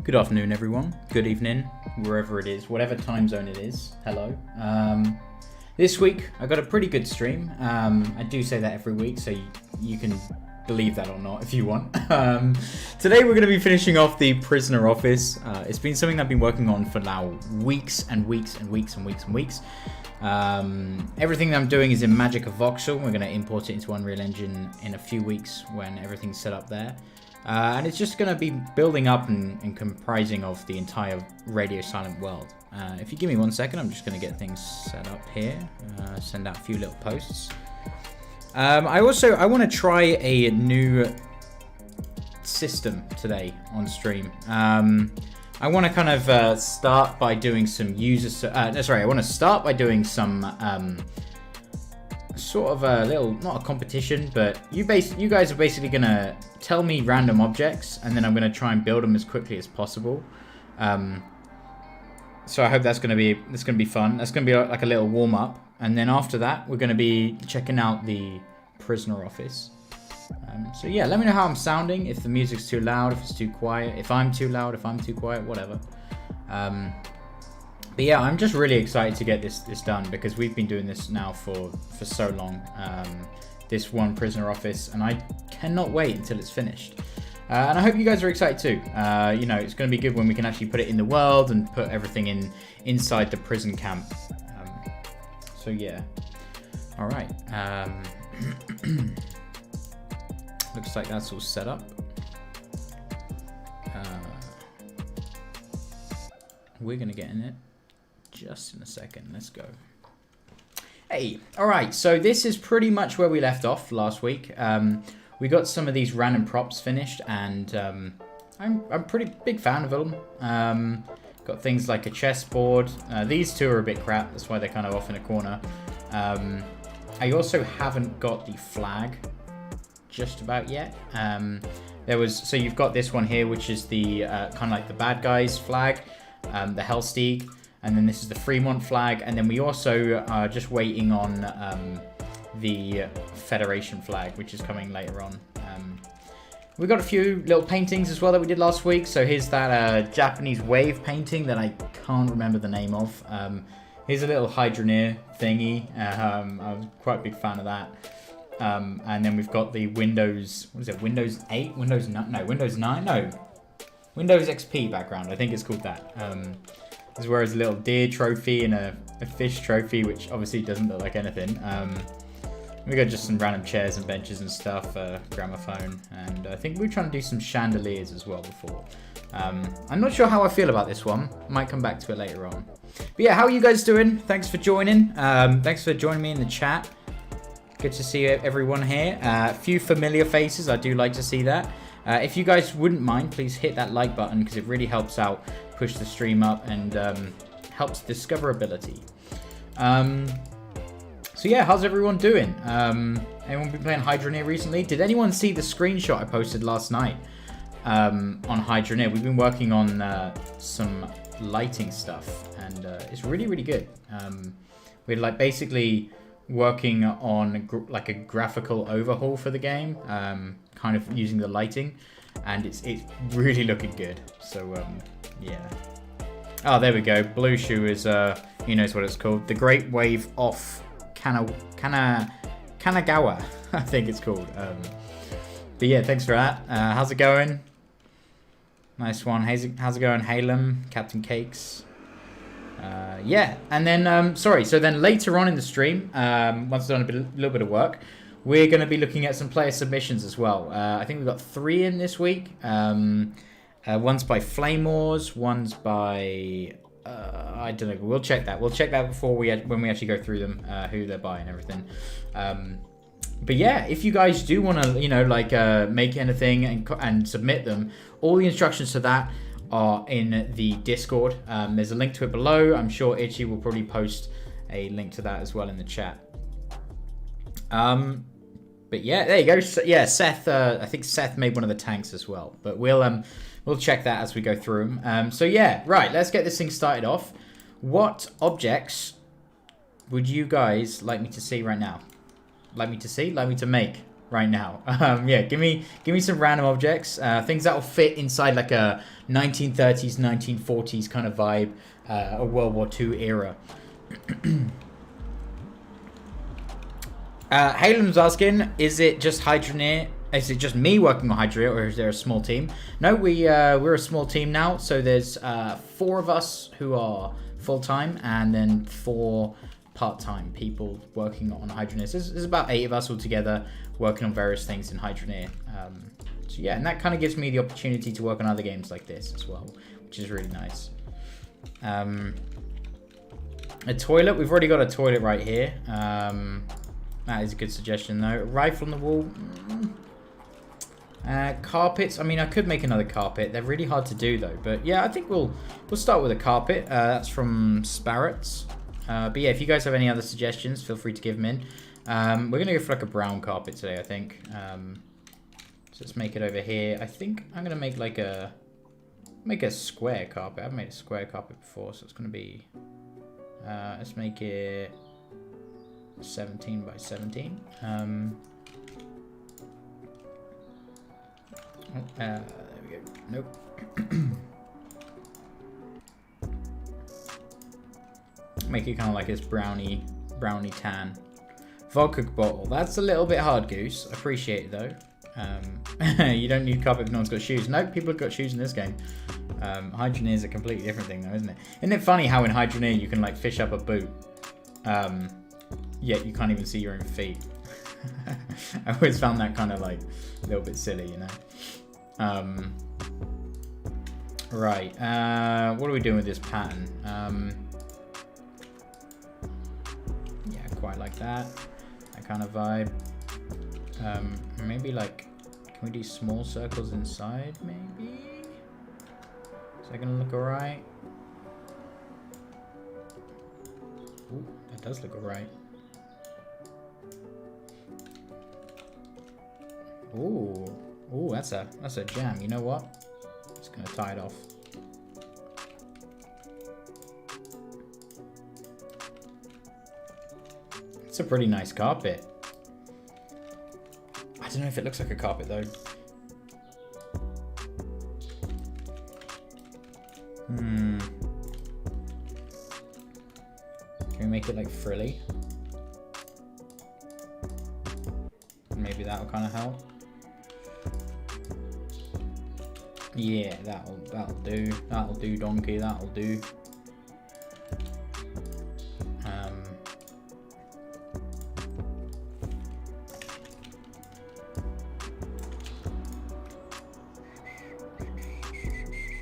Good afternoon, everyone. Good evening, wherever it is, whatever time zone it is. Hello. This week, I got a pretty good stream. I do say that every week, so you can believe that or not if you want. Today, we're going to be finishing off the Prisoner Office. It's been something I've been working on for now weeks and weeks and weeks and weeks and weeks. Everything that I'm doing is in Magic of Voxel. We're going to import it into Unreal Engine in a few weeks when everything's set up there. And it's just going to be building up and comprising of the entire radio silent world. If you give me 1 second, I'm just going to get things set up here. Send out a few little posts. I want to try a new system today on stream. I want to kind of start by doing some I want to start by doing some sort of a little, not a competition, but you guys are basically gonna tell me random objects, and then I'm gonna try and build them as quickly as possible. So I hope that's gonna be fun. That's gonna be like a little warm up, and then after that we're gonna be checking out the Prisoner Office. So yeah, let me know how I'm sounding, if the music's too loud, if it's too quiet, if I'm too loud, if I'm too quiet, whatever. But yeah, I'm just really excited to get this done, because we've been doing this now for so long, this one Prisoner Office, and I cannot wait until it's finished. And I hope you guys are excited too. You know, it's going to be good when we can actually put it in the world and put everything inside the prison camp. So yeah, all right. Looks like that's all set up. We're going to get in it just in a second. Let's go. Hey, all right, so this is pretty much where we left off last week. We got some of these random props finished, and I'm a pretty big fan of them. Got things like a chessboard. These two are a bit crap, that's why they're kind of off in a corner. I also haven't got the flag just about yet. So you've got this one here, which is the kind of like the bad guys flag, the Hellsteig. And then this is the Fremont flag, and then we also are just waiting on the Federation flag, which is coming later on. We got a few little paintings as well that we did last week. So here's that Japanese wave painting that I can't remember the name of. Here's a little Hydroneer thingy. I was quite a big fan of that. And then we've got the Windows, what is it, Windows 8? Windows 9? No, Windows 9? No. Windows XP background, I think it's called that. As well as a little deer trophy and a fish trophy, which obviously doesn't look like anything. We got just some random chairs and benches and stuff, gramophone, and I think we were trying to do some chandeliers as well before. I'm not sure how I feel about this one. Might come back to it later on. But yeah, how are you guys doing? Thanks for joining. Thanks for joining me in the chat. Good to see everyone here. A few familiar faces. I do like to see that. If you guys wouldn't mind, please hit that like button, because it really helps out push the stream up and helps discoverability. So yeah, how's everyone doing? Anyone been playing Hydroneer recently? Did anyone see the screenshot I posted last night on Hydroneer? We've been working on some lighting stuff, and it's really, really good. We're like basically working on like a graphical overhaul for the game, kind of using the lighting, and it's really looking good. So yeah. Oh, there we go. Blue Shoe is he knows what it's called. The Great Wave Off Kanagawa, I think it's called. But yeah, thanks for that. How's it going? Nice one. How's it going, Halem, Captain Cakes? Yeah, and then so then later on in the stream, once I've done a little bit of work, we're going to be looking at some player submissions as well. I think we've got 3 in this week. One's by Flame Wars, one's by I don't know. We'll check that. We'll check that before when we actually go through them, who they're by and everything. But yeah, if you guys do want to, make anything and submit them, all the instructions to that are in the Discord. There's a link to it below. I'm sure Itchy will probably post a link to that as well in the chat. But yeah, there you go. So, yeah, Seth. I think Seth made one of the tanks as well. But we'll check that as we go through them. So yeah, right. Let's get this thing started off. What objects would you guys like me to see right now? Like me to see? Like me to make right now? Yeah, give me some random objects. Things that will fit inside like a 1930s, 1940s kind of vibe. A World War II era. Halen's asking, is it just Hydroneer? Is it just me working on Hydroneer, or is there a small team? No, we're a small team now. So there's 4 of us who are full-time, and then 4 part-time people working on Hydroneer. So there's about 8 of us all together working on various things in Hydroneer. So yeah, and that kind of gives me the opportunity to work on other games like this as well, which is really nice. A toilet. We've already got a toilet right here. That is a good suggestion, though. Rifle on the wall. Carpets. I mean, I could make another carpet. They're really hard to do, though. But yeah, I think we'll start with a carpet. That's from Sparrots. But yeah, if you guys have any other suggestions, feel free to give them in. We're gonna go for like a brown carpet today, I think. So let's make it over here. I think I'm gonna make like a square carpet. I've made a square carpet before, so it's gonna be. Let's make it 17 by 17. There we go. Nope. Make it kind of like this brownie tan. Vodka bottle. That's a little bit hard, Goose. Appreciate it though. You don't need carpet if no one's got shoes. Nope, people have got shoes in this game. Hydroneer is a completely different thing though, isn't it? Isn't it funny how in Hydroneer you can like fish up a boot, yet you can't even see your own feet? I always found that kind of like a little bit silly, you know. Right. What are we doing with this pattern? Yeah, quite like that. That kind of vibe. Maybe like, can we do small circles inside? Maybe. Is that gonna look alright? Ooh, that does look alright. Ooh, that's a jam. You know what? Just gonna tie it off. It's a pretty nice carpet. I don't know if it looks like a carpet though. Can we make it like frilly? Maybe that'll kind of help. Yeah, that'll do. That'll do, donkey. That'll do.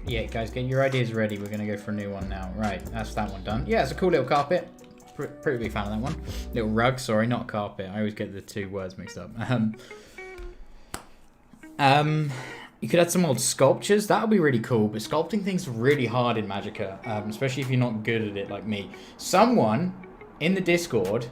Yeah, guys, get your ideas ready. We're gonna go for a new one now. Right, that's that one done. Yeah, it's a cool little carpet. Pretty big fan of that one. Little rug, sorry, not carpet. I always get the 2 words mixed up. You could add some old sculptures. That would be really cool. But sculpting things are really hard in Magicka, especially if you're not good at it like me. Someone in the Discord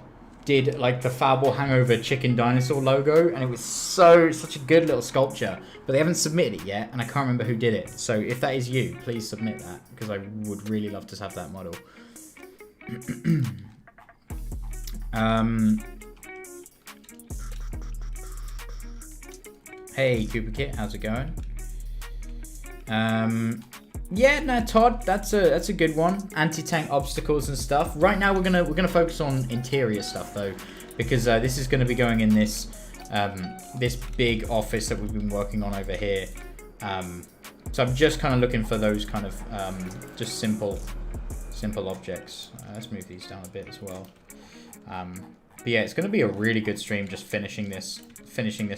did like the Foulball Hangover chicken dinosaur logo, and it was such a good little sculpture. But they haven't submitted it yet, and I can't remember who did it. So if that is you, please submit that, because I would really love to have that model. Hey Cooper Kit, how's it going? Yeah, no, Todd, that's a good one. Anti-tank obstacles and stuff. Right now we're gonna focus on interior stuff though, because this is gonna be going in this this big office that we've been working on over here. So I'm just kind of looking for those kind of just simple objects. Let's move these down a bit as well. But yeah, it's gonna be a really good stream just finishing this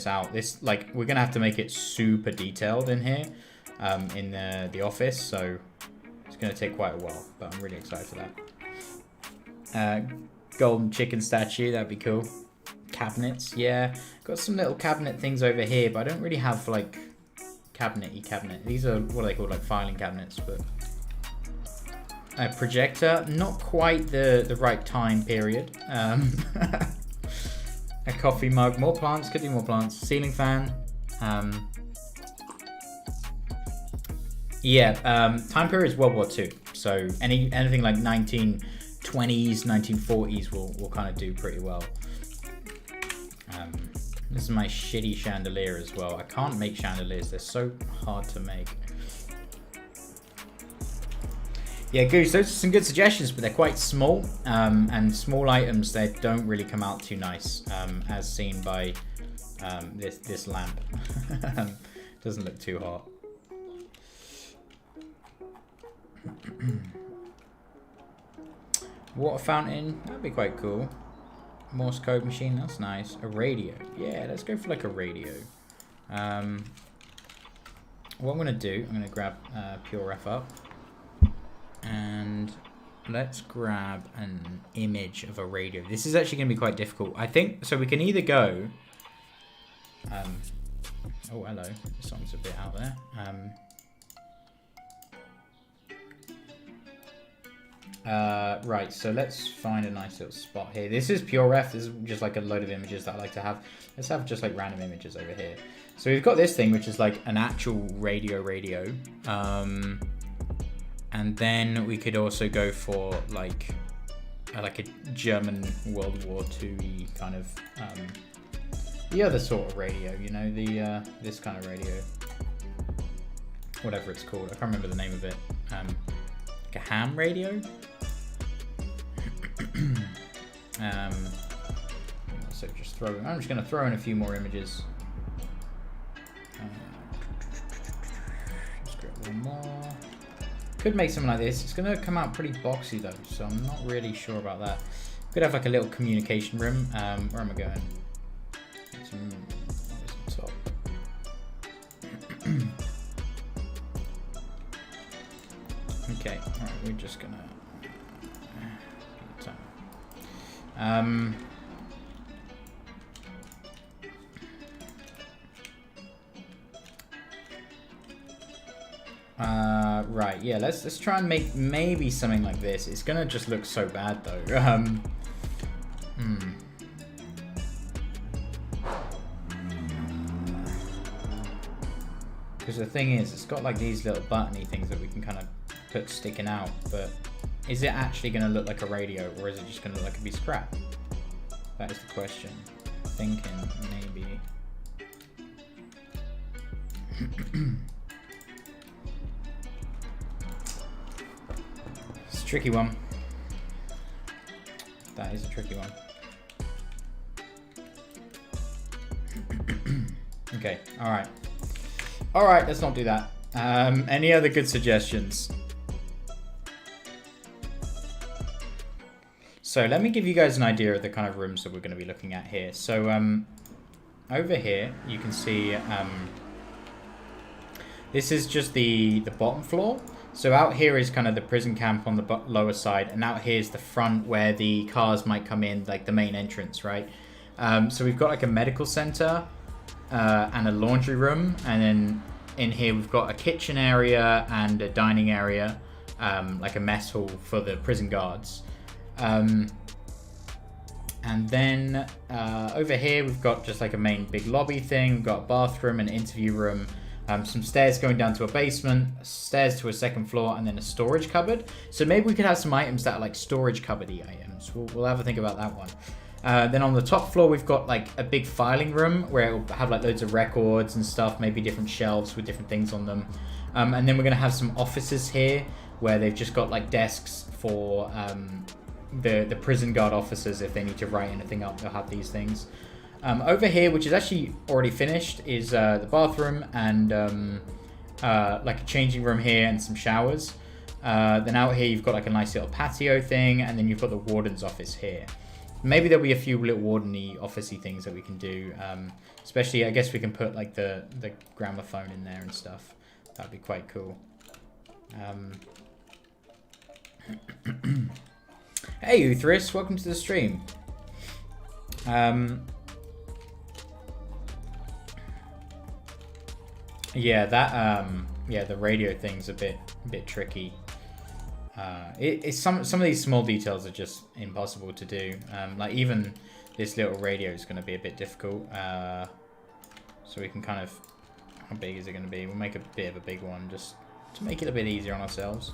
out. This, like, we're gonna have to make it super detailed in here, in the office, so it's gonna take quite a while, but I'm really excited for that. Golden chicken statue, that'd be cool. Cabinets, yeah, got some little cabinet things over here, but I don't really have like cabinet. These are what are they called, like filing cabinets, but a projector, not quite the right time period. A coffee mug, more plants, could do more plants. Ceiling fan. Yeah, time period is World War II. So anything like 1920 1920s, 1940s will kind of do pretty well. This is my shitty chandelier as well. I can't make chandeliers. They're so hard to make. Yeah, Goose, those are some good suggestions, but they're quite small. And small items, they don't really come out too nice, as seen by this lamp. Doesn't look too hot. Water fountain, that'd be quite cool. Morse code machine, that's nice. A radio, yeah, let's go for like a radio. What I'm gonna do, I'm gonna grab Pure Ref up, and let's grab an image of a radio. This is actually gonna be quite difficult. I think so. We can either go. Oh, hello. The song's a bit out there. Right, so let's find a nice little spot here. This is Pure Ref. This is just like a load of images that I like to have. Let's have just like random images over here. So we've got this thing, which is like an actual radio. And then we could also go for like a German World War II kind of the other sort of radio, you know, the this kind of radio, whatever it's called. I can't remember the name of it. Like a ham radio. So just throw. I'm just going to throw in a few more images. Just get one more. Could make something like this. It's going to come out pretty boxy though, so I'm not really sure about that. Could have like a little communication room. Where am I going? Top. Okay, alright, we're just gonna right, yeah, let's try and make maybe something like this. It's gonna just look so bad though. Because the thing is, it's got like these little buttony things that we can kind of put sticking out, but is it actually going to look like a radio, or is it just going to look like a piece of crap? That is the question. Thinking maybe. It's a tricky one. That is a tricky one. Okay, alright. Alright, let's not do that. Any other good suggestions? So let me give you guys an idea of the kind of rooms that we're going to be looking at here. So over here, you can see this is just the bottom floor. So out here is kind of the prison camp on the lower side, and out here is the front where the cars might come in, like the main entrance, right? So we've got like a medical center and a laundry room, and then in here we've got a kitchen area and a dining area, like a mess hall for the prison guards. And then over here we've got just like a main big lobby thing. We've got a bathroom, an interview room, some stairs going down to a basement, stairs to a second floor, and then a storage cupboard. So maybe we could have some items that are like storage cupboard-y items. We'll have a think about that one. Then on the top floor we've got like a big filing room where it will have like loads of records and stuff, maybe different shelves with different things on them. And then we're going to have some offices here where they've just got like desks for the prison guard officers. If they need to write anything up, they'll have these things. Over here, which is actually already finished, is the bathroom and like a changing room here and some showers. Then out here you've got like a nice little patio thing, and then you've got the warden's office here. Maybe there'll be a few little warden-y, office-y things that we can do. Especially, I guess we can put like the gramophone in there and stuff. That'd be quite cool. Hey Uthris, welcome to the stream. Yeah, that yeah, the radio thing's a bit tricky. It's some of these small details are just impossible to do. Like even this little radio is going to be a bit difficult. So we can kind of, how big is it going to be? We'll make a bit of a big one just to make it a bit easier on ourselves.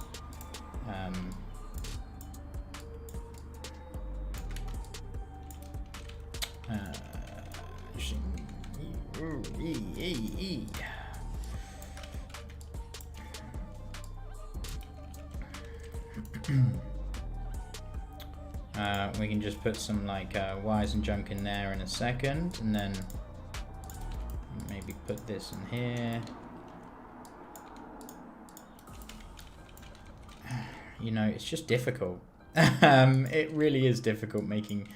Ooh, ee. We can just put some like wires and junk in there in a second, and then maybe put this in here. You know, it's just difficult. It really is difficult making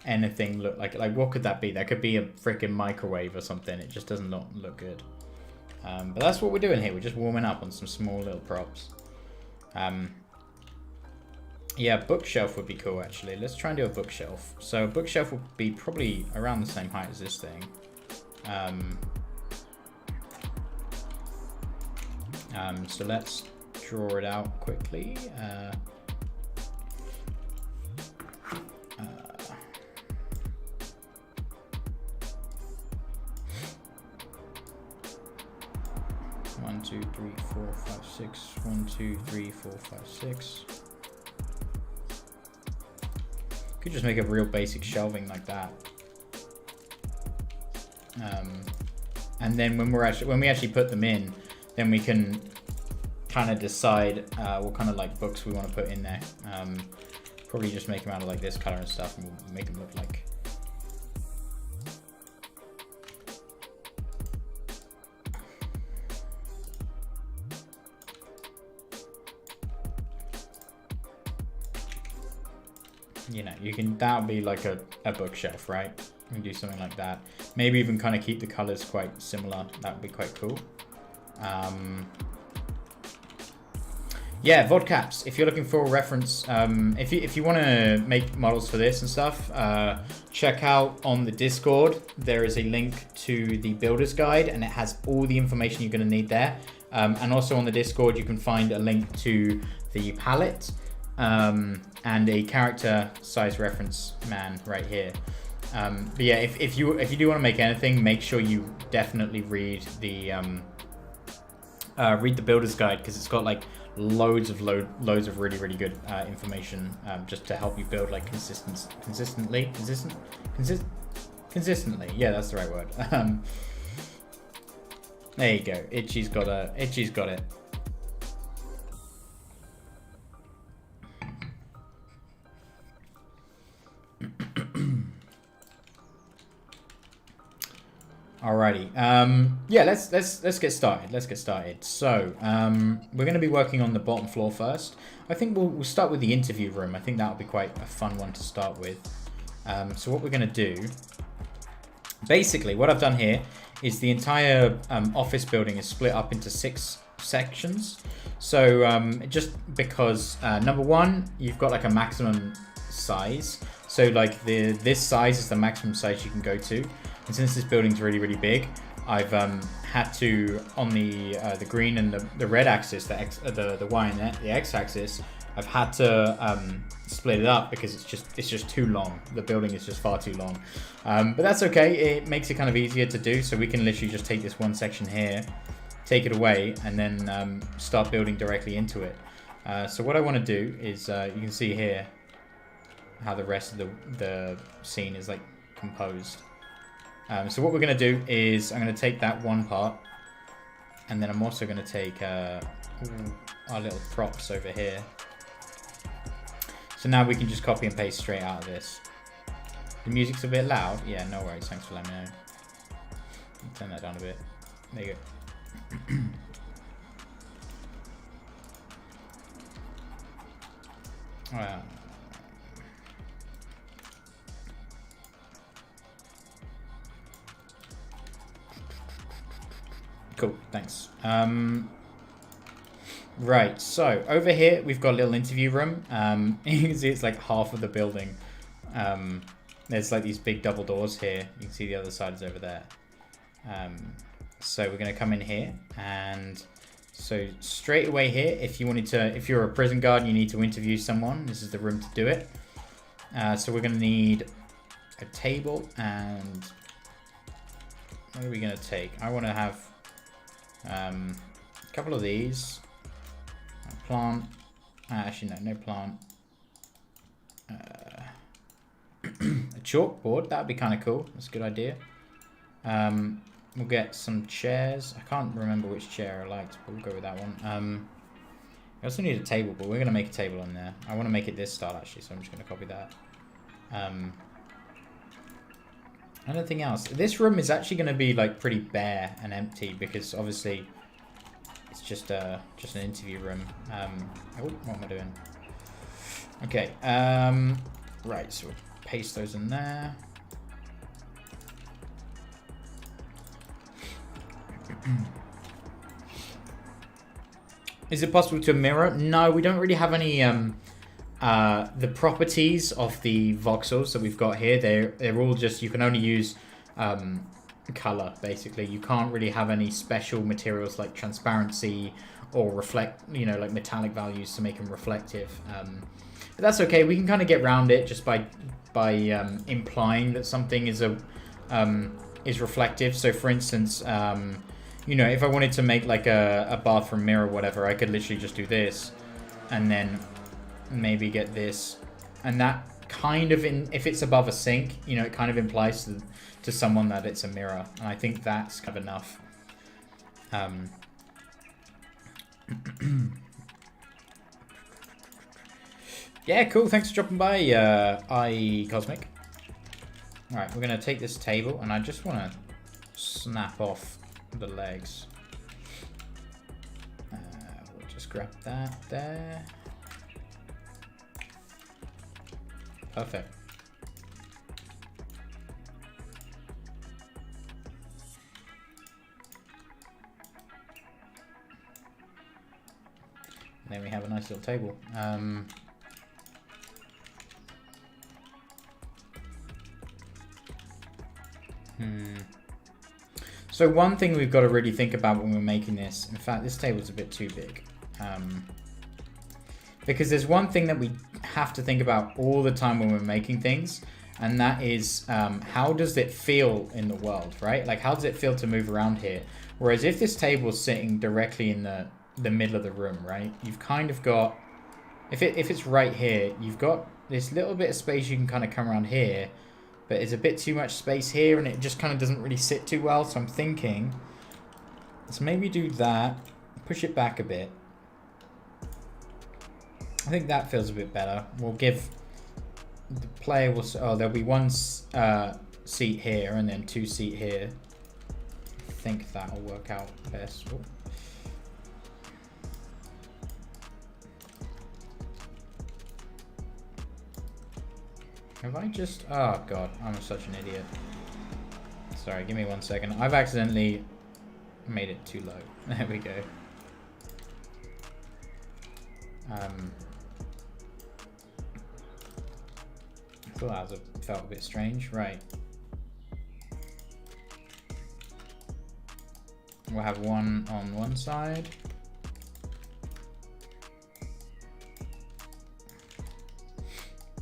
anything look like what could that be? That could be a freaking microwave or something. It just doesn't look good. But that's what we're doing here. We're just warming up on some small little props. Yeah, bookshelf would be cool actually. Let's try and do a bookshelf. So a bookshelf will be probably around the same height as this thing. So let's draw it out quickly. 1, 2, 3, 4, 5, 6. 1, 2, 3, 4, 5, 6. Could just make a real basic shelving like that. And then when we actually put them in, then we can kind of decide what kind of like books we want to put in there. Probably just make them out of like this color and stuff, and we'll make them look like. You know, that'll be like a bookshelf, right? We can do something like that. Maybe even kind of keep the colors quite similar. That would be quite cool. Yeah, VOD caps. If you're looking for a reference, if you want to make models for this and stuff, check out on the Discord. There is a link to the builder's guide, and it has all the information you're going to need there. And also on the Discord, you can find a link to the palette. And a character size reference man right here. But yeah, if you do want to make anything, make sure you definitely read the builder's guide, because it's got like loads of really good information just to help you build like consistently. Yeah, that's the right word. There you go. Itchy's got it. Alrighty. Yeah, let's get started. So we're going to be working on the bottom floor first. I think we'll start with the interview room. I think that'll be quite a fun one to start with. So what we're going to do, basically, what I've done here is the entire office building is split up into 6 sections. So just because number one, you've got like a maximum size. So like this size is the maximum size you can go to. And since this building's really big, I've had to, on the green and the red axis, the Y and the X axis, I've had to split it up because it's just too long. The building is just far too long. But that's okay. It makes it kind of easier to do. So we can literally just take this one section here, take it away, and then start building directly into it. So what I want to do is, you can see here how the rest of the scene is like composed. So what we're going to do is I'm going to take that one part, and then I'm also going to take our little props over here. So now we can just copy and paste straight out of this. The music's a bit loud. Yeah, no worries. Thanks for letting me know. Turn that down a bit. There you go. Cool, thanks. Right, so over here we've got a little interview room. You can see it's like half of the building. There's like these big double doors here. You can see the other side is over there. So we're going to come in here, and so straight away here, if you're a prison guard and you need to interview someone, this is the room to do it. So we're going to need a table, and what are we going to take? I want to have a couple of these. A plant. Actually, no plant. A chalkboard. That would be kind of cool. That's a good idea. We'll get some chairs. I can't remember which chair I liked, but we'll go with that one. I also need a table, but we're going to make a table on there. I want to make it this style, actually, so I'm just going to copy that. Anything else? This room is actually going to be, like, pretty bare and empty, because, obviously, it's just an interview room. Oh, what am I doing? Okay, right, so we'll paste those in there. Is it possible to mirror? No, we don't really have any the properties of the voxels that we've got here. They're all just, you can only use color, basically. You can't really have any special materials like transparency or reflect, you know, like metallic values to make them reflective. But that's okay. We can kind of get around it just by implying that something is reflective. So for instance, you know, if I wanted to make like a bathroom mirror or whatever, I could literally just do this and then maybe get this. And that kind of, if it's above a sink, you know, it kind of implies to someone that it's a mirror. And I think that's kind of enough. Yeah, cool. Thanks for dropping by, iCosmic. Alright, we're going to take this table and I just want to snap off the legs. We'll just grab that there. Perfect. And then we have a nice little table. So one thing we've got to really think about when we're making this, in fact, this table's a bit too big. Because there's one thing that we have to think about all the time when we're making things, and that is how does it feel in the world, right? Like, how does it feel to move around here? Whereas if this table's sitting directly in the middle of the room, right? You've kind of got, if it's right here, you've got this little bit of space you can kind of come around here, but it's a bit too much space here and it just kind of doesn't really sit too well. So I'm thinking, let's maybe do that, push it back a bit. I think that feels a bit better. We'll give the player, there'll be one seat here and then 2 seat here. I think that'll work out best. Ooh. Have I just... Oh, God. I'm such an idiot. Sorry, give me 1 second. I've accidentally made it too low. There we go. I thought that felt a bit strange. Right. We'll have one on one side.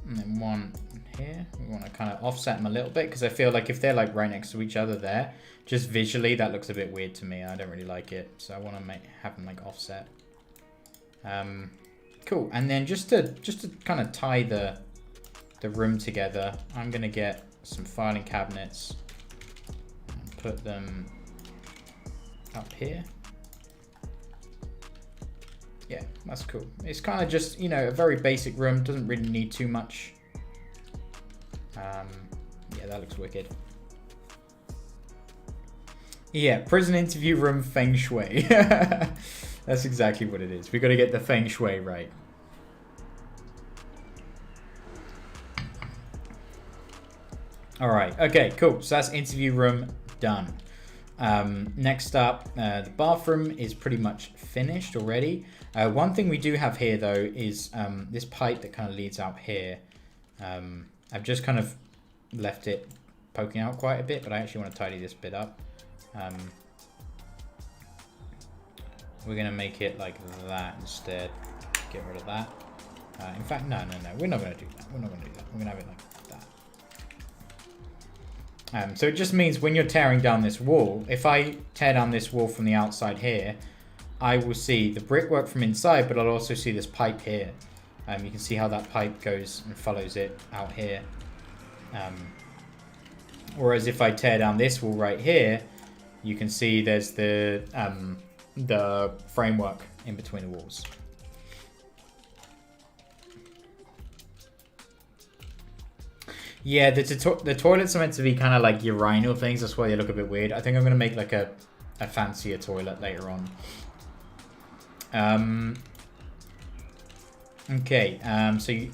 And then one here. We want to kind of offset them a little bit because I feel like if they're like right next to each other there, just visually that looks a bit weird to me. I don't really like it, so I want to have them like offset. Cool. And then just to kind of tie the room together, I'm gonna get some filing cabinets and put them up here. Yeah, that's cool. It's kind of just, you know, a very basic room. Doesn't really need too much. Yeah, that looks wicked. Yeah, prison interview room feng shui. That's exactly what it is. We've got to get the feng shui right. All right. Okay, cool. So that's interview room done. Next up, the bathroom is pretty much finished already. One thing we do have here, though, is this pipe that kind of leads out here. I've just kind of left it poking out quite a bit, but I actually want to tidy this bit up. We're going to make it like that instead. Get rid of that. In fact, no. We're not going to do that. We're going to have it like that. So it just means when you're tearing down this wall, if I tear down this wall from the outside here, I will see the brickwork from inside, but I'll also see this pipe here. You can see how that pipe goes and follows it out here. Whereas if I tear down this wall right here, you can see there's the framework in between the walls. Yeah, the toilets are meant to be kind of like urinal things. That's why they look a bit weird. I think I'm going to make like a fancier toilet later on. Okay, so you,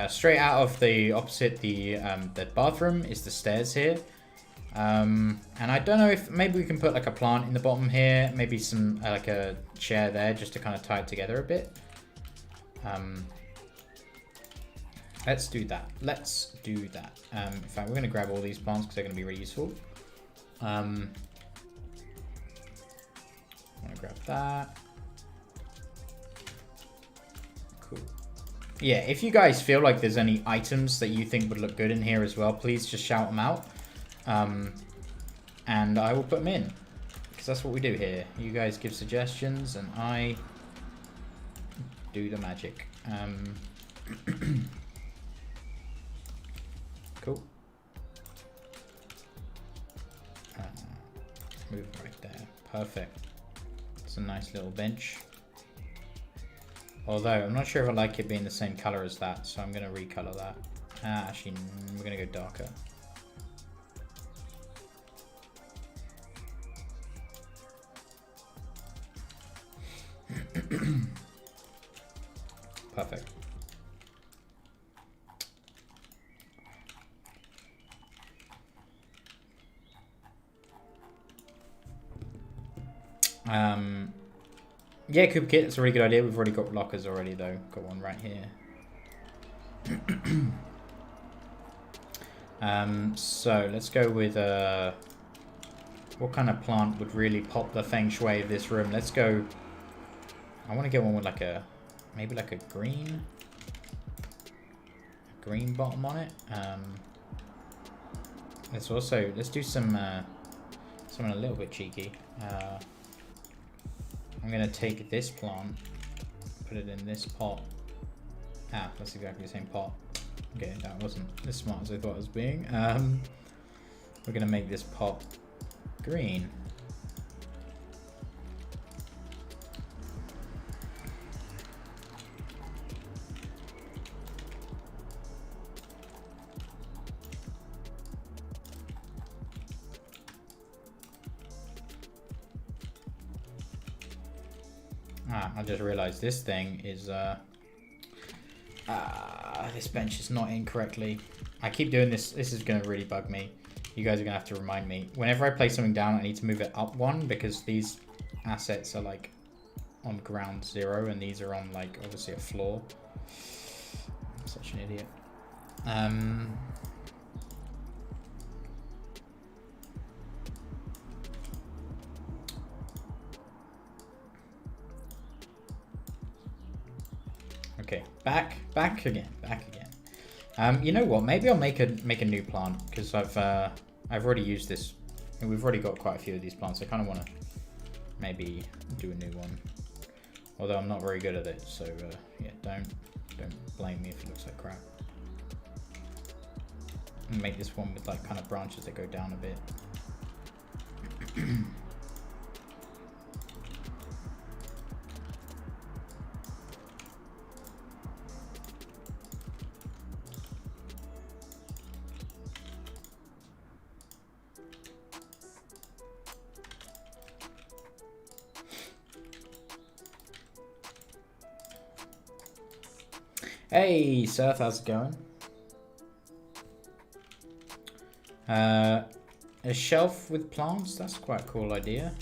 straight out of the opposite the bathroom is the stairs here. And I don't know if maybe we can put like a plant in the bottom here. Maybe some like a chair there just to kind of tie it together a bit. Let's do that. Let's do that. In fact, we're going to grab all these plants because they're going to be really useful. I'm going to grab that. Cool. Yeah, if you guys feel like there's any items that you think would look good in here as well, please just shout them out. And I will put them in. Because that's what we do here. You guys give suggestions and I do the magic. Cool. Move right there. Perfect. It's a nice little bench. Although, I'm not sure if I like it being the same color as that, so I'm going to recolor that. Actually, we're going to go darker. Perfect. Yeah, Coop Kit, that's a really good idea. We've already got lockers already though. Got one right here. So let's go with what kind of plant would really pop the feng shui of this room? Let's go. I want to get one with like a maybe like a green bottom on it. Let's do some something a little bit cheeky. I'm gonna take this plant, put it in this pot. That's exactly the same pot. Okay, that wasn't as smart as I thought it was being. We're gonna make this pot green. I just realized this thing is this bench is not in correctly. I keep doing this. This is going to really bug me. You guys are going to have to remind me. Whenever I place something down, I need to move it up one because these assets are like on ground zero and these are on like obviously a floor. I'm such an idiot. Okay, back again. You know what? Maybe I'll make a new plant because I've already used this. We've already got quite a few of these plants. I kind of want to maybe do a new one. Although I'm not very good at it, so yeah, don't blame me if it looks like crap. And make this one with like kind of branches that go down a bit. Hey, Seth, how's it going? A shelf with plants? That's quite a cool idea.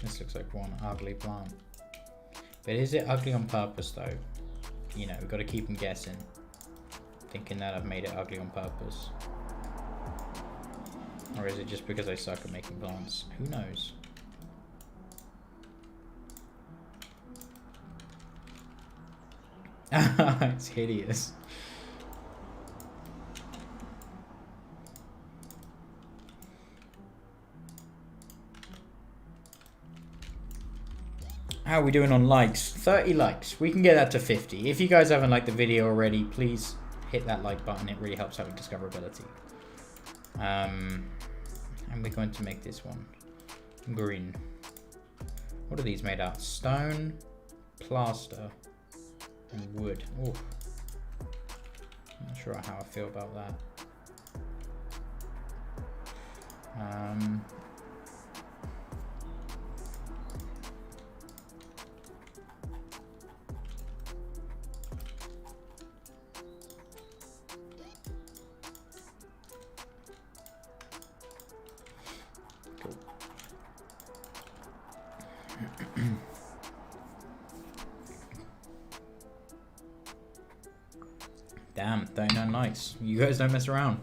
This looks like one ugly plant. But is it ugly on purpose, though? You know, we've got to keep them guessing. Thinking that I've made it ugly on purpose. Or is it just because I suck at making plants? Who knows? It's hideous. How are we doing on likes? 30 likes. We can get that to 50. If you guys haven't liked the video already, please hit that like button. It really helps out with discoverability. And we're going to make this one green. What are these made out? Stone, plaster, and wood. Ooh. Not sure how I feel about that. Cool. Damn, 39 likes. You guys don't mess around.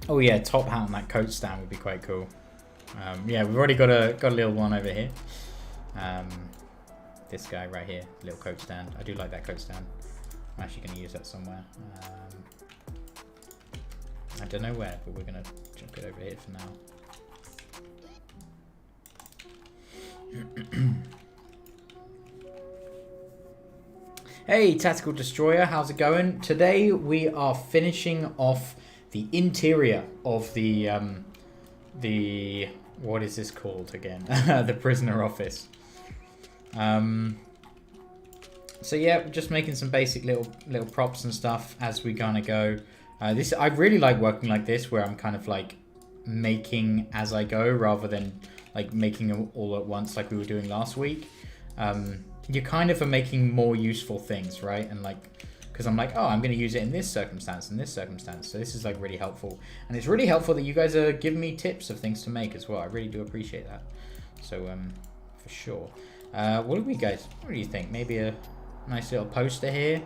Oh yeah, top hat on that coat stand would be quite cool. Yeah, we've already got a little one over here. This guy right here, little coat stand. I do like that coat stand. I'm actually going to use that somewhere. I don't know where, but we're going to chuck it over here for now. Hey, Tactical Destroyer, how's it going? Today we are finishing off the interior of the what is this called again? The prisoner office. So yeah, we're just making some basic little props and stuff as we kind of go. I really like working like this, where I'm kind of like making as I go rather than like making them all at once like we were doing last week. You kind of are making more useful things, right? And like, because I'm like, oh, I'm going to use it in this circumstance and this circumstance. So this is like really helpful. And it's really helpful that you guys are giving me tips of things to make as well. I really do appreciate that. So for sure. What do you think? Maybe a nice little poster here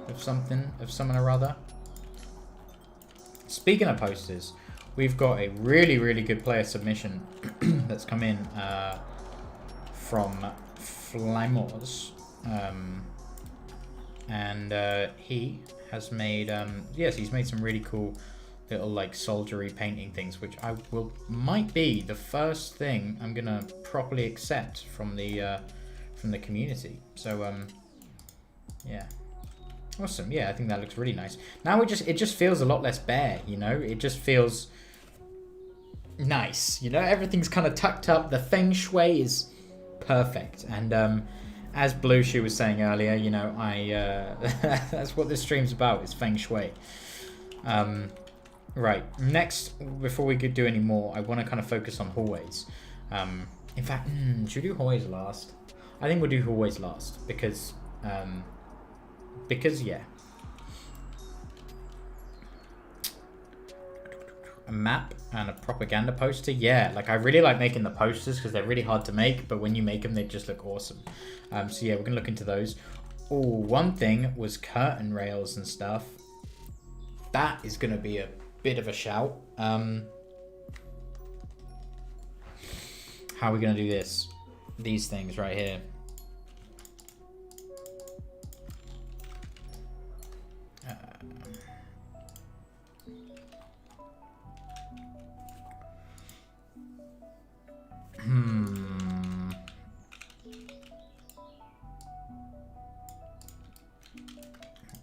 of something, of someone or other. Speaking of posters, we've got a really, really good player submission that's come in from Flamors. And he has made, yes, he's made some really cool little like soldiery painting things, which might be the first thing I'm gonna properly accept from the community. So yeah, awesome. Yeah, I think that looks really nice. Now it just feels a lot less bare, you know. It just feels nice, you know. Everything's kind of tucked up. The feng shui is perfect, and as Blue Shoe was saying earlier, you know, that's what this stream's about, is feng shui. Right, next, before we could do any more, I want to kind of focus on hallways. In fact, should we do hallways last? I think we'll do hallways last, because yeah. A map and a propaganda poster. Yeah, like I really like making the posters because they're really hard to make, but when you make them, they just look awesome. So yeah, we're gonna look into those. Oh, one thing was curtain rails and stuff. That is gonna be a bit of a shout. How are we gonna do this? These things right here.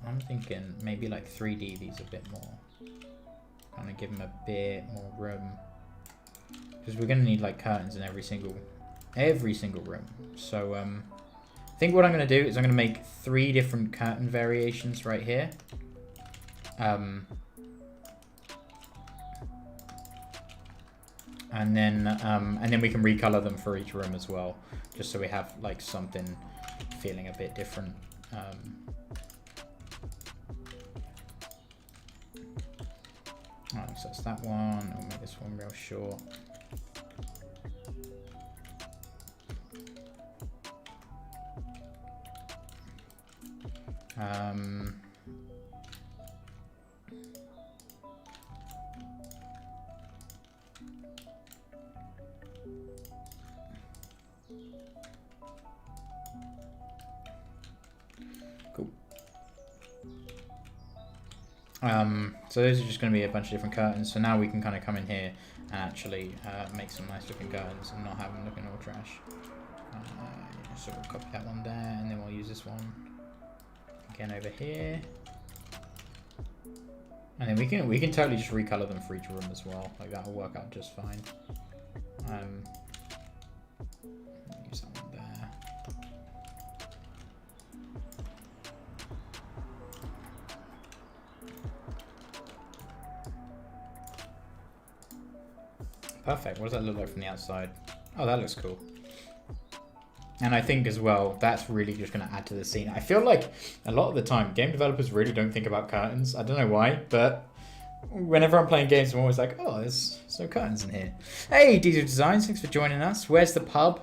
I'm thinking maybe like 3D these a bit more. Kind of give them a bit more room. Because we're going to need like curtains in every single room. So I think what I'm going to do is I'm going to make 3 different curtain variations right here. And then we can recolor them for each room as well, just so we have like something feeling a bit different. Alright, so that's that one. I'll make this one real short. Cool. So those are just going to be a bunch of different curtains. So now we can kind of come in here and actually make some nice looking curtains and not have them looking all trash. So we'll copy that one there, and then we'll use this one. Again over here. And then we can totally just recolor them for each room as well. Like that'll work out just fine. Use that one there. Perfect. What does that look like from the outside? Oh, that looks cool. And I think as well, that's really just going to add to the scene. I feel like a lot of the time, game developers really don't think about curtains. I don't know why, but whenever I'm playing games, I'm always like, oh, there's no curtains in here. Hey, Diesel Designs, thanks for joining us. Where's the pub?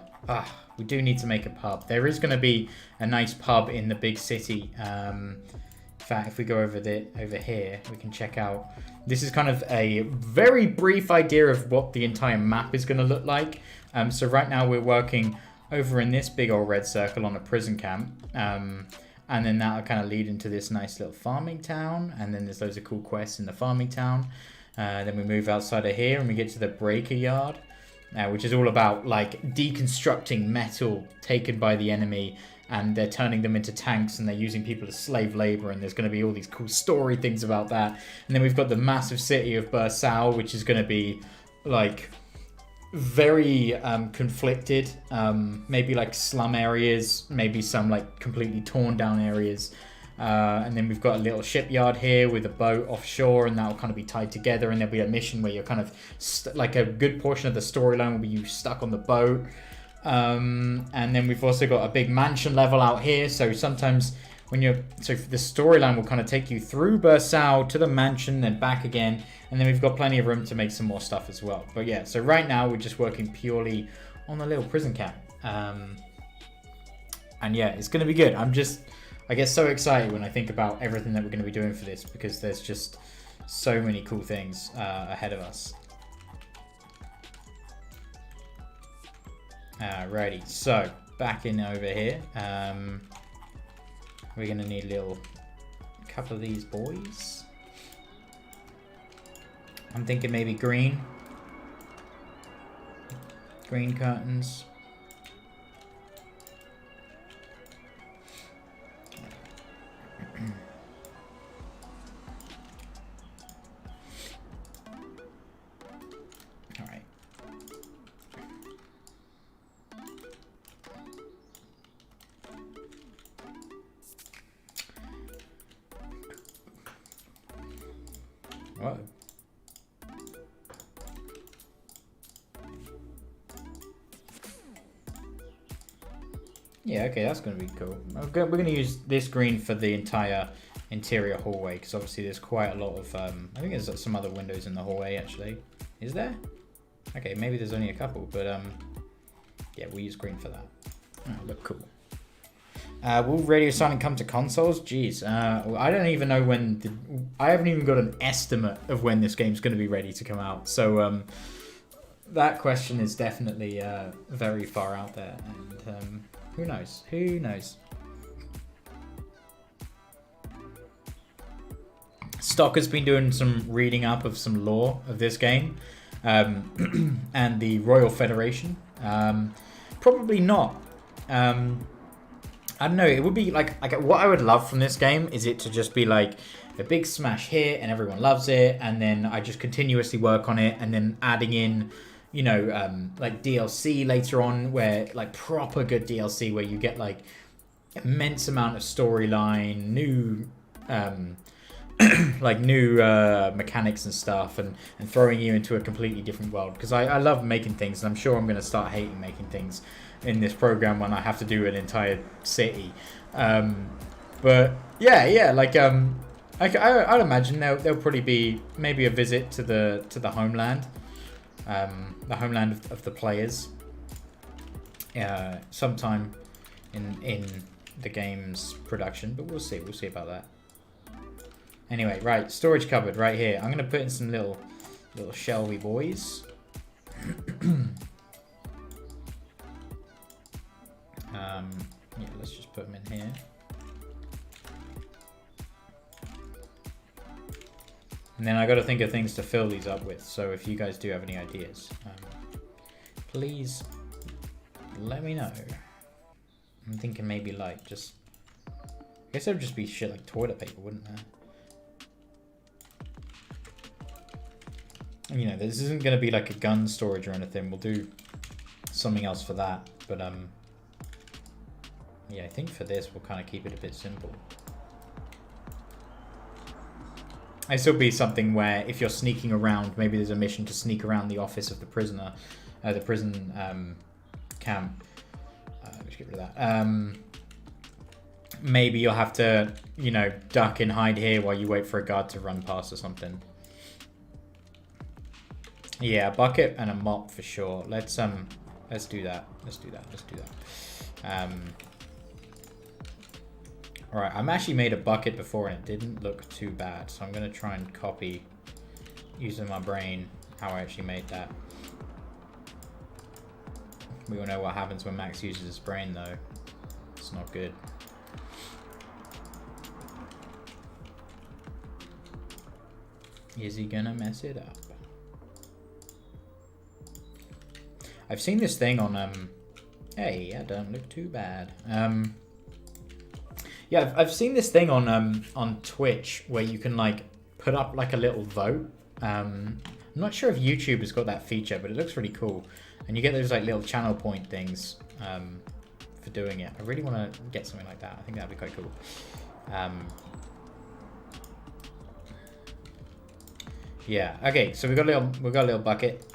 We do need to make a pub. There is going to be a nice pub in the big city. In fact, if we go over here, we can check out. This is kind of a very brief idea of what the entire map is going to look like. So right now we're working over in this big old red circle on a prison camp. And then that'll kind of lead into this nice little farming town. And then there's loads of cool quests in the farming town. Then we move outside of here and we get to the breaker yard, which is all about like deconstructing metal taken by the enemy. And they're turning them into tanks and they're using people as slave labor. And there's going to be all these cool story things about that. And then we've got the massive city of Bursal, which is going to be like very conflicted, maybe like slum areas, maybe some like completely torn down areas, and then we've got a little shipyard here with a boat offshore, and that will kind of be tied together, and there'll be a mission where you're kind of like a good portion of the storyline will be you stuck on the boat, and then we've also got a big mansion level out here, so sometimes when so the storyline will kind of take you through Bursal to the mansion, then back again. And then we've got plenty of room to make some more stuff as well. But yeah, so right now we're just working purely on the little prison camp. And yeah, it's going to be good. I get so excited when I think about everything that we're going to be doing for this, because there's just so many cool things ahead of us. Alrighty, so back in over here. We're going to need a couple of these boys. I'm thinking maybe green. Green curtains. All right. Whoa. Yeah, okay, that's going to be cool. We're going to use this green for the entire interior hallway, because obviously there's quite a lot of... I think there's some other windows in the hallway, actually. Is there? Okay, maybe there's only a couple, but yeah, we'll use green for that. Oh, look cool. Will Radio Silent come to consoles? Jeez, I don't even know when... I haven't even got an estimate of when this game's going to be ready to come out, so that question is definitely very far out there, and... who knows? Who knows? Stock has been doing some reading up of some lore of this game, and the Royal Federation. Probably not. I don't know. It would be like what I would love from this game is it to just be like a big smash hit and everyone loves it, and then I just continuously work on it, and then adding in, you know, like DLC later on, where like proper good DLC where you get like immense amount of storyline, new like new mechanics and stuff, and throwing you into a completely different world, because I love making things, and I'm sure I'm going to start hating making things in this program when I have to do an entire city. But yeah, like I'd imagine there'll probably be maybe a visit to the homeland. The homeland of the players, sometime in the game's production, but we'll see about that. Anyway, right, storage cupboard right here. I'm gonna put in some little shelvy boys. Yeah, let's just put them in here. And then I got to think of things to fill these up with. So if you guys do have any ideas, please let me know. I'm thinking maybe like just guess there would just be shit like toilet paper, wouldn't there? You know, this isn't going to be like a gun storage or anything. We'll do something else for that. But, yeah, I think for this, we'll kind of keep it a bit simple. This will be something where if you're sneaking around, maybe there's a mission to sneak around the office of the prisoner, the prison camp. Let's get rid of that. Maybe you'll have to, you know, duck and hide here while you wait for a guard to run past or something. Yeah, a bucket and a mop for sure. Let's do that. Let's do that. Alright, I've actually made a bucket before and it didn't look too bad. So I'm going to try and copy, using my brain, how I actually made that. We all know what happens when Max uses his brain though. It's not good. Is he going to mess it up? I've seen this thing on, hey, I don't look too bad. Yeah, I've seen this thing on Twitch where you can like put up like a little vote. I'm not sure if YouTube has got that feature, but it looks really cool. And you get those like little channel point things for doing it. I really want to get something like that. I think that'd be quite cool. Yeah. Okay. So we've got a little bucket.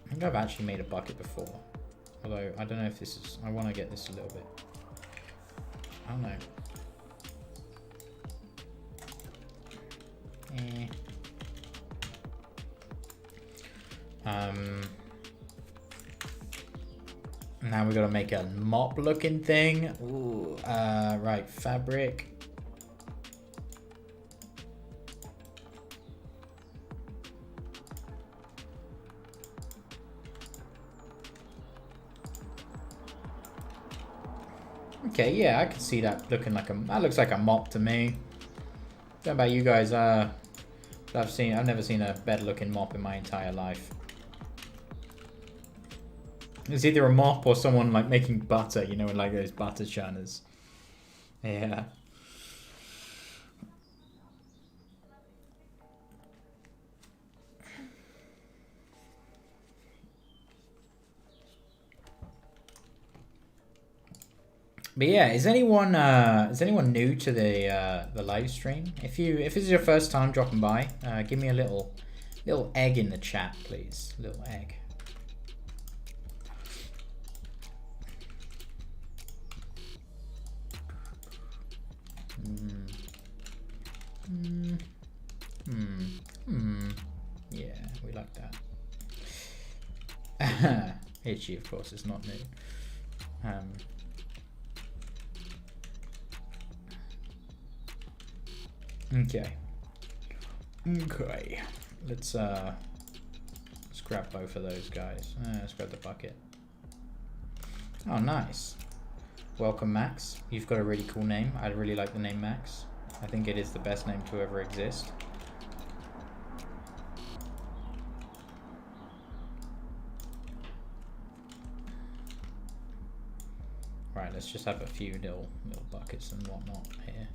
I think I've actually made a bucket before. Although I don't know if this is. I want to get this a little bit. I don't know. Now we gotta make a mop looking thing. Ooh, right, fabric. Okay, yeah, I can see that looking like that looks like a mop to me. Don't know about you guys, I've never seen a better looking mop in my entire life. It's either a mop or someone like making butter, you know, like those butter churners. Yeah. But yeah, is anyone new to the live stream? If this is your first time dropping by, give me a little egg in the chat, please. Little egg. Yeah, we like that. Itchy, of course, is not new. Okay. Let's grab both of those guys. Let's grab the bucket. Oh, nice. Welcome, Max. You've got a really cool name. I really like the name Max. I think it is the best name to ever exist. Right, let's just have a few little buckets and whatnot here.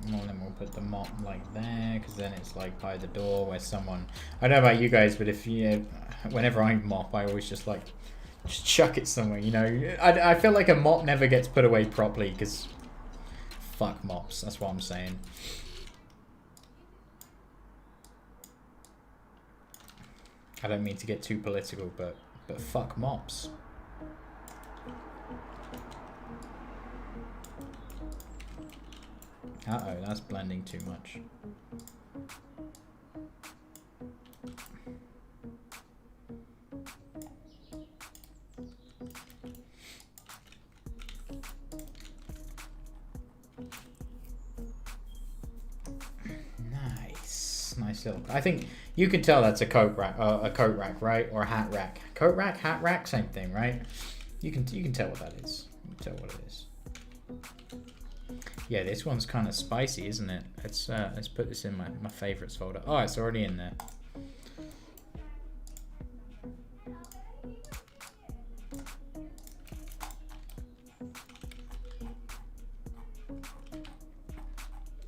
Well, then we'll put the mop like there, because then it's like by the door where someone. I don't know about you guys, but if you, whenever I mop, I always just chuck it somewhere. You know, I feel like a mop never gets put away properly because fuck mops. That's what I'm saying. I don't mean to get too political, but fuck mops. Uh-oh, that's blending too much. nice little. I think you can tell that's a coat rack, right, or a hat rack. Coat rack, hat rack, same thing, right? You can tell what that is. You can tell what it is. Yeah, this one's kind of spicy, isn't it? Let's put this in my favorites folder. Oh, it's already in there.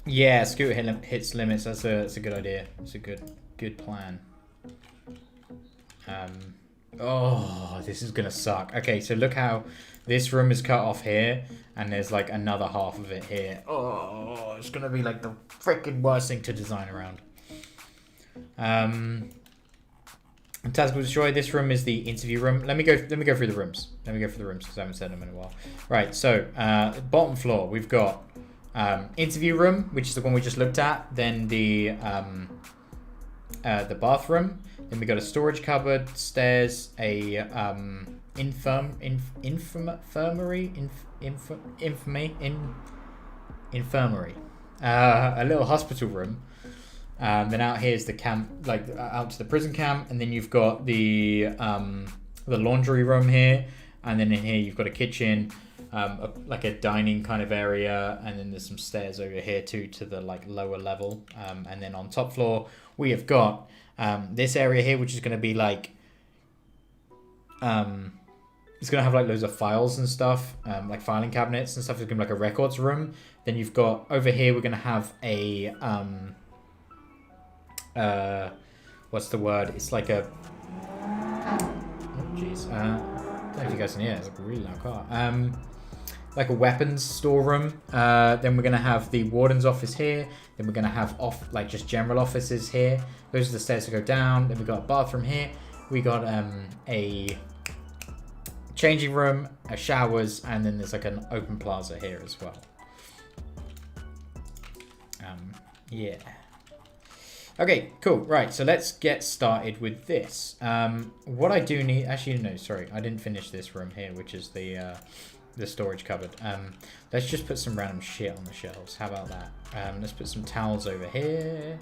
Yeah, scooter hits limits. That's a good idea. It's a good plan. Oh, this is gonna suck. Okay, so look how this room is cut off here, and there's like another half of it here. Oh, it's gonna be like the freaking worst thing to design around. Tactical Destroy. This room is the interview room. Let me go through the rooms. Because I haven't said them in a while. Right. So bottom floor, we've got interview room, which is the one we just looked at. Then the bathroom. Then we got a storage cupboard, stairs, a infirmary, a little hospital room. Then out here is the camp, like out to the prison camp, and then you've got the laundry room here, and then in here you've got a kitchen, like a dining kind of area, and then there's some stairs over here too to the like lower level, and then on top floor we have got this area here, which is going to be like it's going to have like loads of files and stuff, like filing cabinets and stuff. It's going to be like a records room. Then you've got over here we're going to have a what's the word? It's like a oh jeez, I don't know if you guys can hear. It's like a really loud car. Like a weapons storeroom. Then we're gonna have the warden's office here. Then we're gonna have like just general offices here. Those are the stairs to go down. Then we got a bathroom here. We got a changing room, a showers, and then there's like an open plaza here as well. Yeah. Okay, cool. Right, so let's get started with this. What I do need, actually no, sorry, I didn't finish this room here, which is the storage cupboard. Let's just put some random shit on the shelves. How about that? Let's put some towels over here.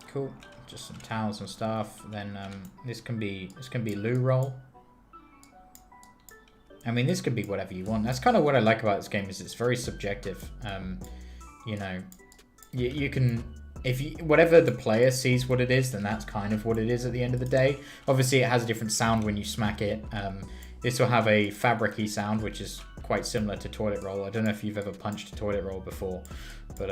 Cool. Just some towels and stuff. Then this can be loo roll. I mean, this could be whatever you want. That's kind of what I like about this game, is it's very subjective. You know, you can, whatever the player sees what it is, then that's kind of what it is at the end of the day. Obviously, it has a different sound when you smack it. This will have a fabric-y sound, which is quite similar to toilet roll. I don't know if you've ever punched a toilet roll before, but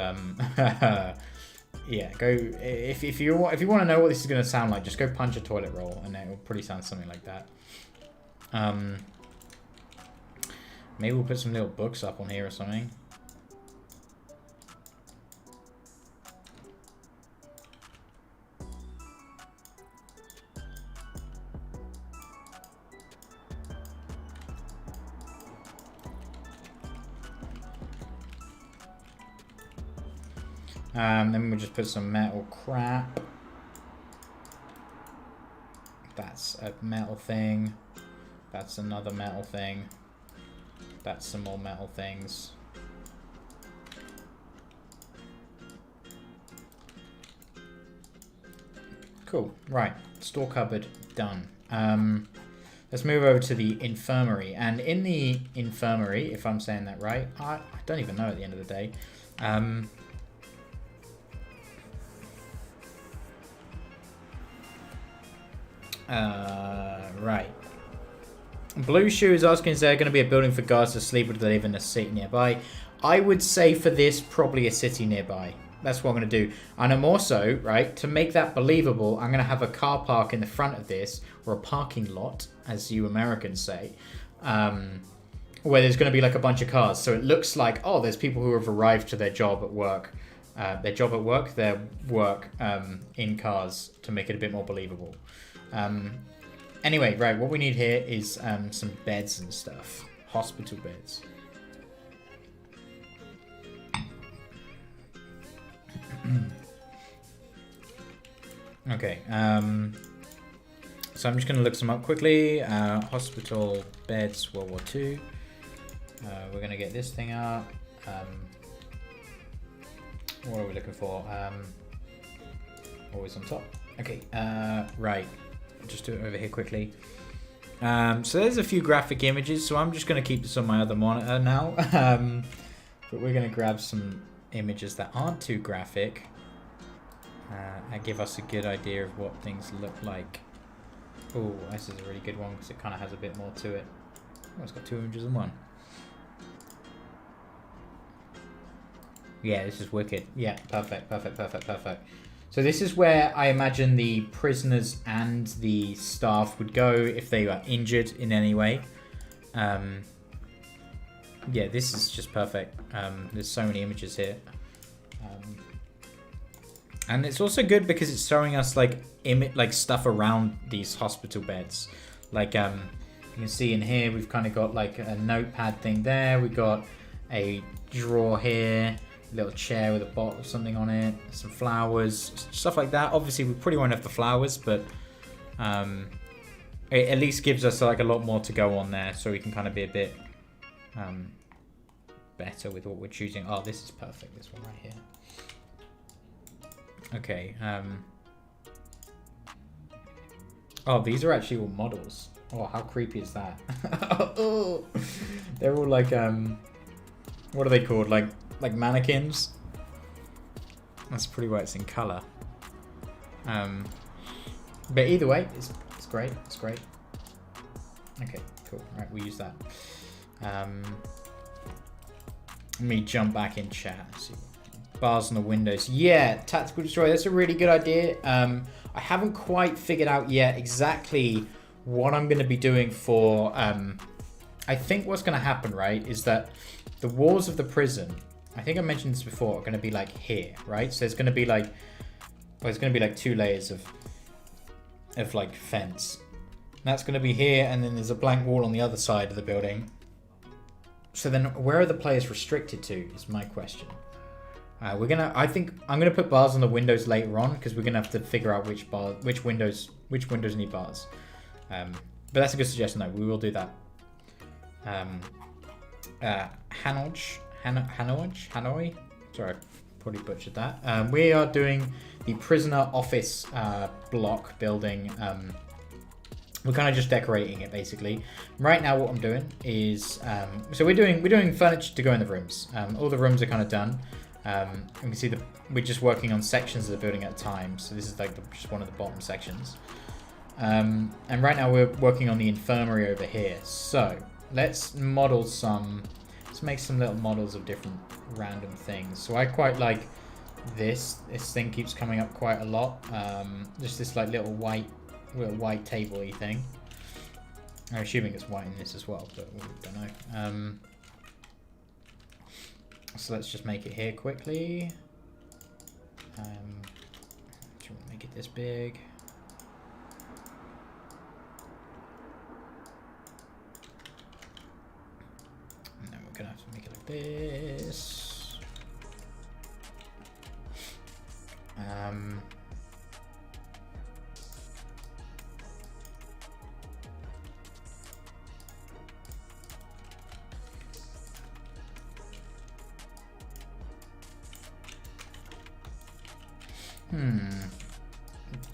yeah, go if you want to know what this is going to sound like, just go punch a toilet roll, and it will probably sound something like that. Maybe we'll put some little books up on here or something. Then we'll just put some metal crap. That's a metal thing. That's another metal thing. That's some more metal things. Cool. Right. Store cupboard done. Let's move over to the infirmary. And in the infirmary, if I'm saying that right, I don't even know at the end of the day. Right. Blue Shoe is asking, is there going to be a building for guards to sleep, or do they live in a city nearby? I would say for this, probably a city nearby. That's what I'm going to do. And I'm also, right, to make that believable, I'm going to have a car park in the front of this, or a parking lot, as you Americans say, where there's going to be like a bunch of cars. So it looks like, oh, there's people who have arrived to their job at work. Their work in cars, to make it a bit more believable. Anyway, right, what we need here is some beds and stuff. Hospital beds. Okay, So I'm just going to look some up quickly. Hospital beds, World War II. We're going to get this thing up. What are we looking for? Always on top. Okay, right. Just do it over here quickly. So there's a few graphic images, so I'm just going to keep this on my other monitor now. But we're going to grab some images that aren't too graphic and give us a good idea of what things look like. Oh, this is a really good one because it kind of has a bit more to it. Oh, it's got 2 images in one. Yeah, this is wicked. Yeah, perfect. So this is where I imagine the prisoners and the staff would go if they were injured in any way. Yeah, this is just perfect. There's so many images here. And it's also good because it's showing us like stuff around these hospital beds. Like you can see in here, we've kind of got like a notepad thing there. We've got a drawer here, a little chair with a bottle of something on it, some flowers, stuff like that. Obviously, we probably won't have the flowers, but it at least gives us like a lot more to go on there, so we can kind of be a bit better with what we're choosing. Oh, this is perfect. This one right here. Okay. Oh, these are actually all models. Oh, how creepy is that? Oh, they're all like what are they called? Like mannequins. That's pretty why it's in color. But either way, it's great. It's great. Okay, cool. All right, we'll use that. Let me jump back in chat. Let's see. Bars on the windows. Yeah, tactical destroyer. That's a really good idea. I haven't quite figured out yet exactly what I'm going to be doing for. I think what's going to happen, right, is that the walls of the prison, I think I mentioned this before, are going to be like here, right? So there's going to be like, well, it's going to be like 2 layers of like fence. That's going to be here, and then there's a blank wall on the other side of the building. So then, where are the players restricted to? Is my question. I think I'm gonna put bars on the windows later on because we're gonna have to figure out which windows need bars. But that's a good suggestion though. We will do that. Hanoi. Sorry, probably butchered that. We are doing the prisoner office block building. We're kind of just decorating it basically. Right now, what I'm doing is so we're doing furniture to go in the rooms. All the rooms are kind of done. You can see we're just working on sections of the building at a time. So this is like just one of the bottom sections. And right now we're working on the infirmary over here. So let's model let's make some little models of different random things. So I quite like this. This thing keeps coming up quite a lot. Just this like little white table-y thing. I'm assuming it's white in this as well, but we don't know. So let's just make it here quickly. Do you want to make it this big? And then we're gonna have to make it like this.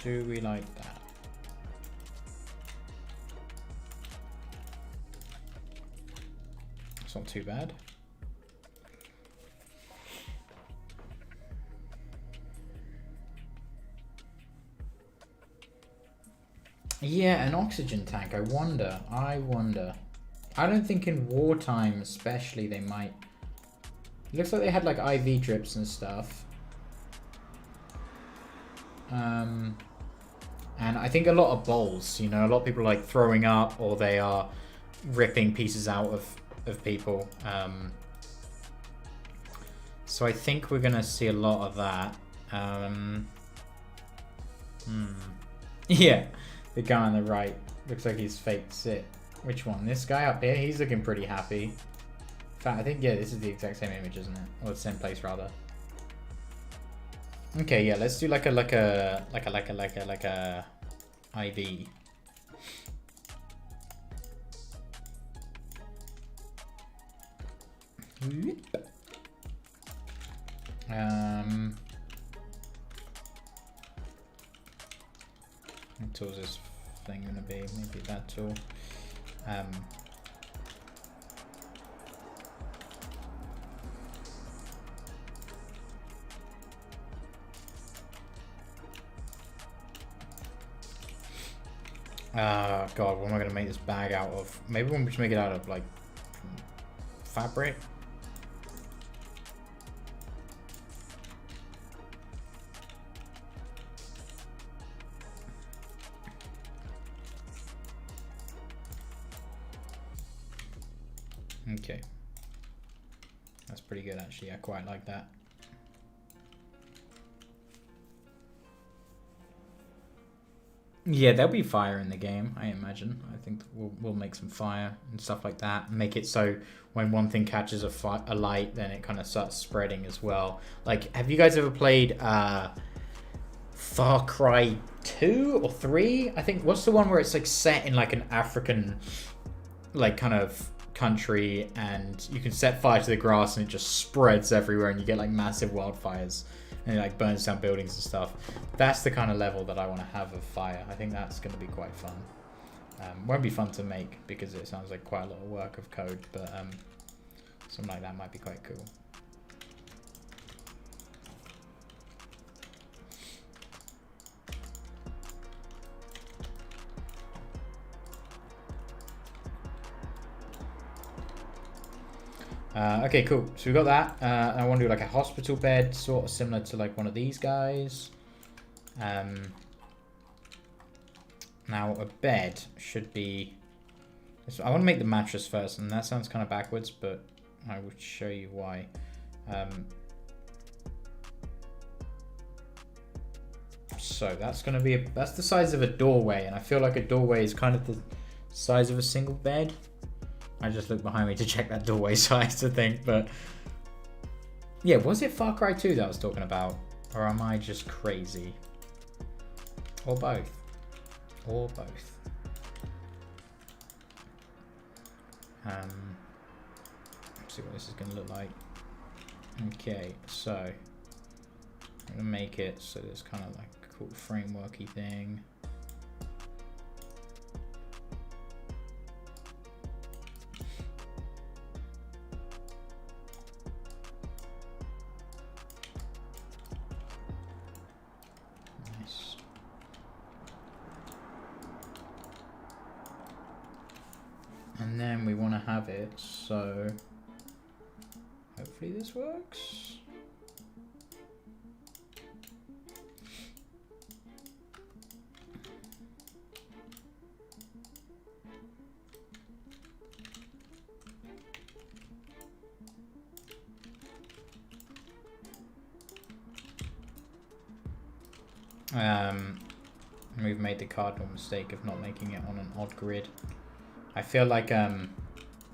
Do we like that? It's not too bad. Yeah, an oxygen tank. I wonder. I don't think in wartime especially they might. It looks like they had like IV drips and stuff. And I think a lot of bowls, you know, a lot of people are like throwing up or they are ripping pieces out of people. So I think we're going to see a lot of that. Yeah, the guy on the right looks like he's fake sick. Which one? This guy up here? He's looking pretty happy. In fact, I think, yeah, this is the exact same image, isn't it? Or the same place, rather. Okay, yeah, let's do like a IV. What tool is this thing gonna be? Maybe that tool. God, what am I gonna make this bag out of? Maybe we should make it out of like fabric. Okay, that's pretty good actually. I quite like that. Yeah, there'll be fire in the game, I imagine. I think we'll make some fire and stuff like that. Make it so when one thing catches a light, then it kind of starts spreading as well. Like, have you guys ever played Far Cry 2 or 3? I think, what's the one where it's like set in like an African, like kind of country, and you can set fire to the grass and it just spreads everywhere and you get like massive wildfires. And it like burns down buildings and stuff. That's the kind of level that I want to have of fire. I think that's going to be quite fun. Won't be fun to make because it sounds like quite a lot of work of code, but something like that might be quite cool. Okay, cool. So we got that. I want to do like a hospital bed, sort of similar to like one of these guys. Now a bed should be... So I want to make the mattress first, and that sounds kind of backwards, but I will show you why. So that's going to be that's the size of a doorway, and I feel like a doorway is kind of the size of a single bed. I just looked behind me to check that doorway size, I think, but yeah, was it Far Cry 2 that I was talking about, or am I just crazy? Or both? Or both? Let's see what this is going to look like. Okay, so I'm going to make it so there's kind of like a cool frameworky thing. And then we want to have it so hopefully this works. We've made the cardinal mistake of not making it on an odd grid. I feel like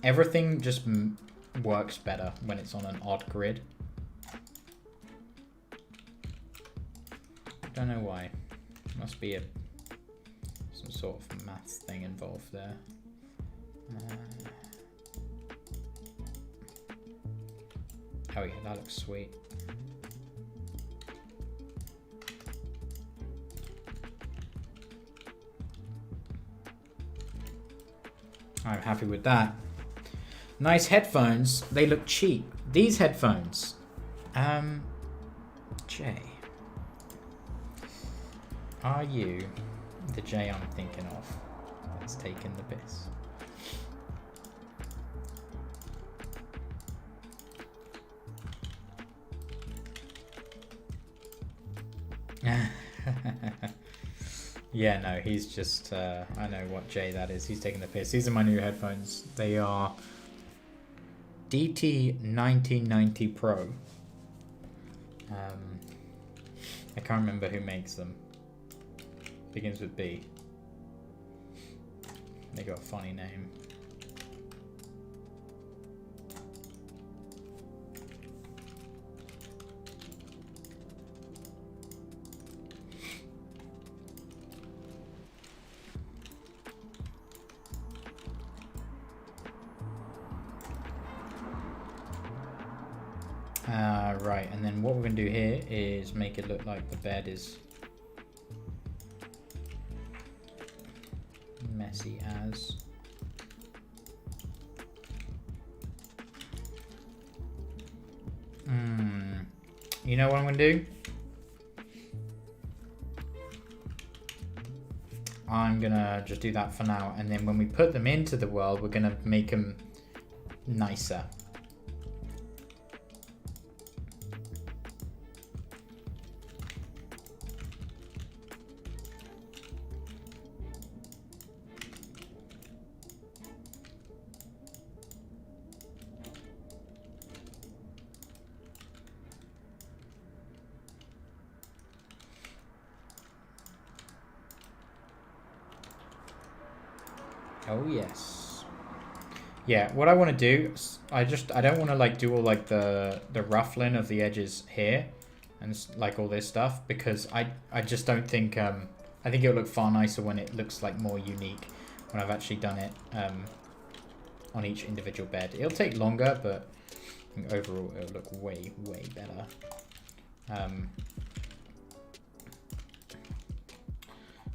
everything just works better when it's on an odd grid. Don't know why. Must be some sort of maths thing involved there. Oh yeah, that looks sweet. I'm happy with that. Nice headphones. They look cheap. These headphones. Jay. Are you the Jay I'm thinking of that's taking the piss? Yeah, no, he's just, I know what Jay that is. He's taking the piss. These are my new headphones. They are DT1990 Pro. I can't remember who makes them. Begins with B. They got a funny name. Right, and then what we're going to do here is make it look like the bed is messy as. You know what I'm going to do? I'm going to just do that for now, and then when we put them into the world, we're going to make them nicer. Oh yes. Yeah, what I want to do, I don't want to like do all like the ruffling of the edges here and like all this stuff, because I just don't think I think it'll look far nicer when it looks like more unique when I've actually done it on each individual bed. It'll take longer, but I think overall it'll look way better.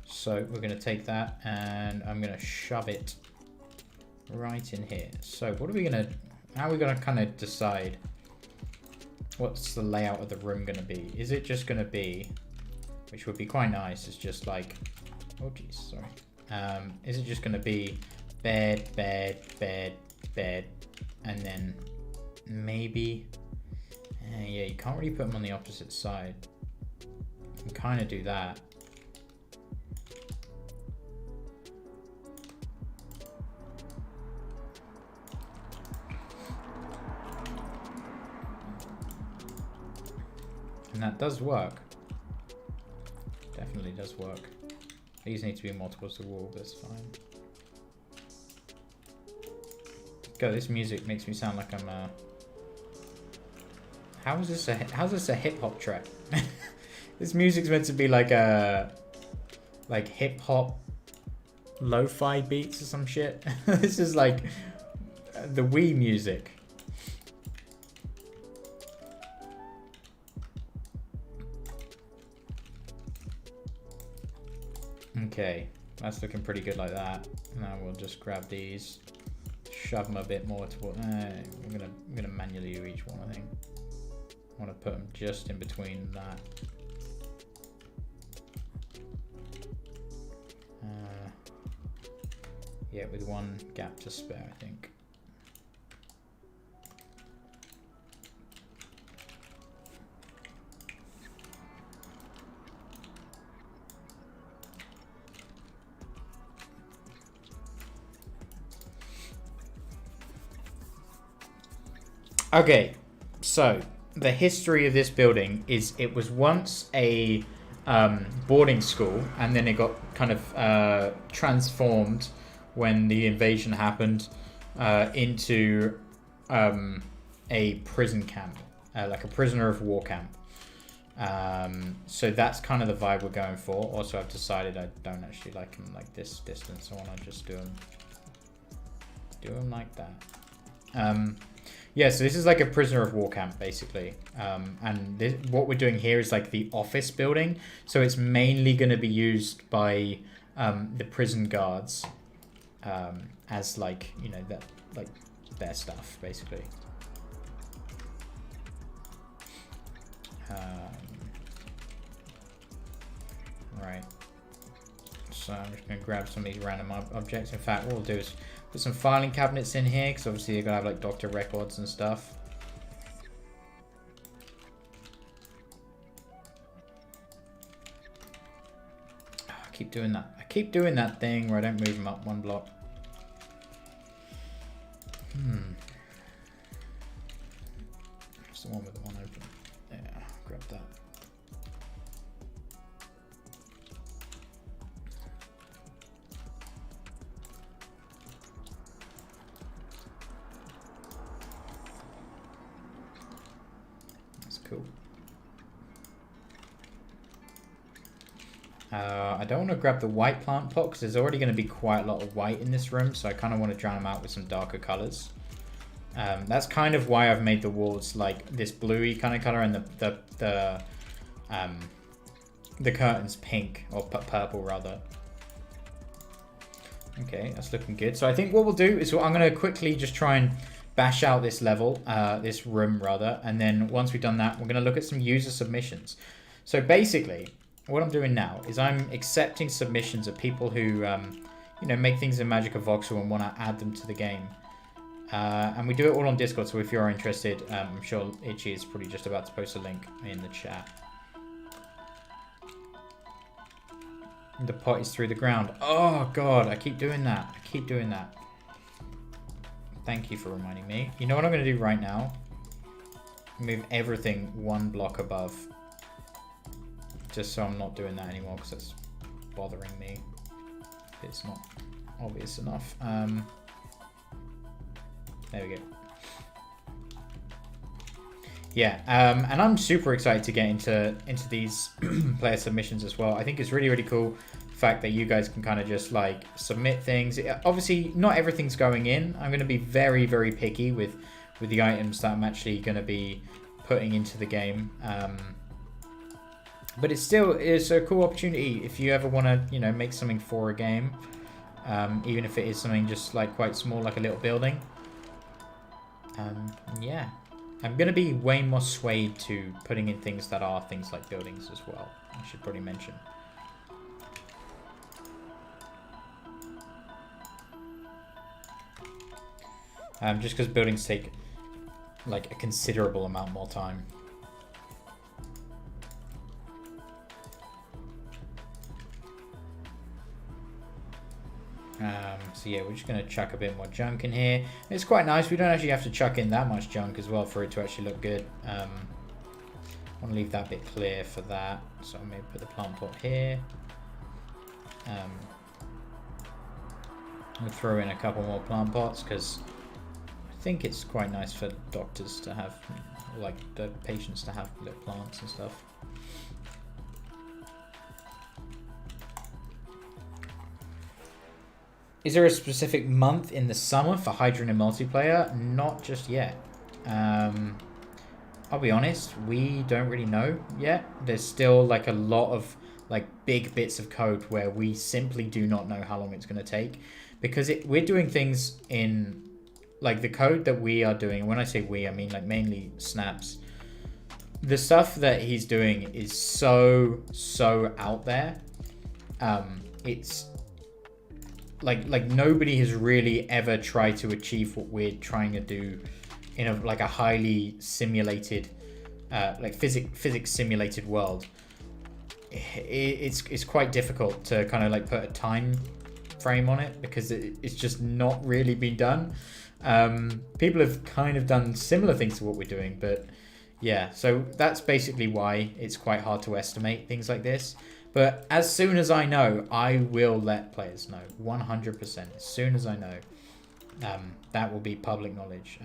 So we're going to take that and I'm going to shove it right in here. So what are we going to, how are we going to kind of decide what's the layout of the room going to be? Is it just going to be, which would be quite nice, it's just like, oh geez, sorry. Is it just going to be bed, bed, bed, bed, and then maybe, yeah, you can't really put them on the opposite side. You can kind of do that. And that does work. Definitely does work. These need to be more towards the wall, but it's fine. God, this music makes me sound like I'm how's this a hip hop track? This music's meant to be like a hip hop lo-fi beats or some shit. This is like the Wii music. Okay, that's looking pretty good like that. Now we'll just grab these, shove them a bit more toward. I'm gonna manually do each one. I think I want to put them just in between that. Yeah, with one gap to spare, I think. Okay, so the history of this building is it was once a boarding school, and then it got kind of transformed when the invasion happened into a prison camp, like a prisoner of war camp. So that's kind of the vibe we're going for. Also, I've decided I don't actually like them like this distance. I want to just do them like that. Yeah, so this is like a prisoner of war camp, basically. And what we're doing here is like the office building. So it's mainly going to be used by the prison guards as like, you know, that like their stuff, basically. Right. So I'm just going to grab some of these random objects. In fact, what we'll do is put some filing cabinets in here, because obviously you're going to have like doctor records and stuff. Oh, I keep doing that. I keep doing that thing where I don't move them up one block. That's the one with the one open. Yeah, grab that. Cool. I don't want to grab the white plant pot because there's already going to be quite a lot of white in this room, so I kind of want to drown them out with some darker colors. That's kind of why I've made the walls like this bluey kind of color and the curtains pink, or purple rather. Okay, that's looking good. So I think what we'll do is I'm going to quickly just try and bash out this level, this room rather, and then once we've done that, we're going to look at some user submissions. So basically, what I'm doing now is I'm accepting submissions of people who, you know, make things in Magic or Voxel and want to add them to the game. And we do it all on Discord, so if you are interested, I'm sure Itchy is probably just about to post a link in the chat. The pot is through the ground. Oh god, I keep doing that. I keep doing that. Thank you for reminding me. You know what I'm going to do right now? Move everything one block above. Just so I'm not doing that anymore, because it's bothering me. It's not obvious enough. There we go. Yeah, and I'm super excited to get into these player submissions as well. I think it's really, really cool the fact that you guys can kind of just like submit things. Obviously, not everything's going in. I'm going to be very, very picky with the items that I'm actually going to be putting into the game. But it's a cool opportunity if you ever want to, you know, make something for a game, even if it is something just like quite small, like a little building. Yeah. I'm going to be way more swayed to putting in things that are things like buildings as well. I should probably mention. Just because buildings take like a considerable amount more time. So yeah, we're just going to chuck a bit more junk in here. It's quite nice. We don't actually have to chuck in that much junk as well for it to actually look good. I want to leave that bit clear for that. So I'm going to put the plant pot here. We'll throw in a couple more plant pots because I think it's quite nice for doctors to have, like the patients to have little plants and stuff. Is there a specific month in the summer for Hydron and multiplayer? Not just yet. I'll be honest, we don't really know yet. There's still like a lot of like big bits of code where we simply do not know how long it's going to take, because we're doing things in like the code that we are doing. When I say we, I mean like mainly Snaps. The stuff that he's doing is so out there. It's like nobody has really ever tried to achieve what we're trying to do in a highly simulated, like physics simulated world. It's quite difficult to kind of like put a time frame on it because it's just not really been done. People have kind of done similar things to what we're doing, but yeah, so that's basically why it's quite hard to estimate things like this. But as soon as I know, I will let players know. 100%. As soon as I know. That will be public knowledge.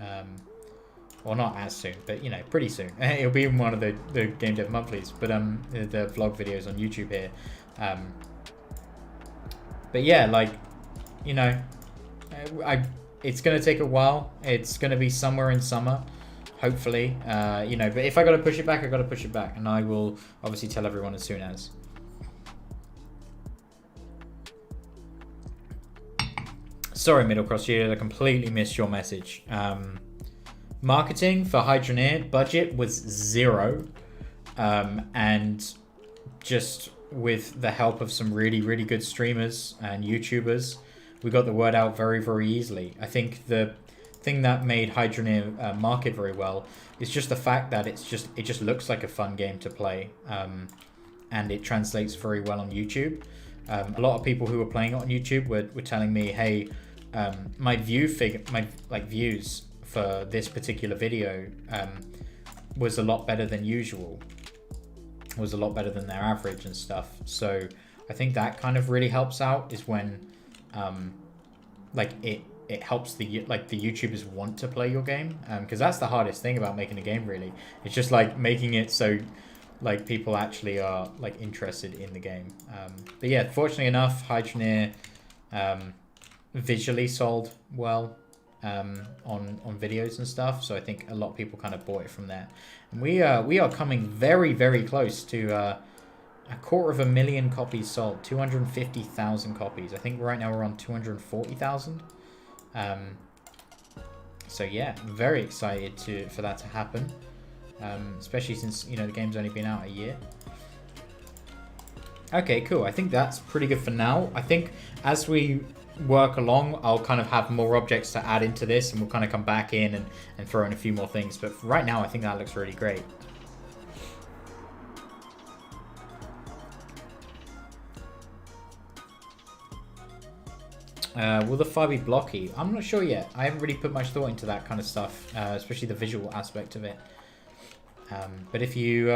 Well, not as soon, but, you know, pretty soon. It'll be in one of the Game Dev Monthlies. But the vlog videos on YouTube here. But yeah, like, you know, it's going to take a while. It's going to be somewhere in summer. Hopefully. You know, but if I got to push it back, I got to push it back. And I will obviously tell everyone as soon as. Sorry, Middlecross Shield, I completely missed your message. Marketing for Hydroneer budget was 0. And just with the help of some really, really good streamers and YouTubers, we got the word out very, very easily. I think the thing that made Hydroneer market very well is just the fact that it just looks like a fun game to play. And it translates very well on YouTube. A lot of people who were playing it on YouTube were telling me, hey, my views for this particular video was a lot better than usual. Was a lot better than their average and stuff. So I think that kind of really helps out, is when it helps the YouTubers want to play your game, because that's the hardest thing about making a game, really. It's just like making it so like people actually are like interested in the game. But yeah, fortunately enough, Hydroneer visually sold well. on videos and stuff. So I think a lot of people kind of bought it from there. And we are coming very, very close to 250,000 copies sold, 250,000 copies. I think right now we're on 240,000. So yeah, I'm very excited for that to happen, especially since, you know, the game's only been out a year. Okay, cool. I think that's pretty good for now. I think as we work along, I'll kind of have more objects to add into this, and we'll kind of come back in and throw in a few more things. But for right now, I think that looks really great. Will the fire be blocky? I'm not sure yet. I haven't really put much thought into that kind of stuff, especially the visual aspect of it. But if you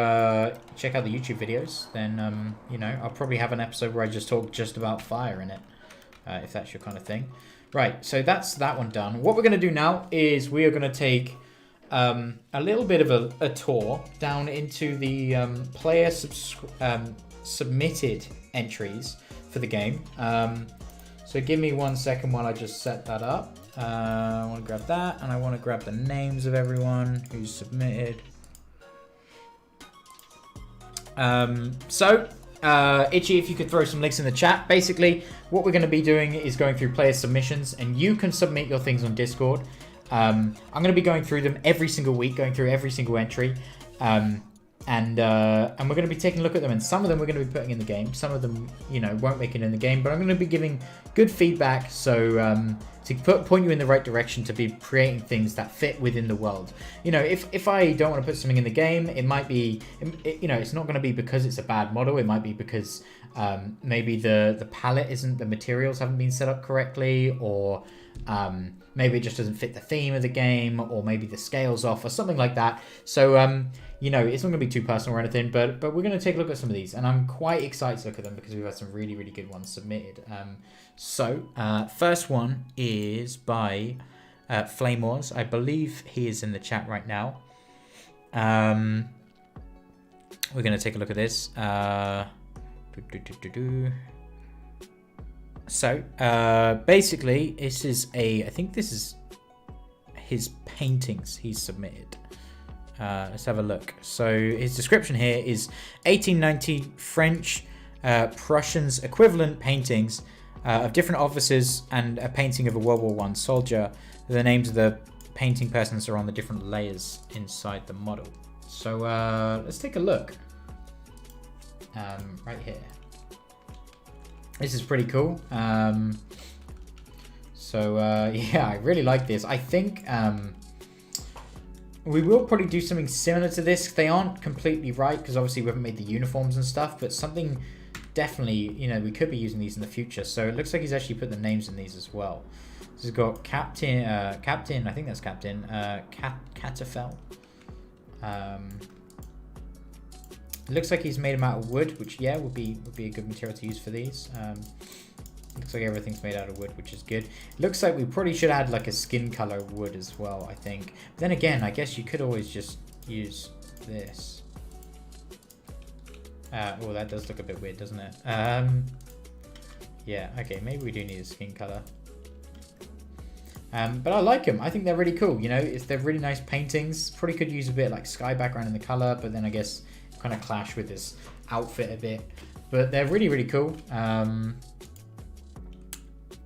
check out the YouTube videos, then, you know, I'll probably have an episode where I just talk just about fire in it, if that's your kind of thing. Right, so that's that one done. What we're going to do now is we are going to take a little bit of a tour down into the player submitted entries for the game. So give me 1 second while I just set that up. I want to grab that, and I want to grab the names of everyone who's submitted. Itchy, if you could throw some links in the chat. Basically, what we're going to be doing is going through player submissions, and you can submit your things on Discord. I'm going to be going through them every single week, going through every single entry. And we're going to be taking a look at them, and some of them we're going to be putting in the game. Some of them, you know, won't make it in the game, but I'm going to be giving good feedback, so to point you in the right direction to be creating things that fit within the world. You know, if I don't want to put something in the game, it might be, you know, it's not going to be because it's a bad model. It might be because maybe the palette isn't, the materials haven't been set up correctly, or maybe it just doesn't fit the theme of the game, or maybe the scale's off, or something like that. So, you know, it's not going to be too personal or anything, but we're going to take a look at some of these, and I'm quite excited to look at them because we've had some really, really good ones submitted. First one is by Flame Wars. I believe he is in the chat right now. We're going to take a look at this. So, basically, this is I think this is his paintings he's submitted. Let's have a look. So his description here is 1890 French Prussians equivalent paintings of different officers and a painting of a World War I soldier. The names of the painting persons are on the different layers inside the model. So let's take a look. Right here. This is pretty cool. Yeah, I really like this. I think we will probably do something similar to this. They aren't completely right because obviously we haven't made the uniforms and stuff, but something definitely, you know, we could be using these in the future. So it looks like he's actually put the names in these as well. So he's got Captain, I think that's Captain, Catafel. It looks like he's made them out of wood, which, yeah, would be a good material to use for these. Looks like everything's made out of wood, which is good. It looks like we probably should add like a skin color wood as well, I think. But then again, I guess you could always just use this. Oh, that does look a bit weird, doesn't it? Yeah, okay, maybe we do need a skin color. But I like them. I think they're really cool. You know, they're really nice paintings. Probably could use a bit like sky background in the color, but then I guess kind of clash with this outfit a bit. But they're really, really cool.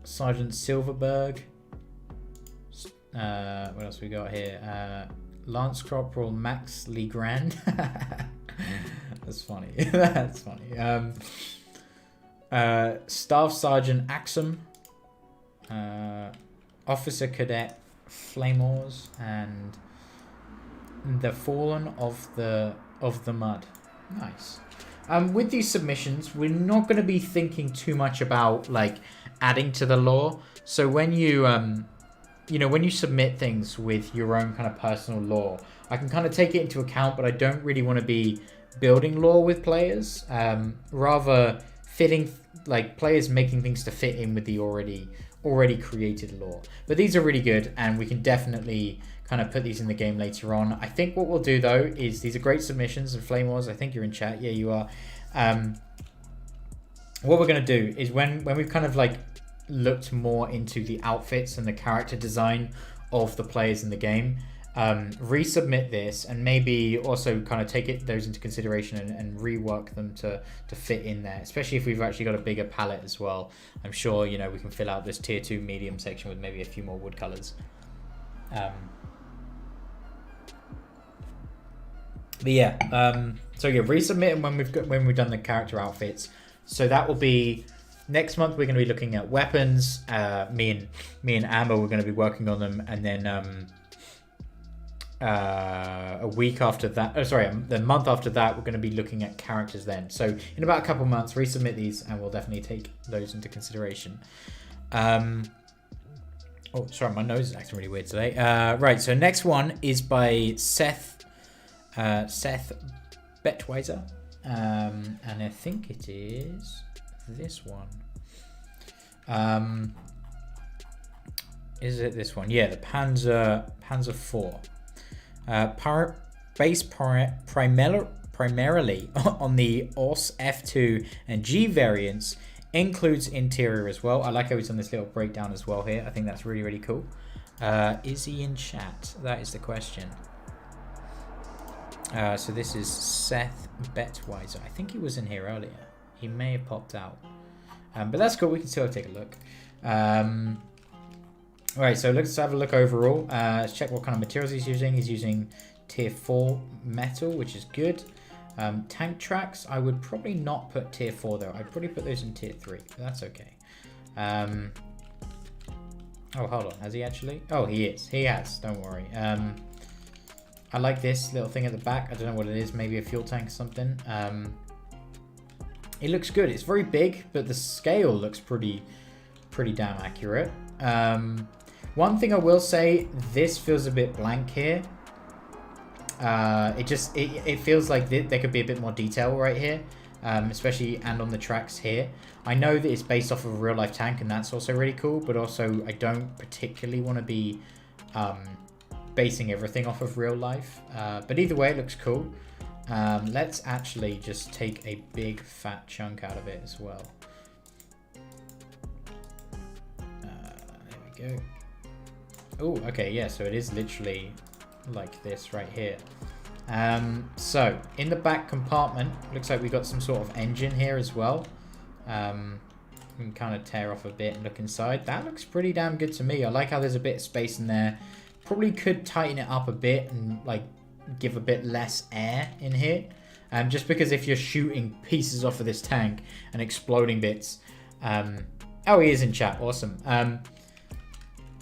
Sergeant Silverberg. What else we got here? Lance Corporal Max Legrand. That's funny. That's funny. Staff Sergeant Axum. Officer Cadet Flamors, and the Fallen of the Mud. Nice. With these submissions, we're not going to be thinking too much about like adding to the lore. So when you you know, when you submit things with your own kind of personal lore, I can kind of take it into account, but I don't really want to be building lore with players. Rather fitting, like players making things to fit in with the already created lore. But these are really good, and we can definitely kind of put these in the game later on. I think what we'll do though is, these are great submissions, and Flame Wars, I think you're in chat. Yeah, you are. What we're going to do is when we've kind of like looked more into the outfits and the character design of the players in the game, resubmit this and maybe also kind of take those into consideration and rework them to fit in there, especially if we've actually got a bigger palette as well. I'm sure, you know, we can fill out this tier 2 medium section with maybe a few more wood colors. But yeah, so yeah, resubmit them when we've done the character outfits. So that will be next month. We're going to be looking at weapons. Me and Amber, we're going to be working on them, and then a week after that, the month after that, we're going to be looking at characters then. So in about a couple months, resubmit these, and we'll definitely take those into consideration. Oh, sorry, my nose is acting really weird today. Right, so next one is by Seth Betweiser, and I think it is this one. Is it this one? Yeah, the Panzer 4. Based primarily on the OS F2 and G variants, includes interior as well. I like how he's done this little breakdown as well here. I think that's really, really cool. Is he in chat? That is the question. So this is Seth Betweiser. I think he was in here earlier. He may have popped out. But that's cool. We can still take a look. Alright, so let's have a look overall. Let's check what kind of materials he's using. He's using tier 4 metal, which is good. Tank tracks, I would probably not put tier 4 though. I'd probably put those in tier 3, but that's okay. Oh, hold on. Has he actually? Oh, he is. He has. Don't worry. I like this little thing at the back. I don't know what it is. Maybe a fuel tank or something. It looks good. It's very big, but the scale looks pretty damn accurate. One thing I will say, this feels a bit blank here. It feels like there could be a bit more detail right here, especially and on the tracks here. I know that it's based off of a real life tank, and that's also really cool, but also I don't particularly want to be basing everything off of real life. But either way, it looks cool. Let's actually just take a big fat chunk out of it as well. There we go. Oh, okay, yeah, so it is literally like this right here. So in the back compartment, looks like we got some sort of engine here as well. We can kind of tear off a bit and look inside. That looks pretty damn good to me. I like how there's a bit of space in there. Probably could tighten it up a bit and like give a bit less air in here. Just because if you're shooting pieces off of this tank and exploding bits. Oh, he is in chat. Awesome.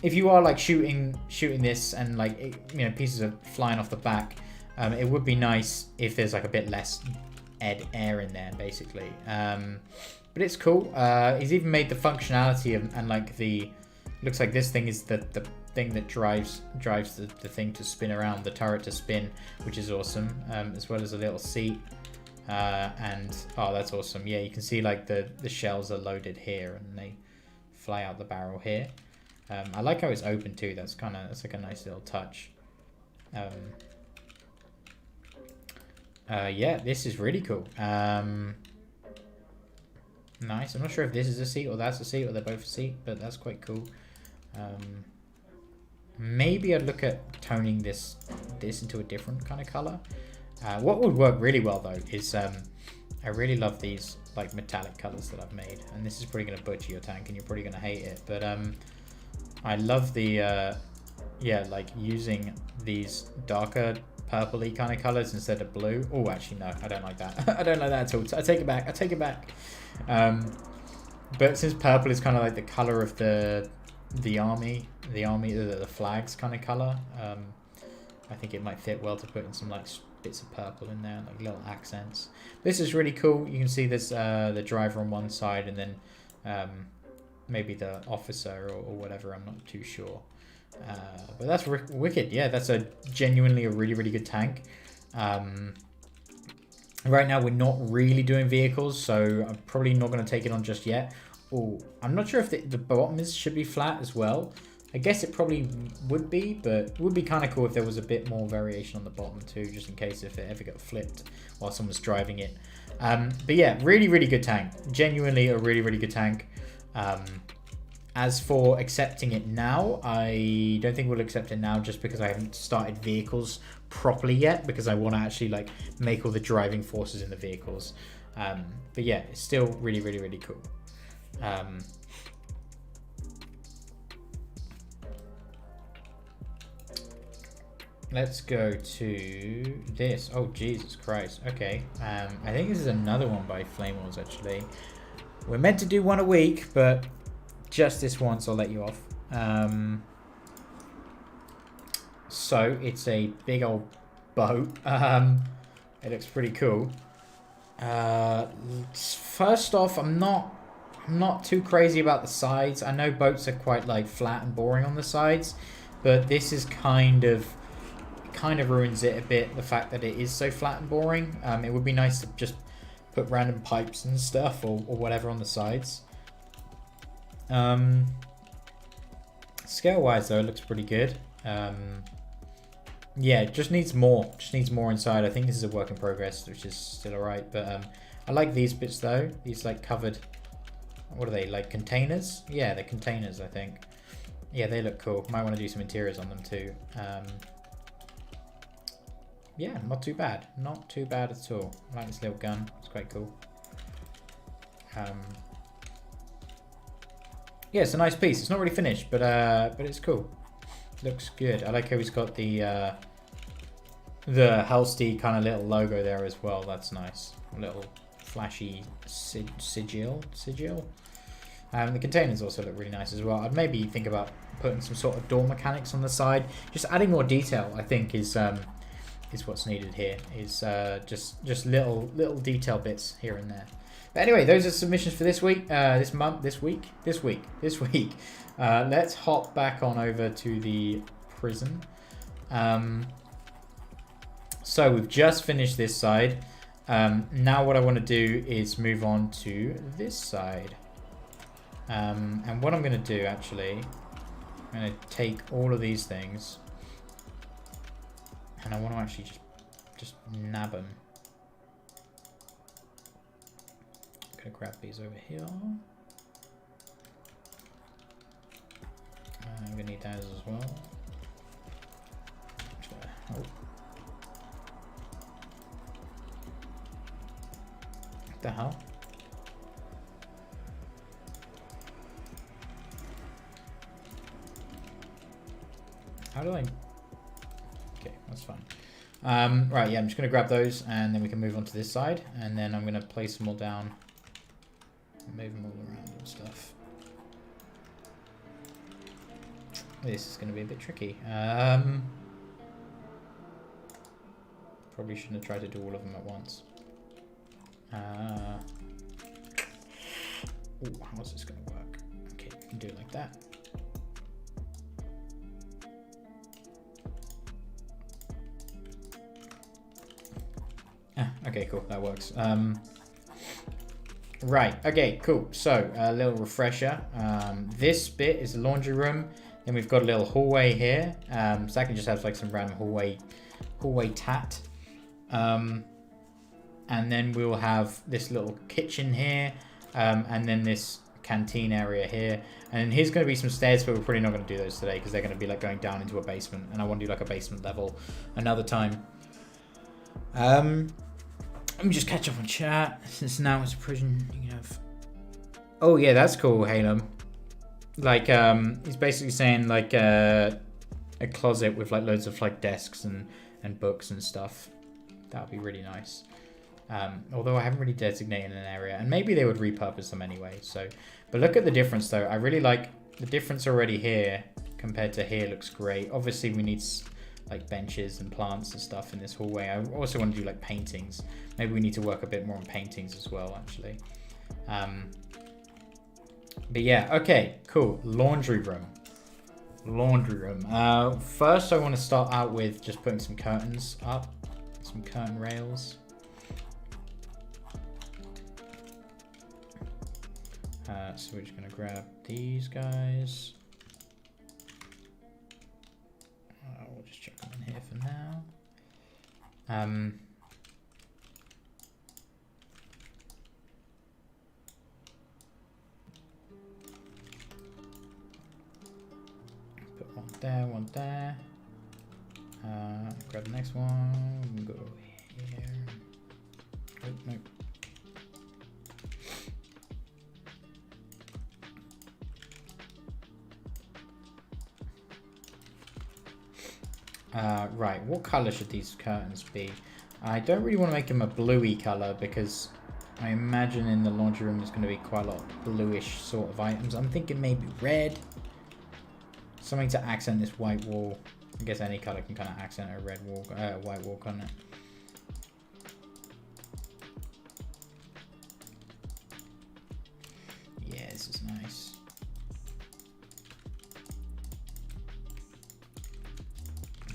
If you are like shooting this and like, you know, pieces are flying off the back, it would be nice if there's like a bit less air in there, basically. But it's cool. He's even made the functionality and like the, looks like this thing is the thing that drives the thing to spin around, the turret to spin, which is awesome. As well as a little seat. And oh, that's awesome. Yeah, you can see like the shells are loaded here and they fly out the barrel here. I like how it's open too. That's like a nice little touch. Yeah, this is really cool. Nice. I'm not sure if this is a seat or that's a seat or they're both a seat, but that's quite cool. Maybe I'd look at toning this into a different kind of color. What would work really well though is I really love these like metallic colors that I've made, and this is probably going to butcher your tank and you're probably going to hate it, but I love the yeah, like using these darker purpley kind of colors instead of blue. Oh, actually no, I don't like that. I don't like that at all. I take it back. I take it back. But since purple is kind of like the color of the flags kind of color, I think it might fit well to put in some like bits of purple in there, like little accents. This is really cool. You can see there's the driver on one side and then maybe the officer or whatever. I'm not too sure. But that's wicked. Yeah, that's genuinely a really, really good tank. Right now, we're not really doing vehicles, so I'm probably not going to take it on just yet. Oh, I'm not sure if the bottom should be flat as well. I guess it probably would be, but it would be kind of cool if there was a bit more variation on the bottom too, just in case if it ever got flipped while someone's driving it. But yeah, really, really good tank. Genuinely a really, really good tank. As for accepting it now, I don't think we'll accept it now just because I haven't started vehicles properly yet, because I want to actually like make all the driving forces in the vehicles. But yeah, it's still really, really, really cool. Let's go to this. Oh, Jesus Christ. Okay. I think this is another one by Flame Wars, actually. We're meant to do one a week, but just this once I'll let you off. So it's a big old boat. It looks pretty cool. First off, I'm not too crazy about the sides. I know boats are quite like flat and boring on the sides, but this is kind of ruins it a bit, the fact that it is so flat and boring. It would be nice to just put random pipes and stuff or whatever on the sides. Scale wise though, it looks pretty good. Yeah, it just needs more. Inside. I think this is a work in progress, which is still alright. But I like these bits though. These like covered, what are they, like containers? Yeah, they're containers, I think. Yeah, they look cool. Might want to do some interiors on them too. Yeah, not too bad. Not too bad at all. I like this little gun. It's quite cool. Yeah, it's a nice piece. It's not really finished, but it's cool. Looks good. I like how he's got the Halsty kind of little logo there as well. That's nice. A little flashy sigil. The containers also look really nice as well. I'd maybe think about putting some sort of door mechanics on the side. Just adding more detail, I think, is what's needed here. Is just little detail bits here and there. But anyway, those are submissions for this week, this week. Let's hop back on over to the prison. So we've just finished this side. Now what I want to do is move on to this side. And what I'm going to do, actually, I'm going to take all of these things, and I want to actually just nab them. I'm going to grab these over here. I'm going to need those as well. Oh. What the hell? How do I... Okay, that's fine. Right, yeah, I'm just going to grab those and then we can move on to this side. And then I'm going to place them all down. Move them all around and stuff. This is going to be a bit tricky. Probably shouldn't have tried to do all of them at once. Ooh, how's this going to work? Okay, we can do it like that. Okay, cool, that works. Right, okay, cool. So, a little refresher. This bit is the laundry room. Then we've got a little hallway here. So I can just have like some random hallway tat. And then we'll have this little kitchen here. And then this canteen area here. And here's going to be some stairs, but we're probably not going to do those today because they're going to be like going down into a basement. And I want to do like a basement level another time. Let me just catch up on chat, since now it's a prison, you have... Oh yeah, that's cool, Halem. Like, he's basically saying like a closet with like loads of like desks and books and stuff. That would be really nice. Although I haven't really designated an area, and maybe they would repurpose them anyway, so... But look at the difference though, I really like the difference already here compared to here. Looks great. Obviously we need like benches and plants and stuff in this hallway. I also want to do like paintings. Maybe we need to work a bit more on paintings as well, actually. But yeah, okay, cool. Laundry room. First I want to start out with just putting some curtains up, some curtain rails. So we're just going to grab these guys. We'll just chuck them in here for now. One there, one there. Grab the next one. Go here. Oh, no. Right, what colour should these curtains be? I don't really want to make them a bluey colour because I imagine in the laundry room there's going to be quite a lot of bluish sort of items. I'm thinking maybe red. Something to accent this white wall. I guess any colour can kind of accent a red wall, white wall, can't it? Yeah, this is nice.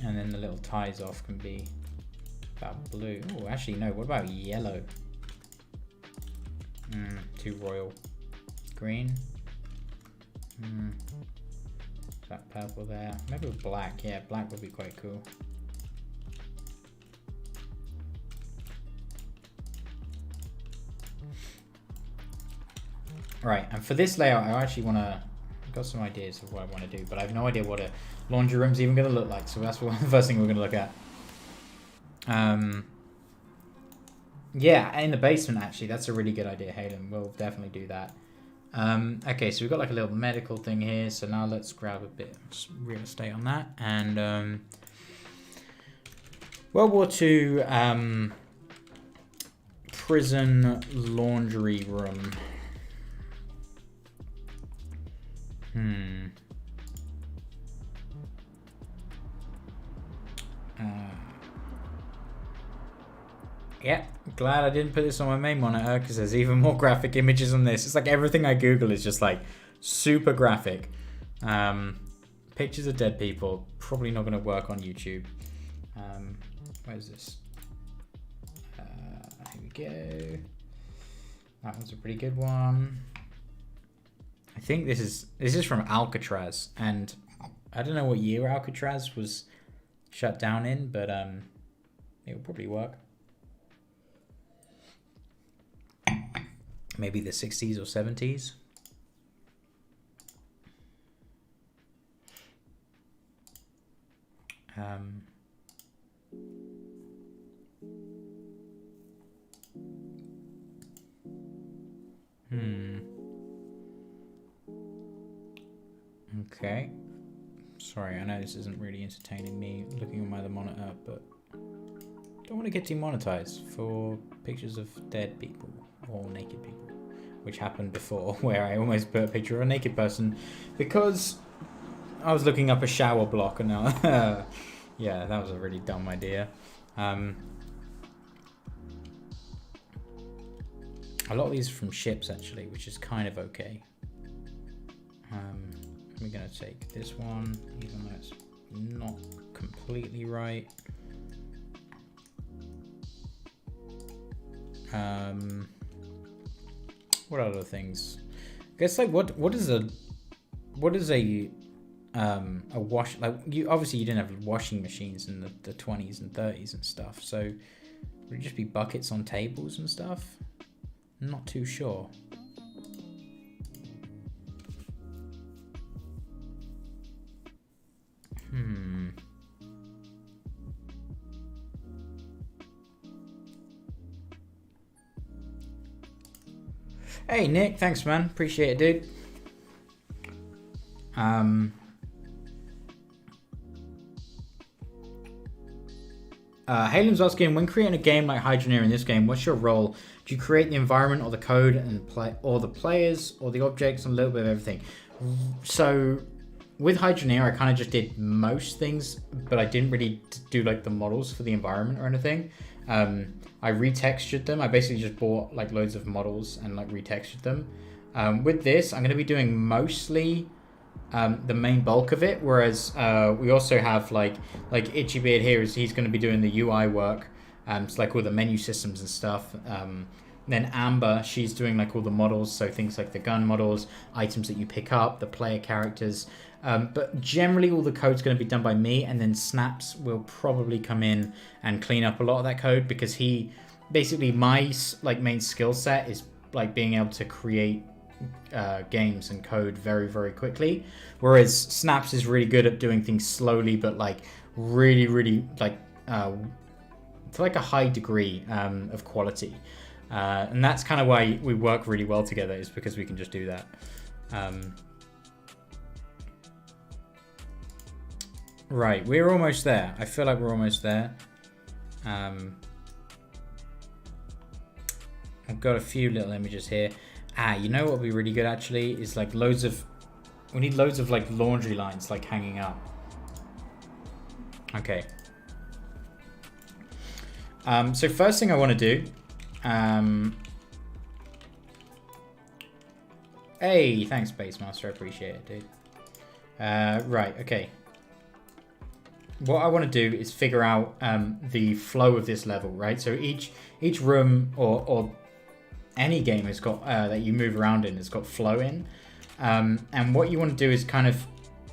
And then the little ties off can be about blue. Oh, actually, no. What about yellow? Too royal. Green. That purple there. Maybe with black. Yeah, black would be quite cool. Right, and for this layout, I actually want to... I've got some ideas of what I want to do, but I have no idea what a laundry room's even going to look like, so that's the first thing we're going to look at. Yeah, in the basement, actually, that's a really good idea, Hayden. We'll definitely do that. Okay, so we've got like a little medical thing here, so now let's grab a bit of real estate on that. And World War II prison laundry room. Yeah, glad I didn't put this on my main monitor because there's even more graphic images on this. It's like everything I Google is just like super graphic. Pictures of dead people, probably not going to work on YouTube. Where's this? Here we go. That one's a pretty good one. I think this is from Alcatraz, and I don't know what year Alcatraz was shut down in, but it will probably work. Maybe the 60s or 70s. Okay. Sorry, I know this isn't really entertaining me looking at my other monitor, but don't want to get demonetized for pictures of dead people or naked people, which happened before, where I almost put a picture of a naked person because I was looking up a shower block, and now, yeah, that was a really dumb idea. A lot of these are from ships, actually, which is kind of okay. We're going to take this one, even though it's not completely right. What other things? I guess like what is a wash, like you didn't have washing machines in the 20s and 30s and stuff, so would it just be buckets on tables and stuff? I'm not too sure. Hey Nick, thanks man, appreciate it, dude. Halen's asking, when creating a game like Hydroneer in this game, what's your role? Do you create the environment or the code and or the players or the objects and a little bit of everything? So with Hydroneer, I kind of just did most things, but I didn't really do like the models for the environment or anything. I retextured them. I basically just bought like loads of models and like retextured them. With this, I'm going to be doing mostly the main bulk of it, whereas we also have like Itchybeard here he's going to be doing the UI work, so like all the menu systems and stuff. Then Amber, she's doing like all the models, so things like the gun models, items that you pick up, the player characters. But generally all the code's going to be done by me, and then Snaps will probably come in and clean up a lot of that code, because he basically, my like main skill set is like being able to create games and code very, very quickly. Whereas Snaps is really good at doing things slowly, but like really, really like to like a high degree of quality. And that's kind of why we work really well together, is because we can just do that. Right, we're almost there. I feel like we're almost there. I've got a few little images here. You know what would be really good actually is like we need loads of like laundry lines like hanging up. Okay. So first thing I want to do, hey, thanks Space Master, I appreciate it, dude. Right, okay. What I want to do is figure out the flow of this level, right? So each room or any game has got that you move around in has got flow in, and what you want to do is kind of,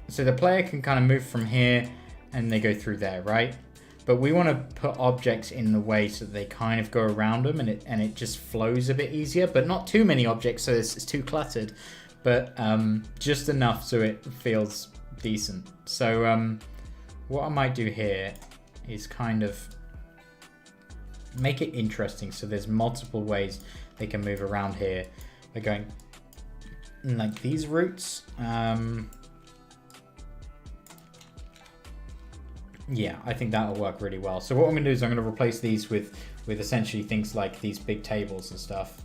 so the player can kind of move from here and they go through there, right? But we want to put objects in the way so that they kind of go around them, and it just flows a bit easier, but not too many objects so it's too cluttered, but just enough so it feels decent. So what I might do here is kind of make it interesting so there's multiple ways they can move around here. They're going like these routes. Yeah, I think that'll work really well. So what I'm going to do is I'm going to replace these with essentially things like these big tables and stuff.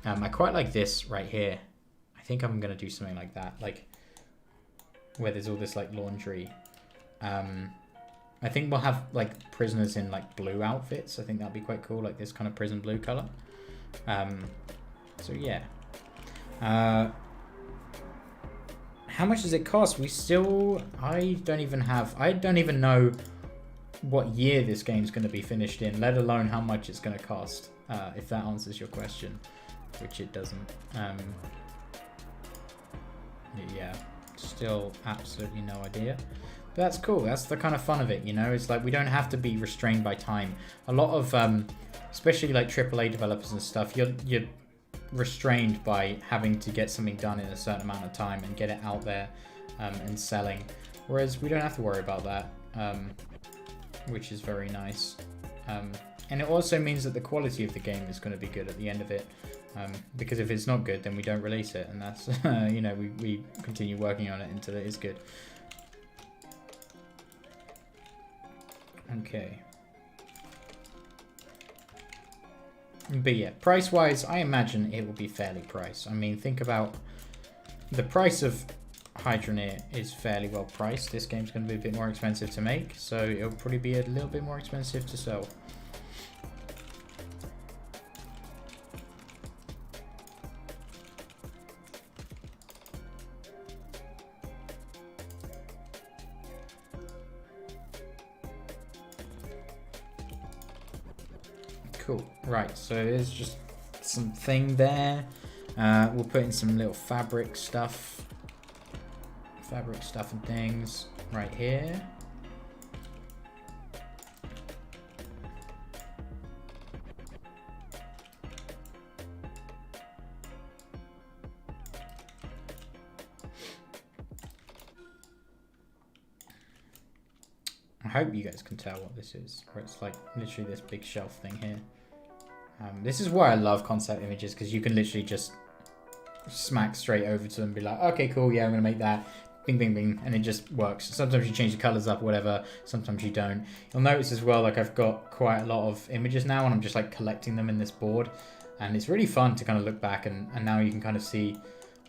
I quite like this right here. I think I'm going to do something like that, like where there's all this like laundry. I think we'll have like prisoners in like blue outfits. I think that'd be quite cool, like this kind of prison blue color. So yeah. How much does it cost? I don't even know what year this game's going to be finished in, let alone how much it's going to cost, if that answers your question, which it doesn't. Yeah, still absolutely no idea. But that's cool. That's the kind of fun of it, you know? It's like we don't have to be restrained by time. A lot of, especially like AAA developers and stuff, you're restrained by having to get something done in a certain amount of time and get it out there and selling. Whereas we don't have to worry about that, which is very nice. And it also means that the quality of the game is going to be good at the end of it. Because if it's not good, then we don't release it. And that's, you know, we continue working on it until it is good. Okay. But yeah, price-wise, I imagine it will be fairly priced. I mean, think about the price of Hydroneer is fairly well priced. This game's going to be a bit more expensive to make, so it'll probably be a little bit more expensive to sell. Cool. Right, so there's just some thing there. We'll put in some little fabric stuff and things right here. I hope you guys can tell what this is, where it's like literally this big shelf thing here. This is why I love concept images, because you can literally just smack straight over to them and be like, okay, cool, yeah, I'm going to make that. Bing, bing, bing, and it just works. Sometimes you change the colors up or whatever, sometimes you don't. You'll notice as well, like I've got quite a lot of images now, and I'm just like collecting them in this board. And it's really fun to kind of look back, and now you can kind of see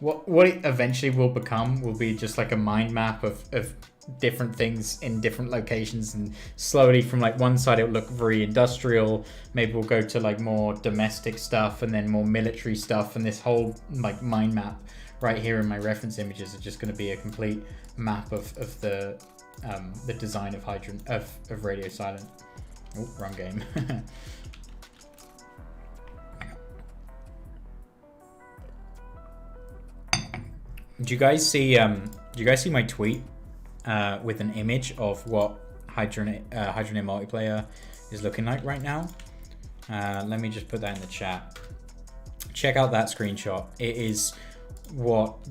what it eventually will become will be just like a mind map of different things in different locations, and slowly from like one side it'll look very industrial, maybe we'll go to like more domestic stuff and then more military stuff, and this whole like mind map right here in my reference images are just going to be a complete map of the design of Radio Silent. Oh, wrong game. Did you guys see my tweet with an image of what Hydroneer multiplayer is looking like right now? Let me just put that in the chat. check out that screenshot. It is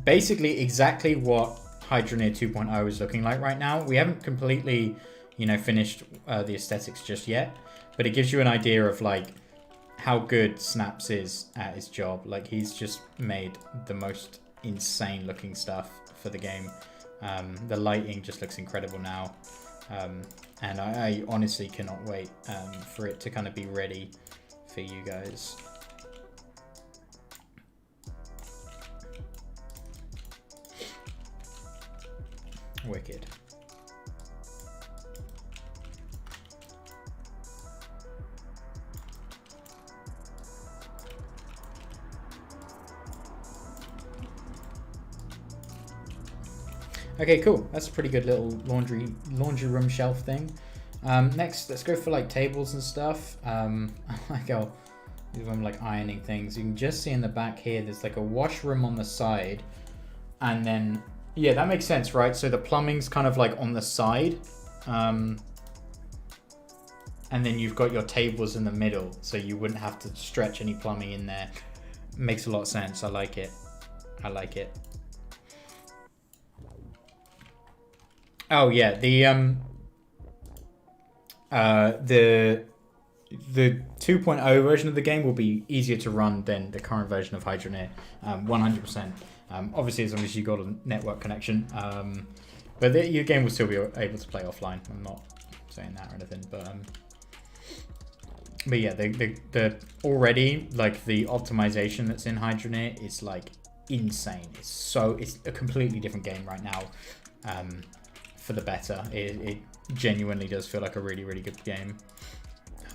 basically exactly what Hydroneer 2.0 is looking like right now. We haven't completely, finished the aesthetics just yet, but it gives you an idea of like how good Snaps is at his job. Like, he's just made the most insane looking stuff for the game. The lighting just looks incredible now, and I honestly cannot wait for it to kind of be ready for you guys. Wicked. Okay, cool. That's a pretty good little laundry room shelf thing. Next, let's go for like tables and stuff. I like how I'm like ironing things. You can just see in the back here, there's like a washroom on the side, and then yeah, that makes sense, right? So the plumbing's kind of like on the side, and then you've got your tables in the middle, so you wouldn't have to stretch any plumbing in there. Makes a lot of sense. I like it. I like it. Oh yeah, the 2.0 version of the game will be easier to run than the current version of Hydroneer, 100%. Obviously, as long as you got a network connection, but your game will still be able to play offline. I'm not saying that or anything, but yeah, the already like the optimization that's in Hydroneer is like insane. It's a completely different game right now. For the better. It genuinely does feel like a really, really good game.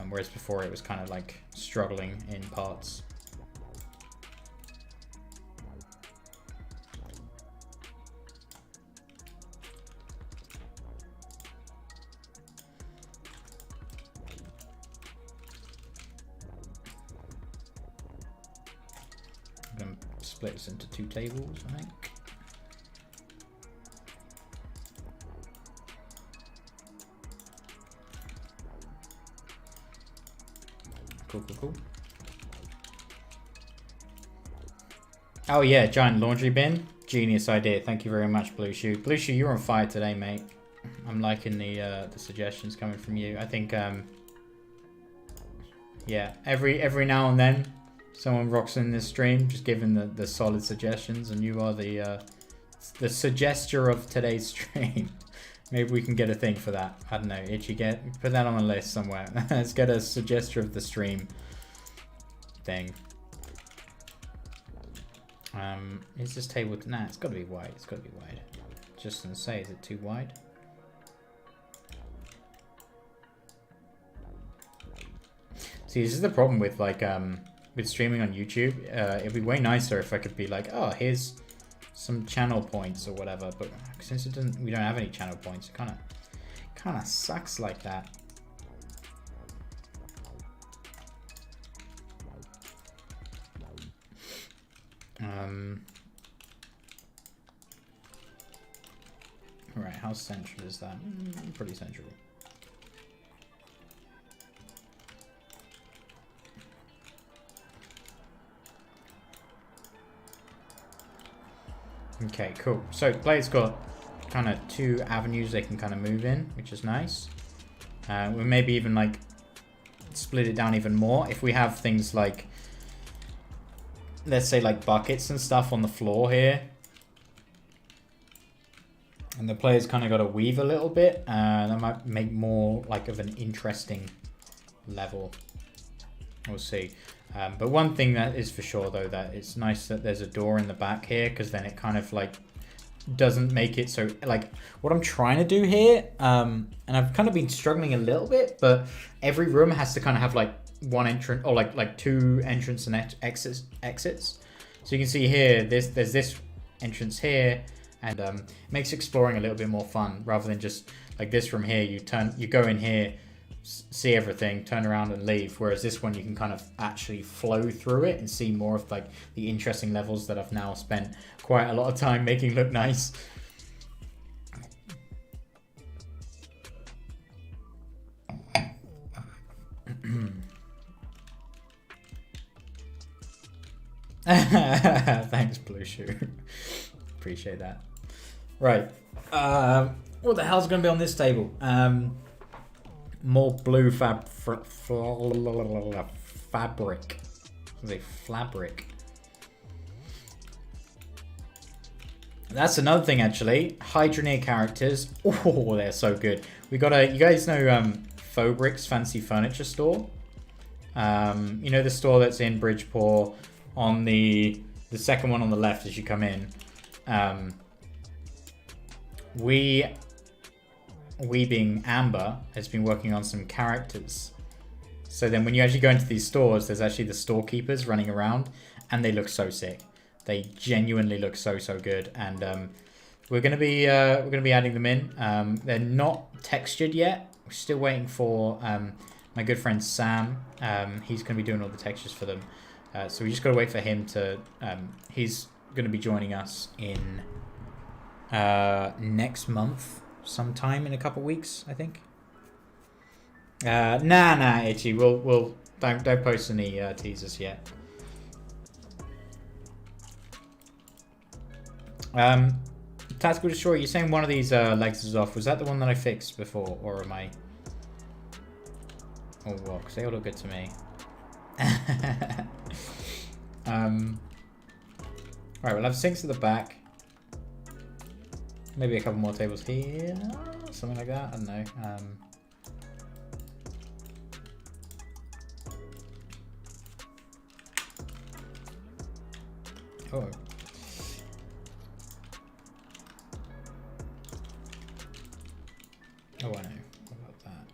Whereas before it was kind of like struggling in parts. I'm going to split this into 2 tables, I think. Cool. Oh yeah, giant laundry bin. Genius idea. Thank you very much, Blue Shoe. Blue Shoe, you're on fire today, mate. I'm liking the suggestions coming from you. I think yeah, every now and then someone rocks in this stream, just giving the solid suggestions, and you are the suggester of today's stream. Maybe we can get a thing for that. I don't know. Put that on a list somewhere. Let's get a suggester of the stream thing. Is this table? Nah, it's got to be wide. It's got to be wide. Just gonna say, is it too wide? See, this is the problem with like with streaming on YouTube. It'd be way nicer if I could be like, oh, here's some channel points or whatever, but since we don't have any channel points, it kind of sucks like that. Right, how central is that? Pretty central. Okay, cool. So players got kind of 2 avenues they can kind of move in, which is nice. We maybe even like split it down even more. If we have things like, let's say like buckets and stuff on the floor here, and the players kind of got to weave a little bit, that might make more like of an interesting level. We'll see. But one thing that is for sure though, that it's nice that there's a door in the back here, because then it kind of like doesn't make it so like what I'm trying to do here, and I've kind of been struggling a little bit, but every room has to kind of have like 1 entrance or like 2 entrance and exits. So you can see here, there's this entrance here, and it makes exploring a little bit more fun rather than just like this from here. You go in here, see everything, turn around and leave, whereas this one you can kind of actually flow through it and see more of like the interesting levels that I've now spent quite a lot of time making look nice. Thanks, Blue Shoe. Appreciate that. Right. What the hell's going to be on this table? More blue fabric. Is it fabric? That's another thing, actually. Hydroneer characters. Oh, they're so good. We got a... You guys know Fauxbric's Fancy Furniture Store? You know the store that's in Bridgeport on the second one on the left as you come in? We being Amber, has been working on some characters. So then when you actually go into these stores, there's actually the storekeepers running around, and they look so sick. They genuinely look so good, and we're gonna be adding them in. They're not textured yet. We're still waiting for my good friend Sam. He's gonna be doing all the textures for them. So we just gotta wait for him to. He's gonna be joining us in next month, sometime in a couple weeks, I think. Nah, Itchy. We'll don't post any teasers yet. Tactical Destroyer, you're saying one of these legs is off. Was that the one that I fixed before, or am I? Oh, what? Because they all look good to me. Right, we'll have sinks at the back. Maybe a couple more tables here, something like that. I don't know. Oh. Oh, I know. What about that?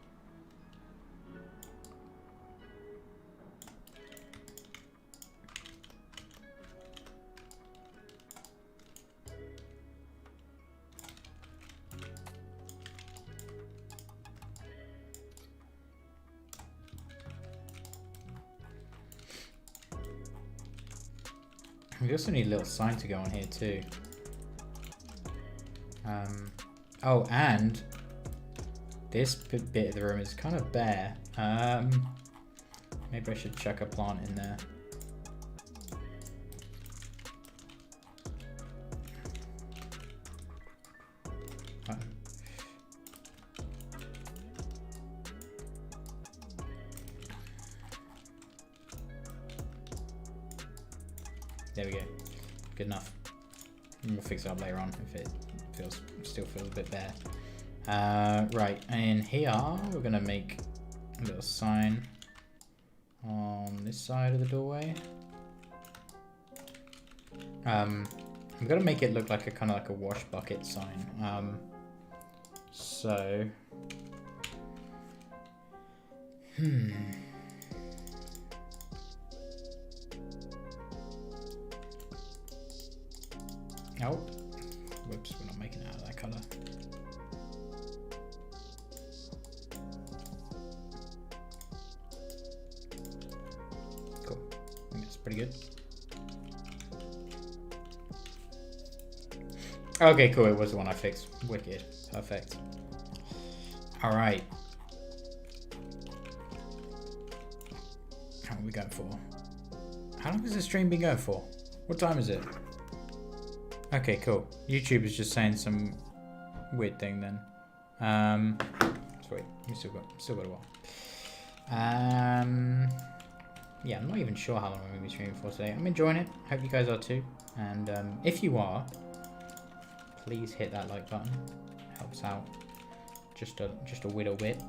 We also need a little sign to go on here too. Oh, and this bit of the room is kind of bare. Maybe I should chuck a plant in there. There we go. Good enough. We'll fix it up later on if it still feels a bit bare. Right, and here we're gonna make a little sign on this side of the doorway. I'm gonna make it look like a kind of like a wash bucket sign. So, oh, whoops, we're not making it out of that colour. Cool, I think that's pretty good. Okay, cool, it was the one I fixed. Wicked, perfect. Alright. How are we going for? How long has this stream been going for? What time is it? Okay, cool. YouTube is just saying some weird thing then. Sweet. We still got a while. Yeah, I'm not even sure how long I'm gonna be streaming for today. I'm enjoying it. Hope you guys are too. And if you are, please hit that like button. Helps out just a little bit.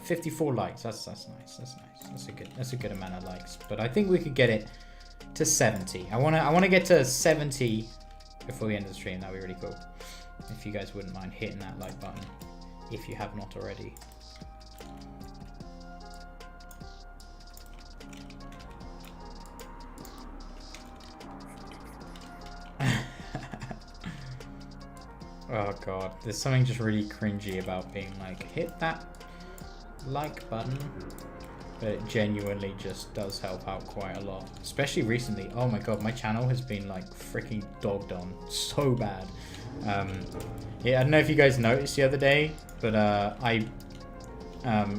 54 likes. That's nice. That's nice. That's a good amount of likes. But I think we could get it to 70. I wanna get to 70 before the end of the stream. That'd be really cool. If you guys wouldn't mind hitting that like button, if you have not already. Oh god, there's something just really cringy about being like, hit that like button. But it genuinely just does help out quite a lot. Especially recently. Oh my god, my channel has been like freaking dogged on so bad. Yeah, I don't know if you guys noticed the other day, but I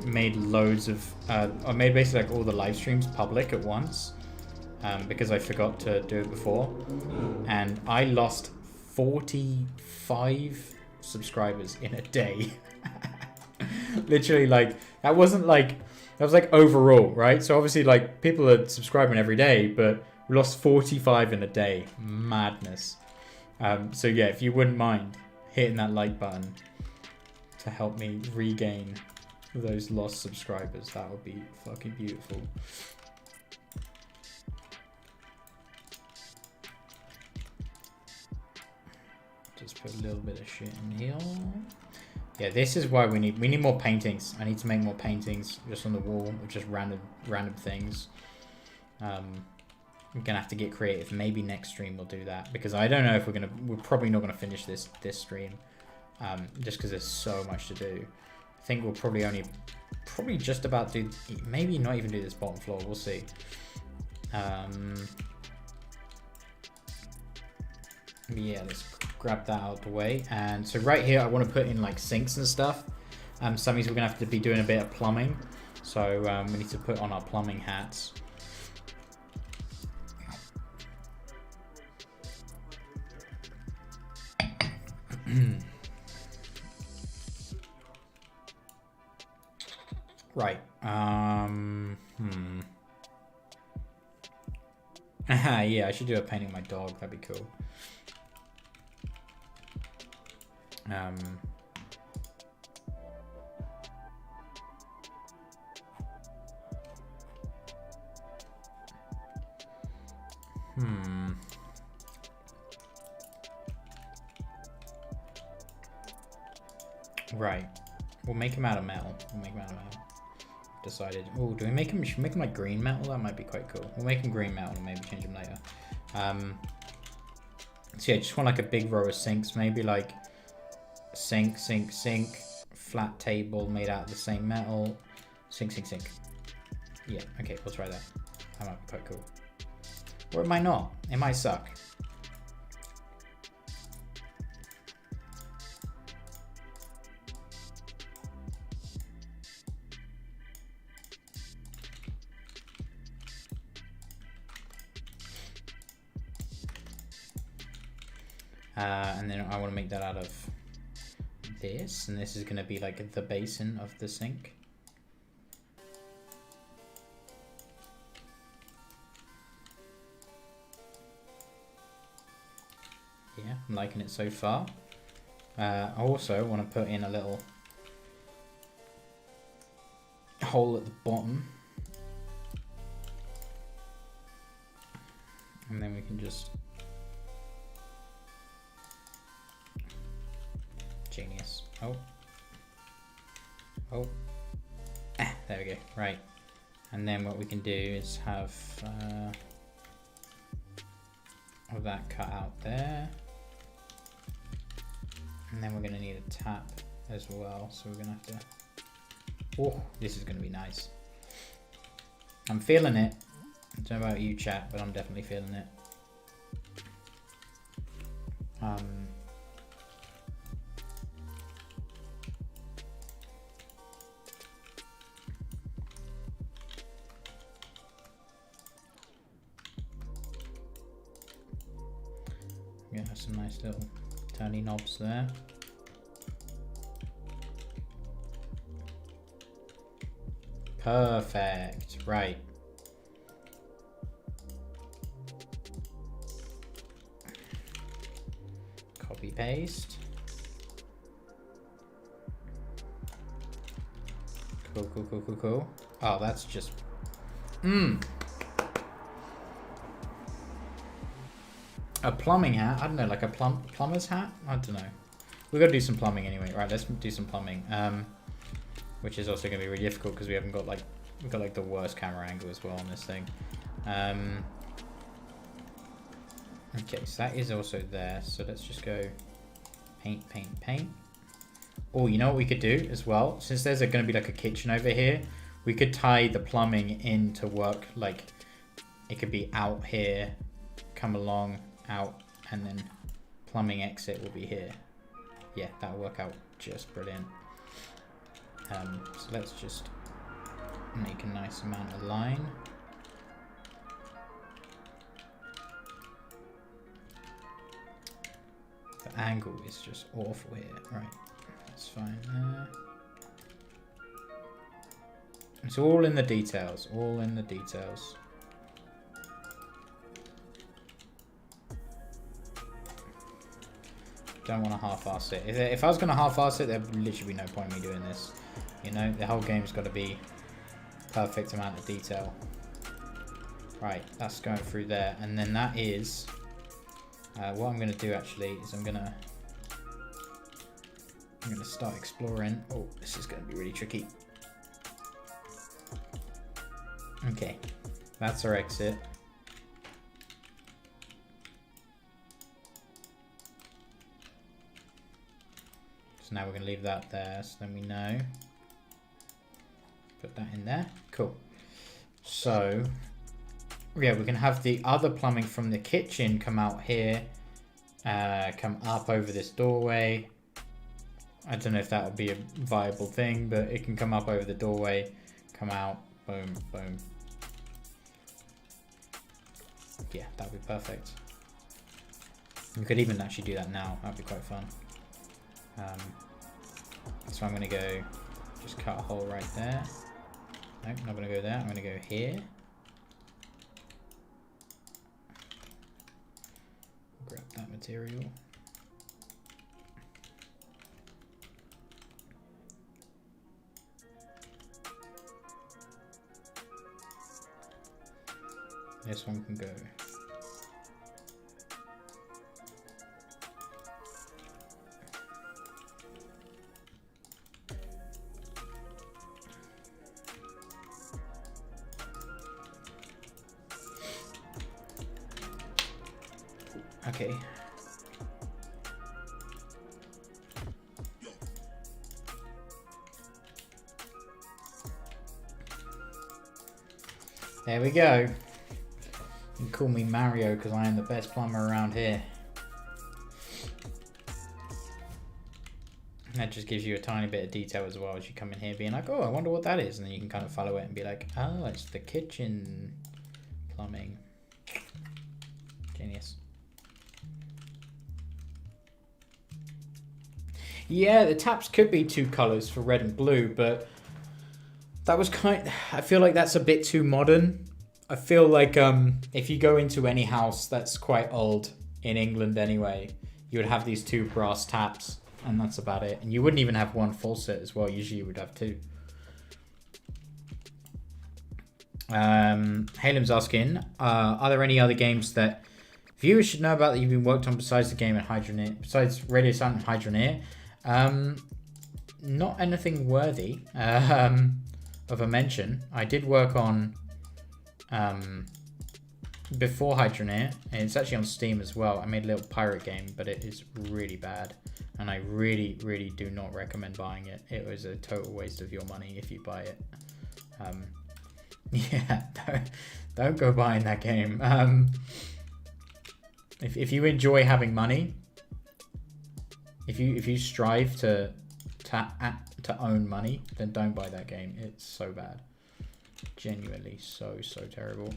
made loads of, I made basically like all the live streams public at once, because I forgot to do it before, and I lost 45 subscribers in a day. Literally, like, that wasn't like, that was like overall, right? So obviously, like, people are subscribing every day, but we lost 45 in a day. Madness. So yeah, if you wouldn't mind hitting that like button to help me regain those lost subscribers, that would be fucking beautiful. Just put a little bit of shit in here. Yeah, this is why we need more paintings. I need to make more paintings just on the wall, or just random things. I'm gonna have to get creative. Maybe next stream we'll do that, because I don't know if we're probably not gonna finish this stream, just because there's so much to do. I think we'll probably just about do, maybe not even do this bottom floor. We'll see. Yeah, let's grab that out of the way. And so right here, I want to put in like sinks and stuff. So that means we're gonna have to be doing a bit of plumbing. So we need to put on our plumbing hats. Right. Yeah, I should do a painting of my dog. That'd be cool. Right. We'll make him out of metal. Decided. Oh, do we make him? Should we make him like green metal? That might be quite cool. We'll make him green metal and maybe change him later. So yeah, just want like a big row of sinks, maybe like sink, flat table made out of the same metal, sink. Yeah, okay, we'll try that. That might be quite cool. Or it might not. It might suck. And then I want to make that out of this, and this is going to be like the basin of the sink. Yeah, I'm liking it so far. I also want to put in a little hole at the bottom, and then we can just genius. There we go. Right, and then what we can do is have all that cut out there, and then we're going to need a tap as well, so we're going to have to, oh, this is going to be nice. I'm feeling it. I don't know about you, chat, but I'm definitely feeling it. Yeah, some nice little turny knobs there. Perfect. Right. Copy paste. Cool. Oh, that's just a plumbing hat. I don't know, like a plumber's hat. I don't know. We've got to do some plumbing anyway. Right, let's do some plumbing. Which is also going to be really difficult because we've got like the worst camera angle as well on this thing. Okay, so that is also there. So let's just go paint. Oh, you know what we could do as well? Since there's going to be like a kitchen over here, we could tie the plumbing in to work. Like it could be out here, come along, out, and then plumbing exit will be here. Yeah, that'll work out just brilliant. So let's just make a nice amount of line. The angle is just awful here. Right, that's fine there. It's all in the details, all in the details. Don't want to half-ass it. If I was going to half-ass it, there'd literally be no point in me doing this. You know, the whole game's got to be perfect amount of detail. Right, that's going through there. And then that is... what I'm going to do actually is I'm going to start exploring. Oh, this is going to be really tricky. Okay, that's our exit. So now we're going to leave that there, so then we know. Put that in there. Cool. So, yeah, we can have the other plumbing from the kitchen come out here, come up over this doorway. I don't know if that would be a viable thing, but it can come up over the doorway, come out, boom, boom. Yeah, that would be perfect. We could even actually do that now. That'd be quite fun. So I'm going to go, just cut a hole right there. Nope, not going to go there. I'm going to go here. Grab that material. This one can go. Okay. There we go. You can call me Mario because I am the best plumber around here. And that just gives you a tiny bit of detail as well as you come in here being like, oh, I wonder what that is. And then you can kind of follow it and be like, oh, it's the kitchen plumbing. Genius. Yeah, the taps could be two colors for red and blue, but that was I feel like that's a bit too modern. I feel like if you go into any house that's quite old in England anyway, you would have these two brass taps and that's about it. And you wouldn't even have one faucet as well. Usually you would have two. Halim's asking, are there any other games that viewers should know about that you've been worked on besides the game at Hydroneer, besides Radio Silent and Hydroneer? Not anything worthy of a mention. I did work on before Hydroneer, and it's actually on Steam as well. I made a little pirate game, but it is really bad, and I really, really do not recommend buying it. It was a total waste of your money if you buy it. Yeah, don't go buying that game. If you enjoy having money, if you strive to own money, then don't buy that game. It's so bad. Genuinely so terrible.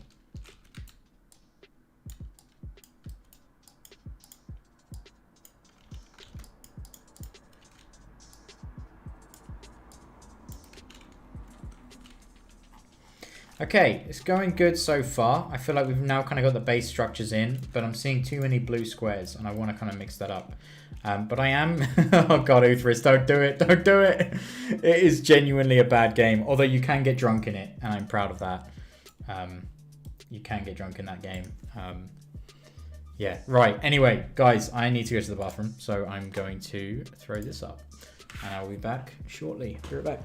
Okay, it's going good so far. I feel like we've now kind of got the base structures in, but I'm seeing too many blue squares and I want to kind of mix that up. But I am... Oh god, Uthris, don't do it. Don't do it. It is genuinely a bad game, although you can get drunk in it, and I'm proud of that. You can get drunk in that game. Yeah, right. Anyway, guys, I need to go to the bathroom, so I'm going to throw this up. And I'll be back shortly. Be right back.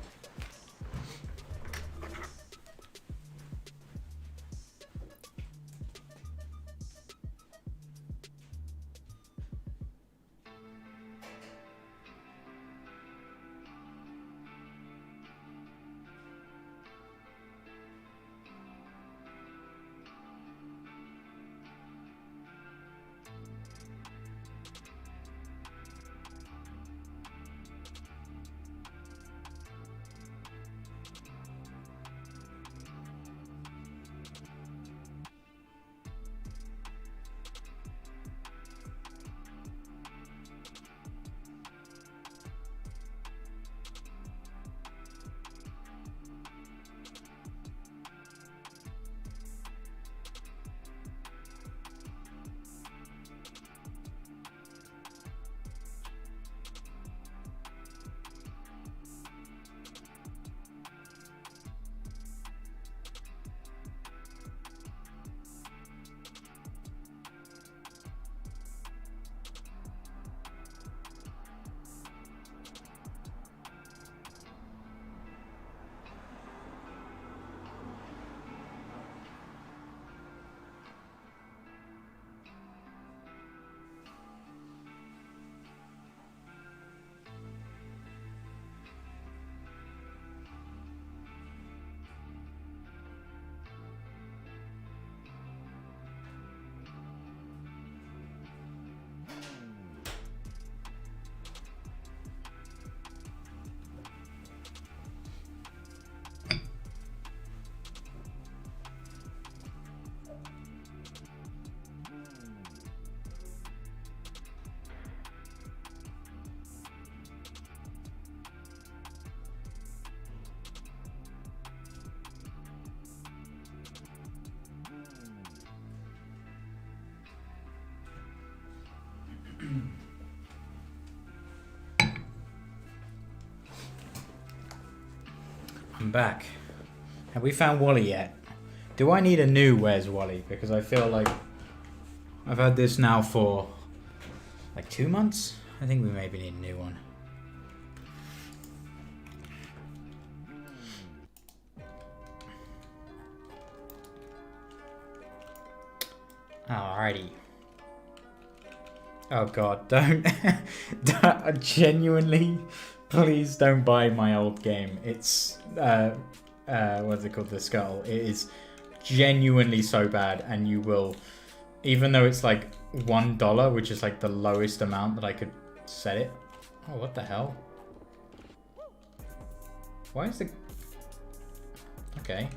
I'm back. Have we found Wally yet? Do I need a new Where's Wally? Because I feel like I've had this now for like 2 months. I think we maybe need a new one. Alrighty. Oh god, don't genuinely, please don't buy my old game. It's what's it called, the Skull. It is genuinely so bad, and you will, even though it's like $1, which is like the lowest amount that I could set it. Oh, what the hell? Why is the... Okay.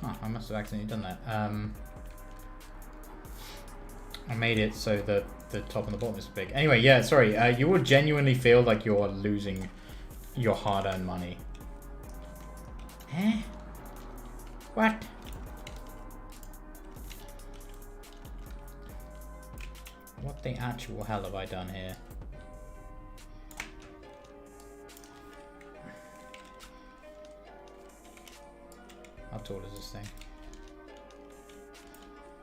Huh, I must have accidentally done that. I made it so that the top and the bottom is big. Anyway, yeah, sorry. You will genuinely feel like you're losing your hard-earned money. Eh? What? What the actual hell have I done here? How tall is this thing?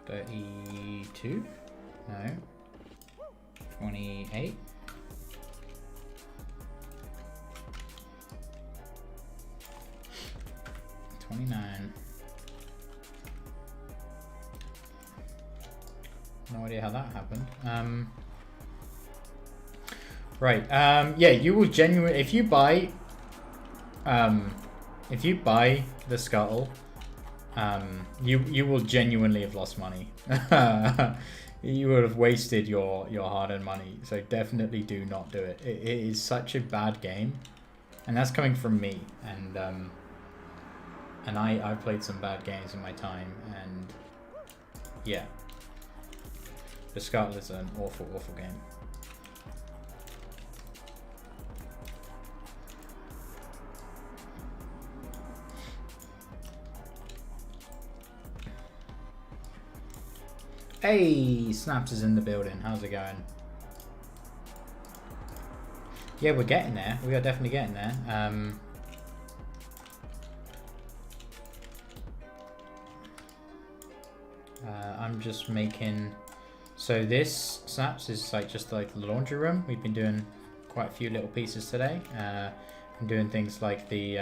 32? No. 28? 29. No idea how that happened. Right. Yeah, you will genuinely, if you buy the Scuttle, you will genuinely have lost money. You would have wasted your hard-earned money. So definitely do not do it. It is such a bad game, and that's coming from me. And I've played some bad games in my time, and yeah, the Scuttle is an awful game. Hey, Snaps is in the building. How's it going? Yeah, we're getting there. We are definitely getting there. I'm just making... So this, Snaps, is like just like the laundry room. We've been doing quite a few little pieces today. I'm doing things like the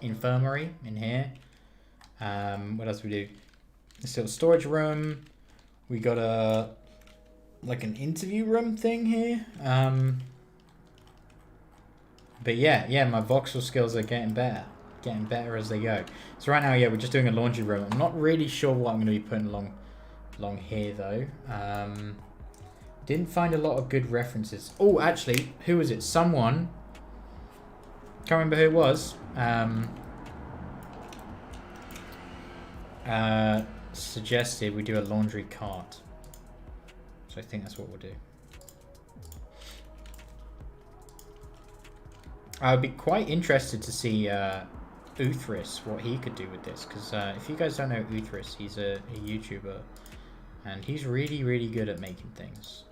infirmary in here. What else we do? This little storage room. We got a like an interview room thing here. But yeah, my voxel skills are getting better as they go. So right now, yeah, we're just doing a laundry room. I'm not really sure what I'm going to be putting along here though. Didn't find a lot of good references. Oh, actually, who was it? Someone, can't remember who it was. Suggested we do a laundry cart. So I think that's what we'll do. I would be quite interested to see Uthris, what he could do with this, because if you guys don't know Uthris, he's a YouTuber, and he's really good at making things.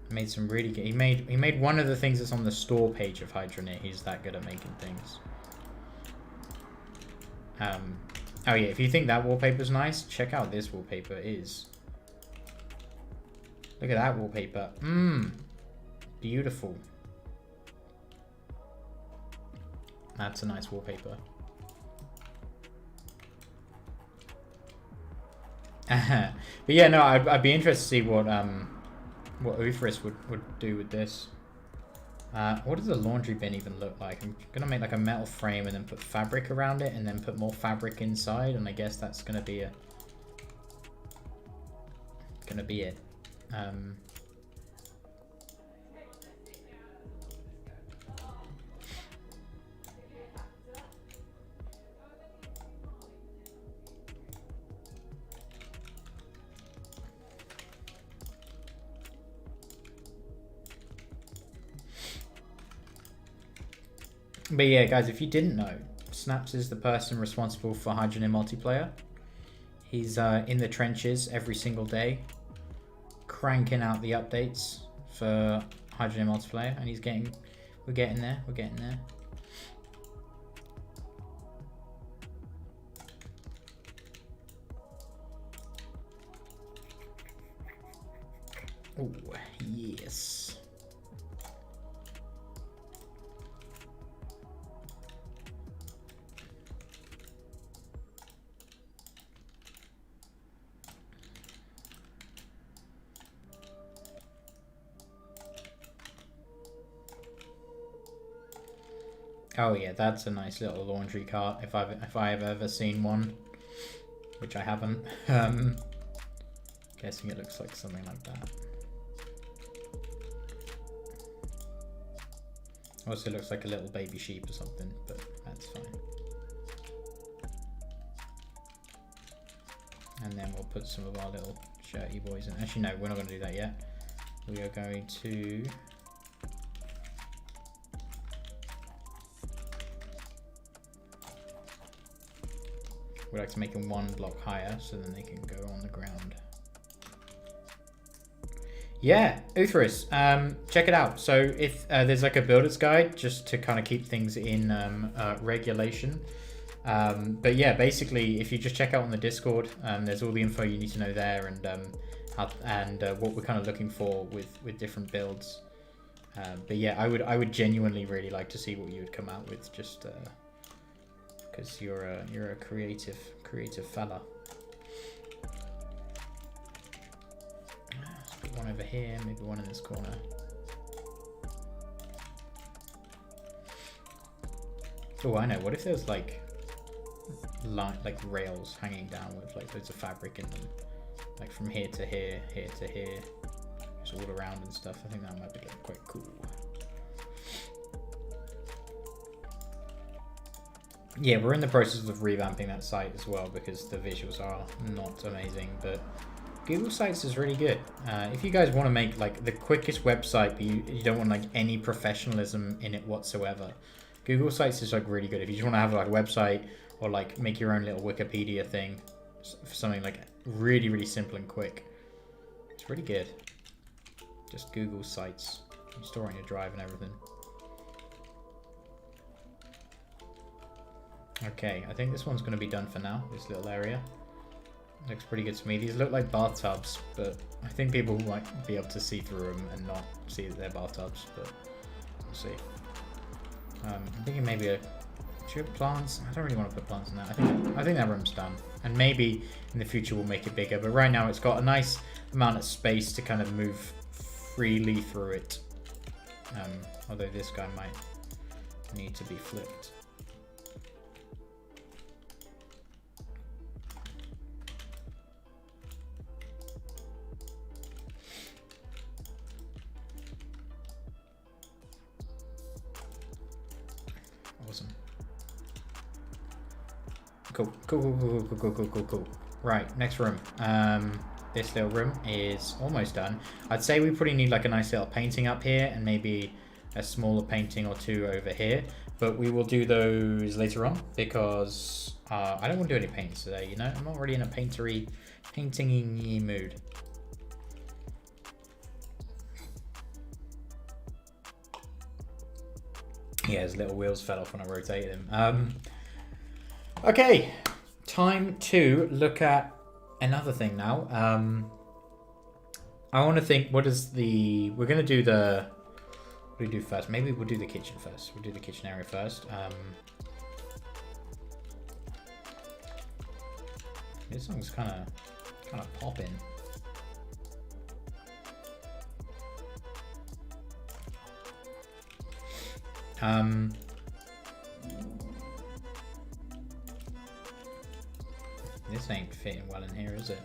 He made some really good. He made one of the things that's on the store page of Hydronet. He's that good at making things. Oh yeah, if you think that wallpaper's nice, check out this wallpaper. It is. Look at that wallpaper. Beautiful. That's a nice wallpaper. But yeah, no, I'd be interested to see what Uthris would do with this. What does the laundry bin even look like? I'm gonna make like a metal frame and then put fabric around it, and then put more fabric inside, and I guess that's gonna be it. But yeah, guys, if you didn't know, Snaps is the person responsible for Hydrogen Multiplayer. He's in the trenches every single day, cranking out the updates for Hydrogen Multiplayer, and we're getting there. Oh, yes. Oh yeah, that's a nice little laundry cart if I've ever seen one, which I haven't. Guessing it looks like something like that. Also looks like a little baby sheep or something, but that's fine. And then we'll put some of our little shirty boys in. Actually, no, we're not going to do that yet. We are going to... we like to make them one block higher so then they can go on the ground. Yeah, Uthris, check it out. So if there's like a builder's guide just to kind of keep things in regulation. But yeah, basically, if you just check out on the Discord, there's all the info you need to know there, and what we're kind of looking for with different builds. But yeah, I would genuinely really like to see what you would come out with, just because you're a creative fella. Let's put one over here, maybe one in this corner. Oh, I know. What if there's like rails hanging down with like loads of fabric in them, like from here to here, here to here, just all around and stuff. I think that might be quite cool. Yeah, we're in the process of revamping that site as well because the visuals are not amazing, but Google Sites is really good. If you guys want to make like the quickest website, but you don't want like any professionalism in it whatsoever, Google Sites is like really good. If you just want to have like a website or like make your own little Wikipedia thing for something like really, really simple and quick, it's really good. Just Google Sites, store on your drive and everything. Okay, I think this one's going to be done for now, this little area. Looks pretty good to me. These look like bathtubs, but I think people might be able to see through them and not see that they're bathtubs, but we'll see. I'm thinking maybe should we have plants? I don't really want to put plants in that. I think that room's done. And maybe in the future we'll make it bigger, but right now it's got a nice amount of space to kind of move freely through it. Although this guy might need to be flipped. Awesome. Cool. Right, next room. This little room is almost done. I'd say we probably need like a nice little painting up here and maybe a smaller painting or two over here. But we will do those later on because I don't want to do any paints today, you know? I'm not really in a painting-y mood. Yeah, his little wheels fell off when I rotated him. Okay, time to look at another thing now. I want to think, we're going to do what do we do first? Maybe we'll do the kitchen first. We'll do the kitchen area first. This song's kind of popping. This ain't fitting well in here, is it?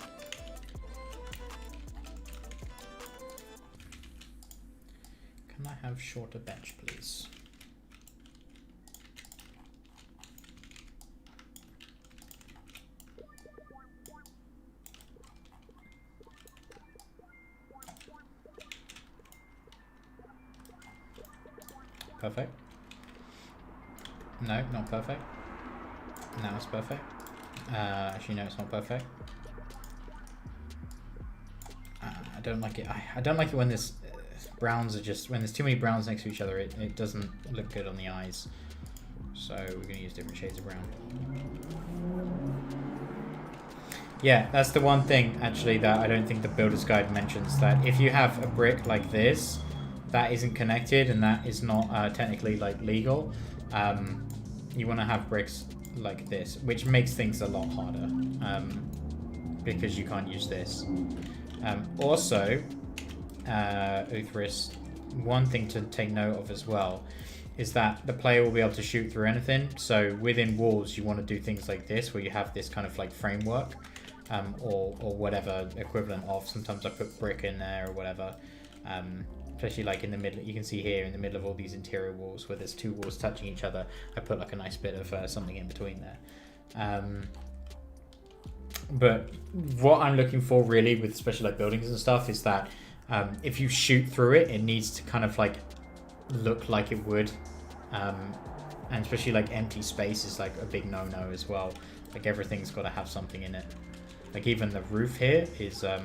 Can I have shorter bench, please? Perfect. No, not perfect. Now it's perfect. Actually, no, it's not perfect. I don't like it. I don't like it when this browns are just, when there's too many browns next to each other, it doesn't look good on the eyes. So we're going to use different shades of brown. Yeah, that's the one thing, actually, that I don't think the Builder's Guide mentions, that if you have a brick like this, that isn't connected, and that is not technically, like, legal, you want to have bricks like this, which makes things a lot harder, because you can't use this. Also, Uthris, one thing to take note of as well is that the player will be able to shoot through anything. So within walls, you want to do things like this, where you have this kind of like framework, or whatever equivalent of. Sometimes I put brick in there or whatever, especially like in the middle. You can see here in the middle of all these interior walls where there's two walls touching each other, I put like a nice bit of something in between there. But what I'm looking for really with especially like buildings and stuff is that if you shoot through it, it needs to kind of like look like it would, and especially like empty space is like a big no-no as well. Like everything's got to have something in it. Like even the roof here is so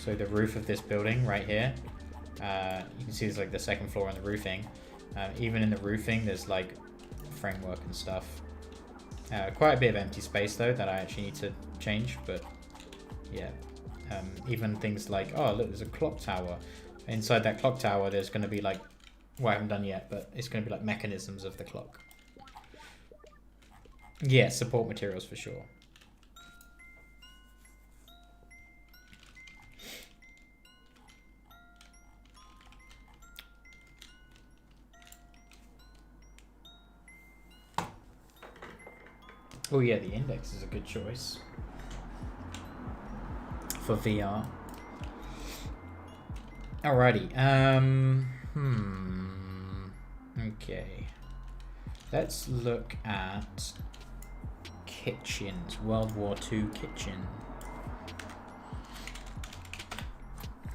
the roof of this building right here, you can see there's like the second floor on the roofing. Even in the roofing there's like framework and stuff. Quite a bit of empty space though that I actually need to change, but yeah. Even things like, oh look, there's a clock tower. Inside that clock tower there's going to be like, well I haven't done yet, but it's going to be like mechanisms of the clock. Yeah, support materials for sure. Oh yeah, the index is a good choice for VR. Alrighty. Okay. Let's look at kitchens. World War II kitchen.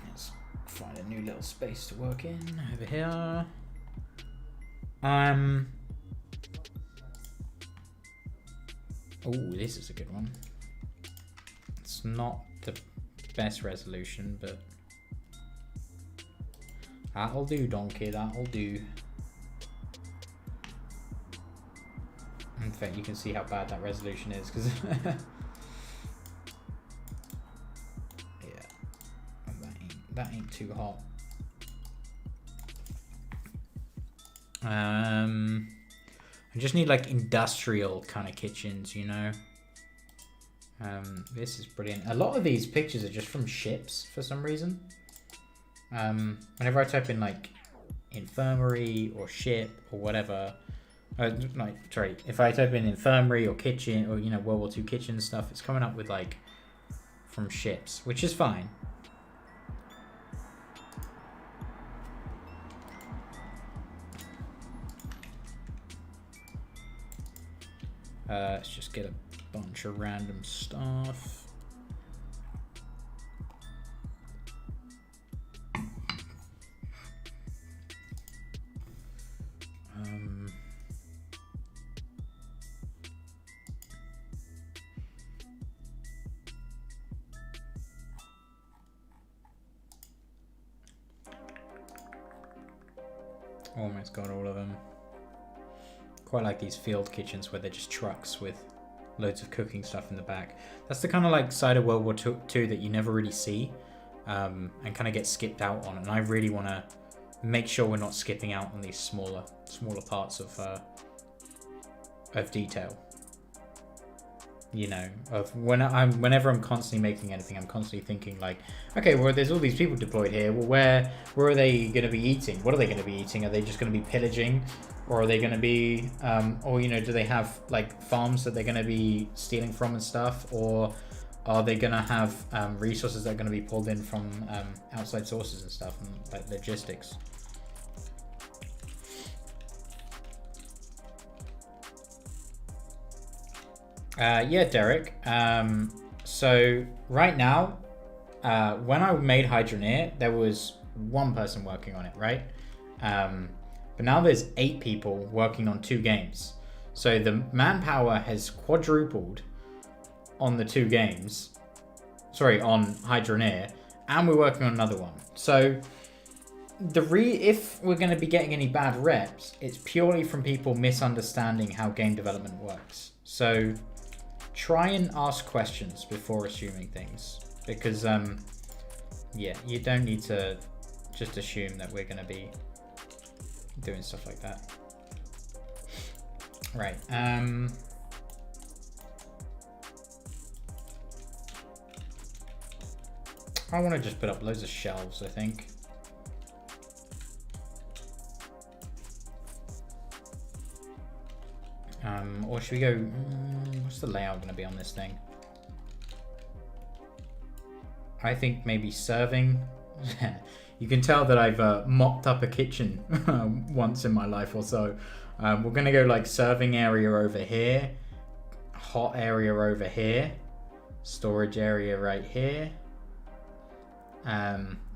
Let's find a new little space to work in over here. Oh, this is a good one. It's not the best resolution, but that'll do, donkey, that'll do. In fact, you can see how bad that resolution is, because yeah, that ain't too hot. I just need like industrial kind of kitchens, you know. This is brilliant. A lot of these pictures are just from ships for some reason. Whenever I type in like infirmary or ship or whatever, if I type in infirmary or kitchen or, you know, World War II kitchen stuff, it's coming up with like from ships, which is fine. Let's just get a bunch of random stuff. Almost got all of them. Quite like these field kitchens where they're just trucks with loads of cooking stuff in the back. That's the kind of like side of World War II that you never really see, and kind of get skipped out on. And I really want to make sure we're not skipping out on these smaller parts of detail. You know, whenever I'm constantly making anything, I'm constantly thinking like, okay, well, there's all these people deployed here. Well, where are they going to be eating? What are they going to be eating? Are they just going to be pillaging, or are they going to be, or you know, do they have like farms that they're going to be stealing from and stuff, or are they going to have resources that are going to be pulled in from outside sources and stuff, and like logistics? Yeah, Derek. So right now, when I made Hydroneer, there was one person working on it, right? But now there's 8 people working on 2 games. So the manpower has quadrupled on the 2 games. Sorry, on Hydroneer, and we're working on another one. So if we're going to be getting any bad reps, it's purely from people misunderstanding how game development works. So try and ask questions before assuming things, because yeah, you don't need to just assume that we're going to be doing stuff like that. Right. I want to just put up loads of shelves, I think. Or should we go... what's the layout going to be on this thing? I think maybe serving. You can tell that I've mocked up a kitchen once in my life or so. We're going to go like serving area over here. Hot area over here. Storage area right here.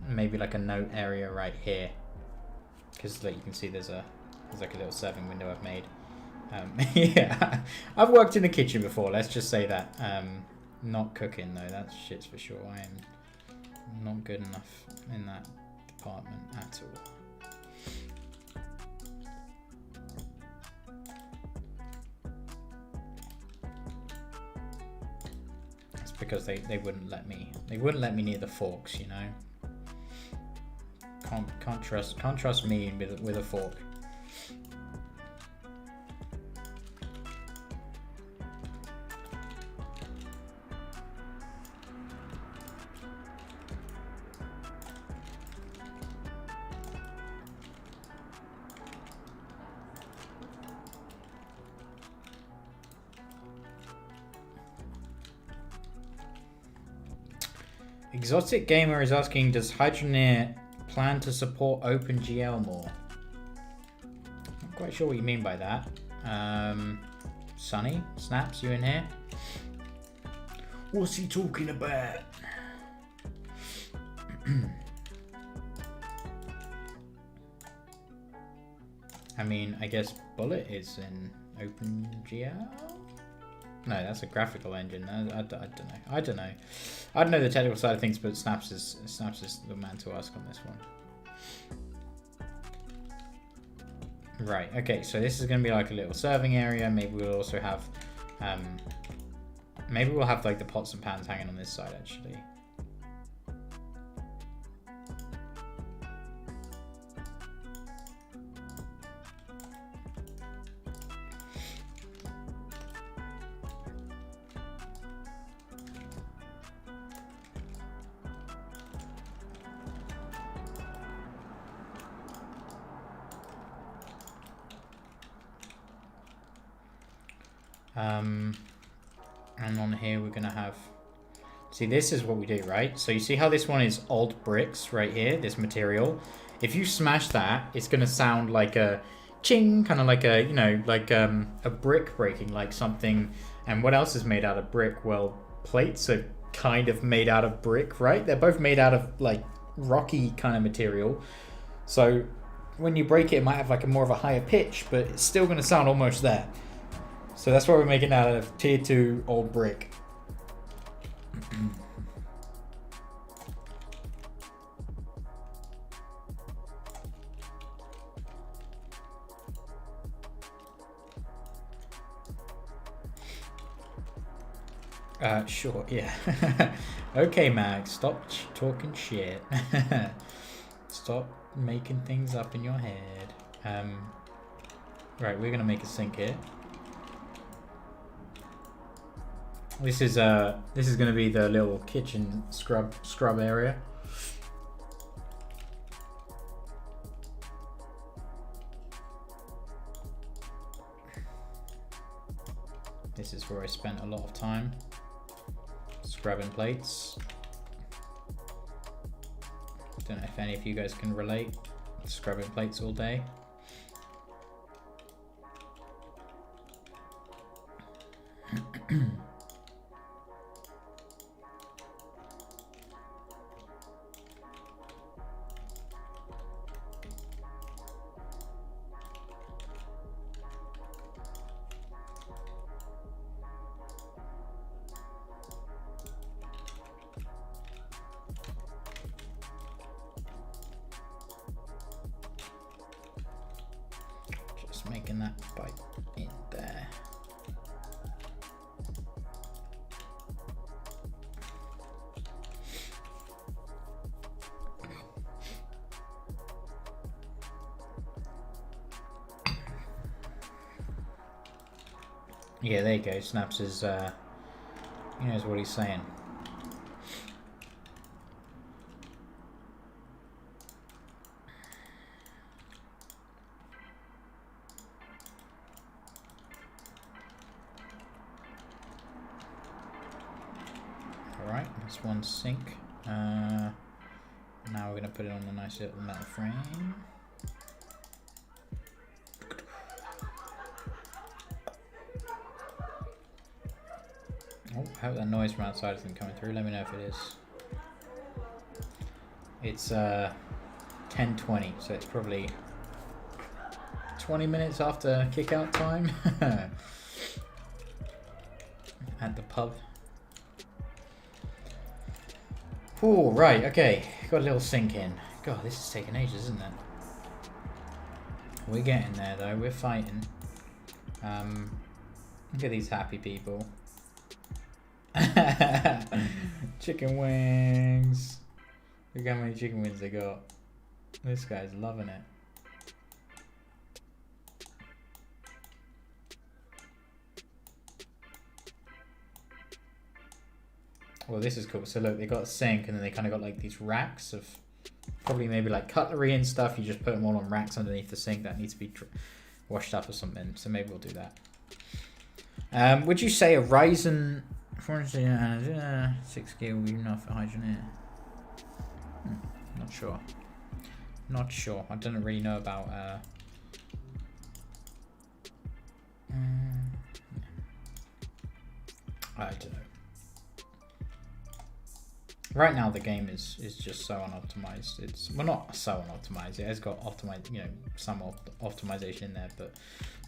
Maybe like a note area right here. Because like you can see there's like a little serving window I've made. Yeah, I've worked in the kitchen before, let's just say that. Not cooking though, that's shit's for sure. I am not good enough in that department at all. That's because they wouldn't let me. They wouldn't let me near the forks, you know. Can't trust me with a fork. Exotic Gamer is asking, does Hydroneer plan to support OpenGL more? Not quite sure what you mean by that. Sunny, Snaps, you in here? What's he talking about? I mean, I guess Bullet is in OpenGL? No, that's a graphical engine. I don't know. I don't know the technical side of things, but Snaps is the man to ask on this one. Right. Okay. So this is going to be like a little serving area. Maybe we'll also have, maybe we'll have like the pots and pans hanging on this side actually. And on here we're gonna have, see, this is what we do, right? So you see how this one is old bricks right here, this material. If you smash that, it's gonna sound like a ching, kind of like a, you know, like a brick breaking, like something. And what else is made out of brick? Well, plates are kind of made out of brick, right? They're both made out of like rocky kind of material. So when you break it, it might have like a more of a higher pitch, but it's still gonna sound almost there. So that's why we're making out of tier 2 old brick. Sure, yeah. Okay, Mag, stop talking shit. Stop making things up in your head. Right, we're gonna make a sink here. This is going to be the little kitchen scrub area. This is where I spent a lot of time scrubbing plates. Don't know if any of you guys can relate. Scrubbing plates all day. Making that pipe in there. Yeah, there you go. Snaps is, he knows what he's saying. Alright, that's one sink. Now we're going to put it on a nice little metal frame. Oh, I hope that noise from outside isn't coming through. Let me know if it is. It's 10:20, so it's probably 20 minutes after kick-out time at the pub. Oh, right, okay. Got a little sink in. God, this is taking ages, isn't it? We're getting there, though. We're fighting. Look at these happy people. Chicken wings. Look how many chicken wings they got. This guy's loving it. Well, this is cool. So look, they got a sink and then they kind of got like these racks of probably maybe like cutlery and stuff. You just put them all on racks underneath the sink that needs to be washed up or something. So maybe we'll do that. Would you say a Ryzen 6 gig will be enough for Hydroneer? Not sure. Not sure. I don't really know about I don't know. Right now the game is just so unoptimized. It's, well, not so unoptimized. It has got some optimization in there, but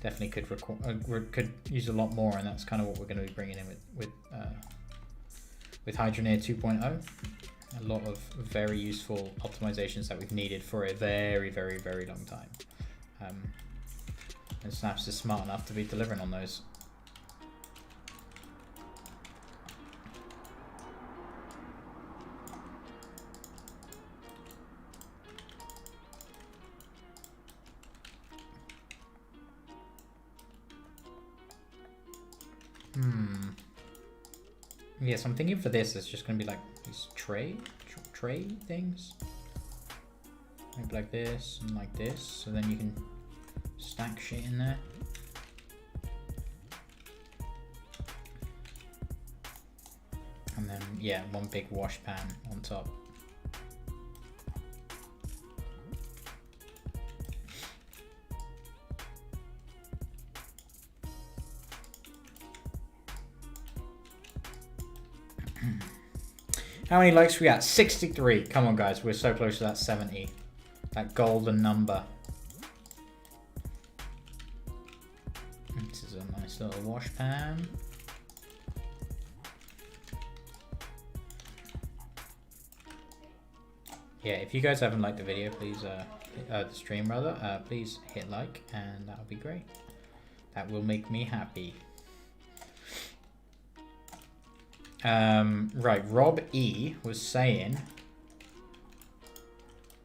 definitely could use a lot more, and that's kind of what we're going to be bringing in with Hydroneer 2.0. A lot of very useful optimizations that we've needed for a very, very, very long time. And Snaps is smart enough to be delivering on those. Yes, I'm thinking for this, it's just going to be like these tray things. Maybe like this and like this, so then you can stack shit in there. And then, yeah, one big wash pan on top. How many likes we got? 63. Come on, guys. We're so close to that 70. That golden number. This is a nice little wash pan. Yeah, if you guys haven't liked the video, please, the stream rather, please hit like, and that would be great. That will make me happy. Right, Rob E was saying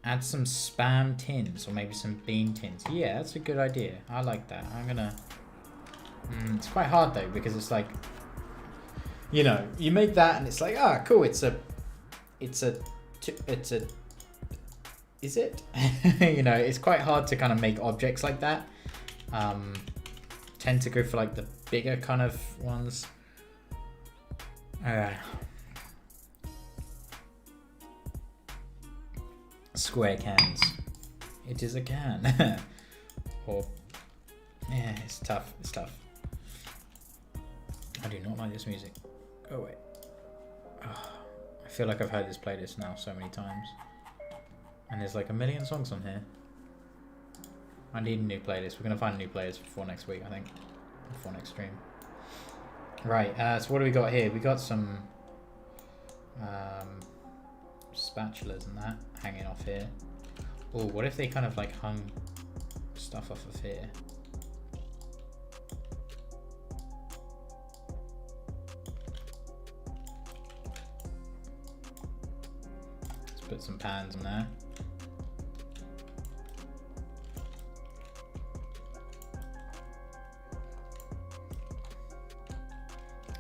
add some spam tins or maybe some bean tins. Yeah, that's a good idea. I like that. I'm gonna it's quite hard though, because it's like, you know, you make that and it's like, ah, cool, is it you know, it's quite hard to kind of make objects like that. Tend to go for like the bigger kind of ones. Square cans. It is a can. Or, yeah, it's tough. It's tough. I do not like this music. Go away. Oh, I feel like I've heard this playlist now so many times. And there's like a million songs on here. I need a new playlist. We're going to find a new playlist before next week, I think. Before next stream. Right, so what do we got here? We got some spatulas and that hanging off here. Oh, what if they kind of like hung stuff off of here? Let's put some pans in there.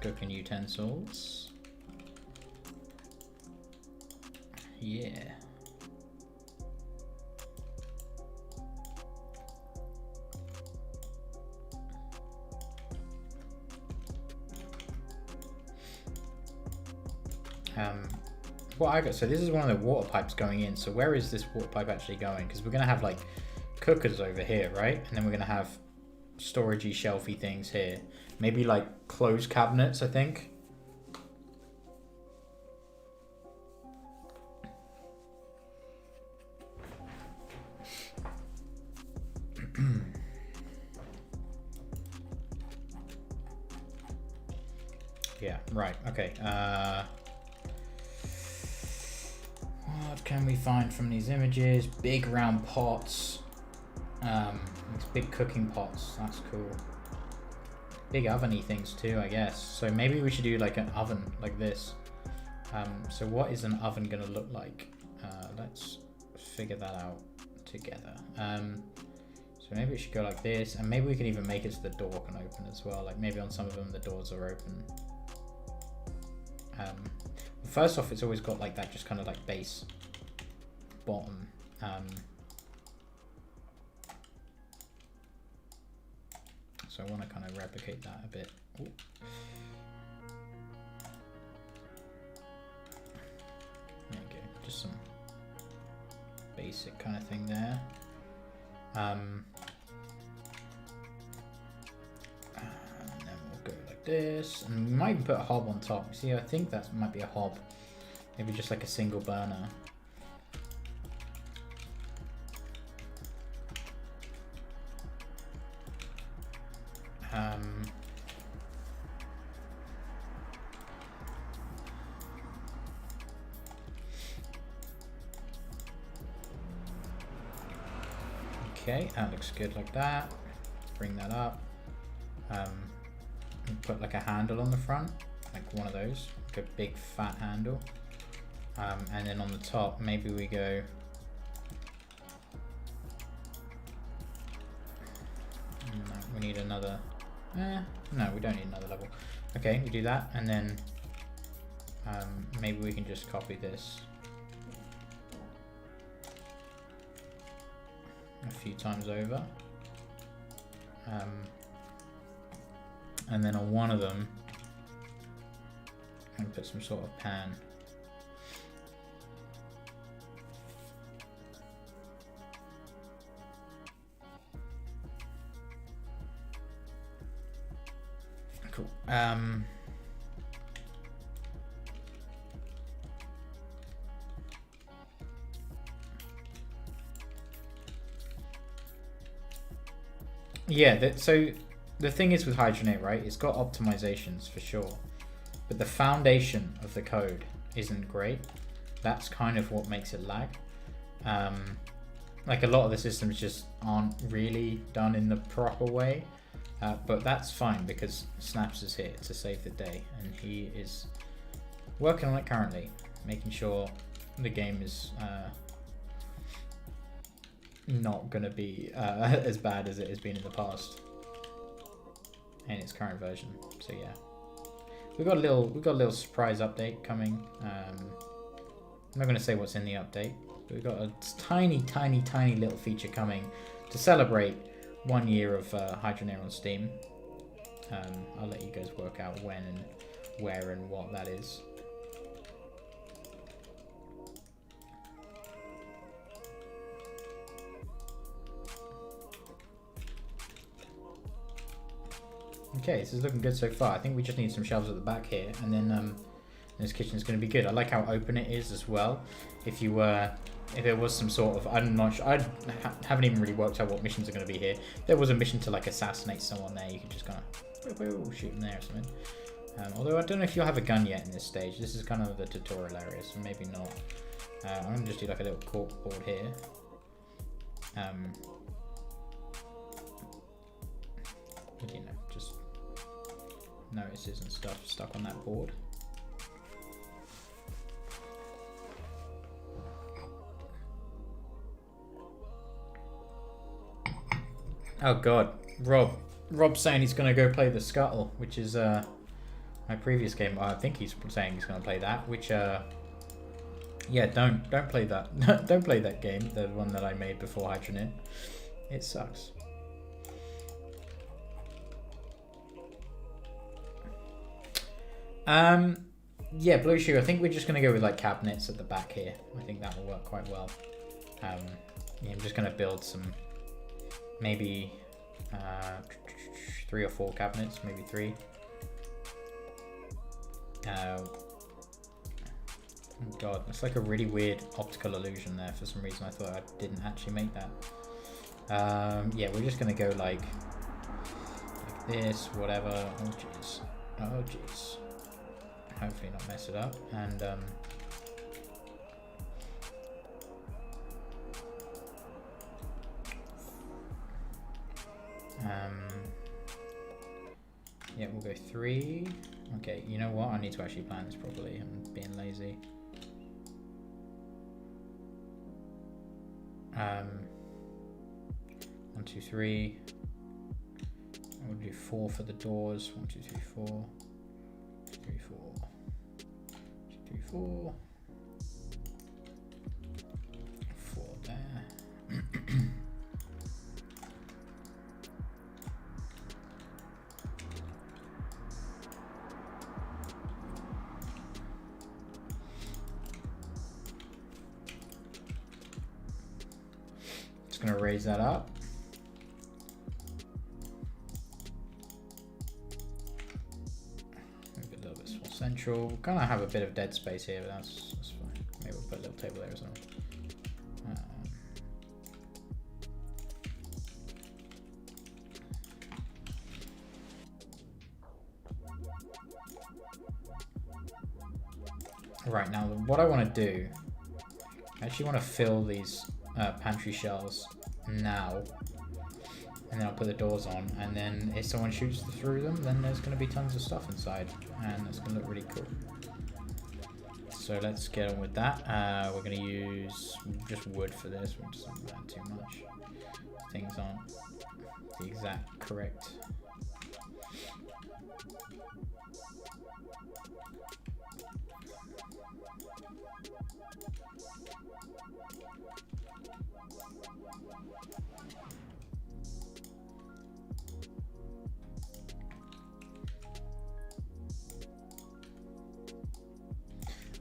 Cooking utensils. Yeah. What I got, so this is one of the water pipes going in. So where is this water pipe actually going? Because we're going to have like cookers over here, right? And then we're going to have storagey, shelfy things here. Maybe like closed cabinets, I think. Yeah, right, okay. What can we find from these images? Big round pots. These big cooking pots, that's cool. Big oveny things too, I guess. So maybe we should do like an oven like this. So what is an oven gonna look like? Let's figure that out together. So maybe it should go like this, and maybe we can even make it so the door can open as well. Like maybe on some of them the doors are open. First off, it's always got like that, just kind of like base bottom. So I want to kind of replicate that a bit. Ooh. There you go, just some basic kind of thing there. And then we'll go like this, and we might even put a hob on top. See, I think that might be a hob, maybe just like a single burner. Okay, that looks good like that. Bring that up. Put like a handle on the front, like one of those, like a big fat handle. And then on the top, maybe we go. No, we need another. No, we don't need another level. Okay, we do that, and then maybe we can just copy this a few times over, and then on one of them I'm gonna put some sort of pan. Cool. Yeah, so the thing is with Hydrogenate, right, it's got optimizations for sure, but the foundation of the code isn't great. That's kind of what makes it lag. Like a lot of the systems just aren't really done in the proper way, but that's fine because Snaps is here to save the day, and he is working on it currently, making sure the game is not gonna be as bad as it has been in the past in its current version. So yeah, we've got a little surprise update coming. I'm not gonna say what's in the update, but we've got a tiny little feature coming to celebrate 1 year of Hydrogenate on Steam. I'll let you guys work out when and where and what that is. Okay, this is looking good so far. I think we just need some shelves at the back here, and then this kitchen is going to be good. I like how open it is as well. If there was some sort of, I'm not sure, I haven't even really worked out what missions are going to be here. If there was a mission to like assassinate someone there, you could just kind of shoot them there or something. Although I don't know if you'll have a gun yet in this stage. This is kind of the tutorial area, so maybe not. I'm going to just do like a little cork board here. You know, just notices and stuff stuck on that board. Oh god, Rob's saying he's gonna go play the Scuttle, which is My previous game, I think he's saying he's going to play that, which, yeah, don't play that. Don't play that game, the one that I made before Hydrogen. It sucks. Yeah, Blue Shoe, I think we're just going to go with like cabinets at the back here. I think that will work quite well. Yeah, I'm just going to build some, maybe 3 or 4 cabinets, maybe 3. Oh god, it's like a really weird optical illusion there. For some reason I thought I didn't actually make that. Yeah, we're just gonna go like this, whatever. Oh jeez. Oh jeez. Hopefully not mess it up. And yeah, we'll go 3. Okay, you know what? I need to actually plan this properly. I'm being lazy. 1, 2, 3. We'll do 4 for the doors. 1, 2, 3, 4. 3, 4. 2, 3, 4. 4 there. Going to raise that up. Maybe a little bit more central. We're going to have a bit of dead space here, but that's fine. Maybe we'll put a little table there as well. Right, now what I want to do, I actually want to fill these pantry shells now, and then I'll put the doors on, and then if someone shoots through them, then there's going to be tons of stuff inside, and it's going to look really cool. So let's get on with that. We're going to use just wood for this. We'll just not add too much. Things aren't the exact correct.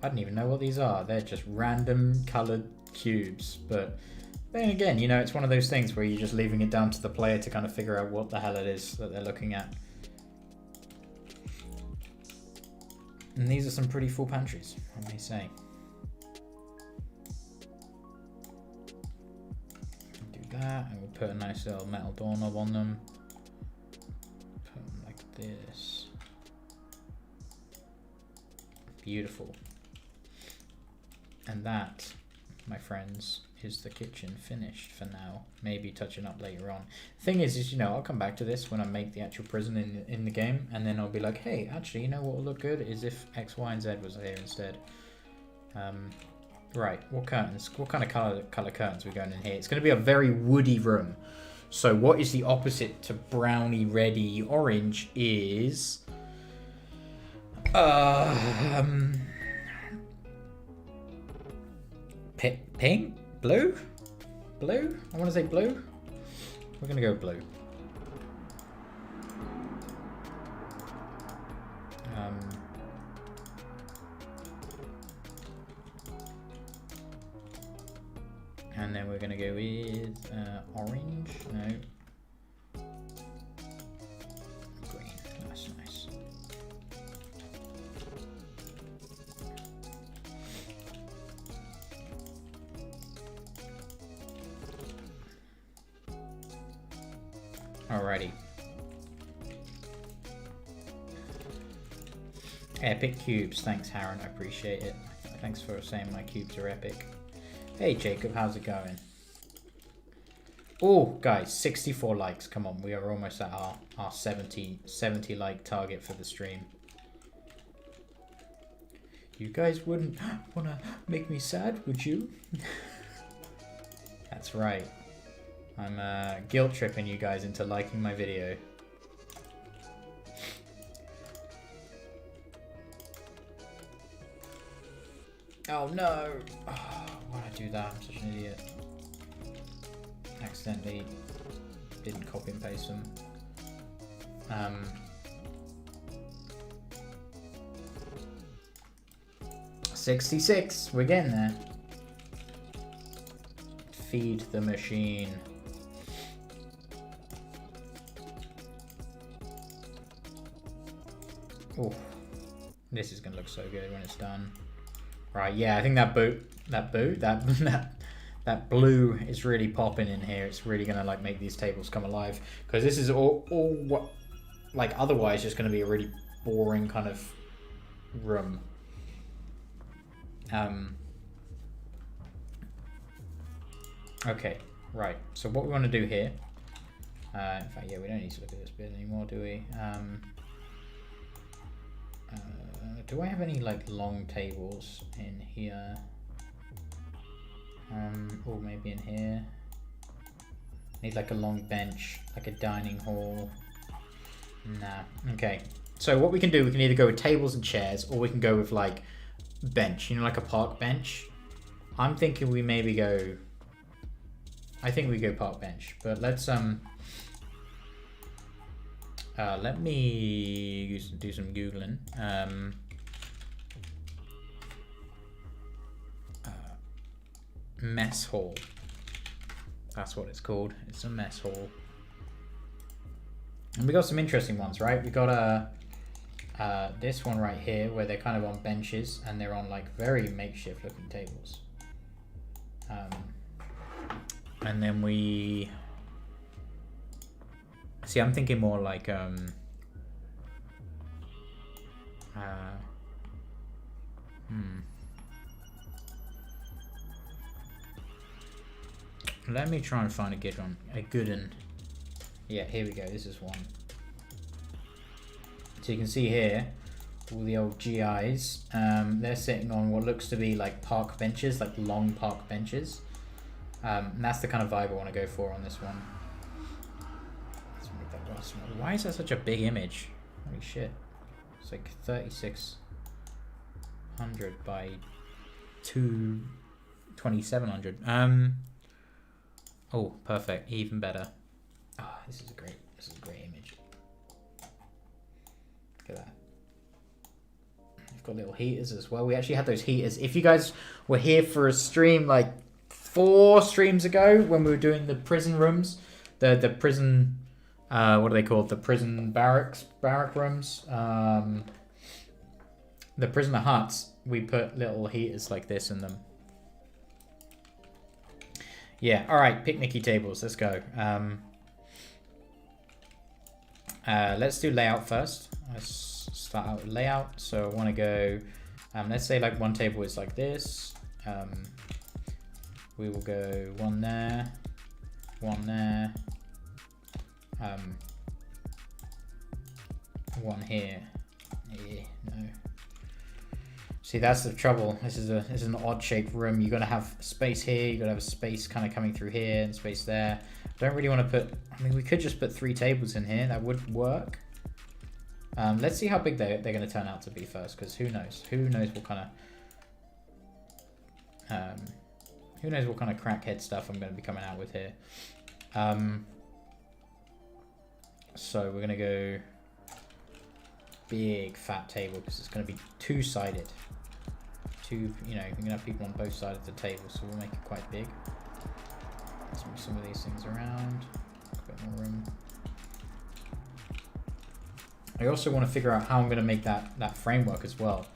I don't even know what these are. They're just random colored cubes. But then again, you know, it's one of those things where you're just leaving it down to the player to kind of figure out what the hell it is that they're looking at. And these are some pretty full pantries, I may say. Do that, and we'll put a nice little metal doorknob on them. Put them like this. Beautiful. And that, my friends, is the kitchen finished for now. Maybe touching up later on. Thing is, you know, I'll come back to this when I make the actual prison in the game, and then I'll be like, hey, actually, you know what will look good is if X, Y, and Z was here instead. Right, what curtains? What kind of color curtains are we going in here? It's going to be a very woody room. So what is the opposite to browny, reddy, orange is... pink? Blue? Blue? I want to say blue. We're going to go blue. And then we're going to go with orange. No. Green. That's nice. Alrighty. Epic cubes. Thanks, Haran. I appreciate it. Thanks for saying my cubes are epic. Hey, Jacob. How's it going? Oh, guys. 64 likes. Come on. We are almost at our 70 like target for the stream. You guys wouldn't want to make me sad, would you? That's right. I'm guilt tripping you guys into liking my video. Oh no! Oh, why'd I do that? I'm such an idiot. Accidentally didn't copy and paste them. 66. We're getting there. Feed the machine. Oh, this is gonna look so good when it's done. Right, yeah, I think that blue is really popping in here. It's really gonna like make these tables come alive, because this is all what, like, otherwise just gonna be a really boring kind of room. Okay, right. So what we want to do here? In fact, yeah, we don't need to look at this bit anymore, do we? Do I have any like long tables in here? Or maybe in here. Need like a long bench, like a dining hall. Nah. Okay. So what we can do, we can either go with tables and chairs, or we can go with like bench. You know, like a park bench. I'm thinking we maybe go. I think we go park bench, but let's let me do some googling. Mess hall. That's what it's called. It's a mess hall. And we got some interesting ones, right? We got this one right here where they're kind of on benches and they're on like very makeshift looking tables. And then we see, I'm thinking more like let me try and find a good one. Yeah, here we go. This is one. So you can see here all the old GIs. They're sitting on what looks to be like park benches, like long park benches. And that's the kind of vibe I want to go for on this one. Let's make that last one. Why is that such a big image? Holy shit. It's like 3600 by 2700. Oh, perfect. Even better. Oh, this is a great image. Look at that. We've got little heaters as well. We actually had those heaters. If you guys were here for a stream like 4 streams ago when we were doing the prison rooms, the prison, what are they called? The prison barrack rooms, the prisoner huts. We put little heaters like this in them. Yeah. All right. Picnicky tables. Let's go. Let's do layout first. Let's start out with layout. So I want to go. Let's say like one table is like this. We will go one there, one there, one here. Yeah, no. See, that's the trouble. This is an odd shaped room. You're gonna have space here. You're gonna have a space kind of coming through here and space there. I don't really want to put. I mean, we could just put 3 tables in here. That would work. Let's see how big they're gonna turn out to be first, because who knows? Who knows what kind of crackhead stuff I'm going to be coming out with here. So we're going to go big fat table because it's going to be 2-sided. You're going to have people on both sides of the table, so we'll make it quite big. Let's move some of these things around. A bit more room. I also want to figure out how I'm going to make that framework as well.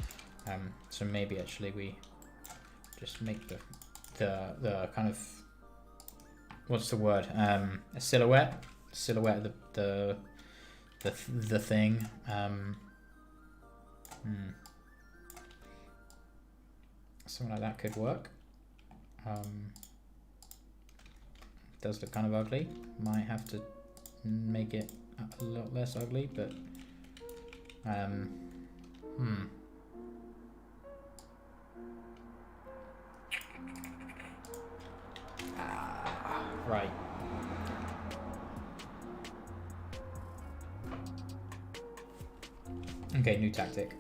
So maybe actually we just make the kind of, what's the word, a silhouette of the thing. Something like that could work. Does look kind of ugly. Might have to make it a lot less ugly, but right. Okay, new tactic.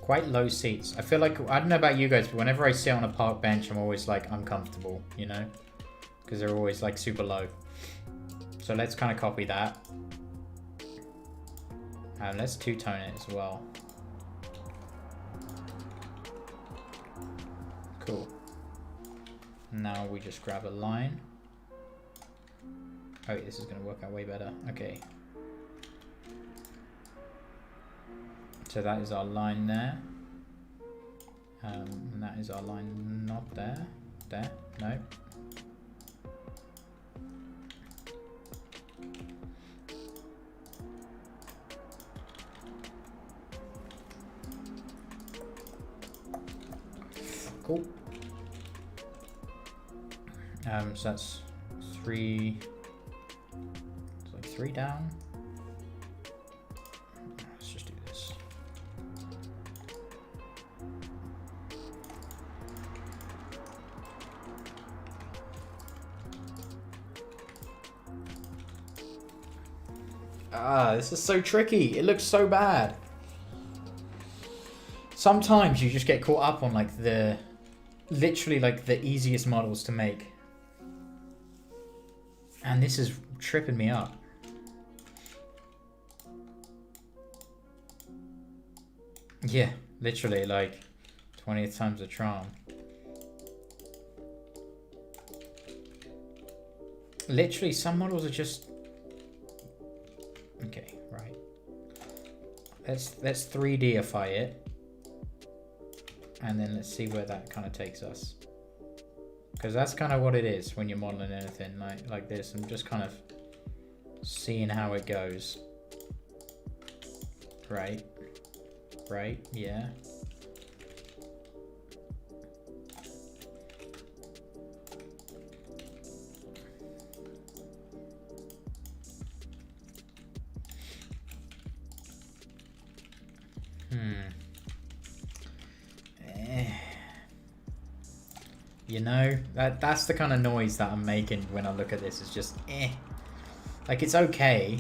quite low seats. I feel like, I don't know about you guys, but whenever I sit on a park bench, I'm always like uncomfortable, you know? Because they're always like super low. So let's kind of copy that. And let's two-tone it as well. Cool. Now we just grab a line. Oh, this is going to work out way better. Okay. So that is our line there. And that is our line not there. There? No. Cool. So that's 3. It's like 3 down. Let's just do this. This is so tricky. It looks so bad. Sometimes you just get caught up on like literally like the easiest models to make. And this is tripping me up. Yeah, literally like 20th time's a charm. Literally some models are just... Okay, right. Let's 3Dify it. And then let's see where that kind of takes us. Because that's kind of what it is when you're modeling anything like this. I'm just kind of seeing how it goes. Right. Right, yeah. You know, that's the kind of noise that I'm making when I look at this. It's just like it's okay.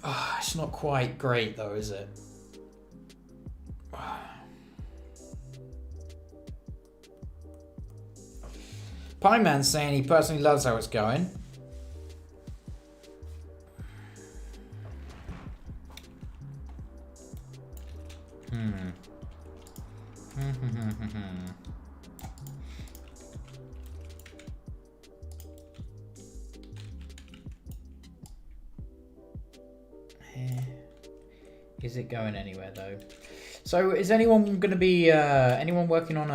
Oh, it's not quite great though, is it? Pine Man's saying he personally loves how it's going. Is it going anywhere though? So is anyone going to be anyone working on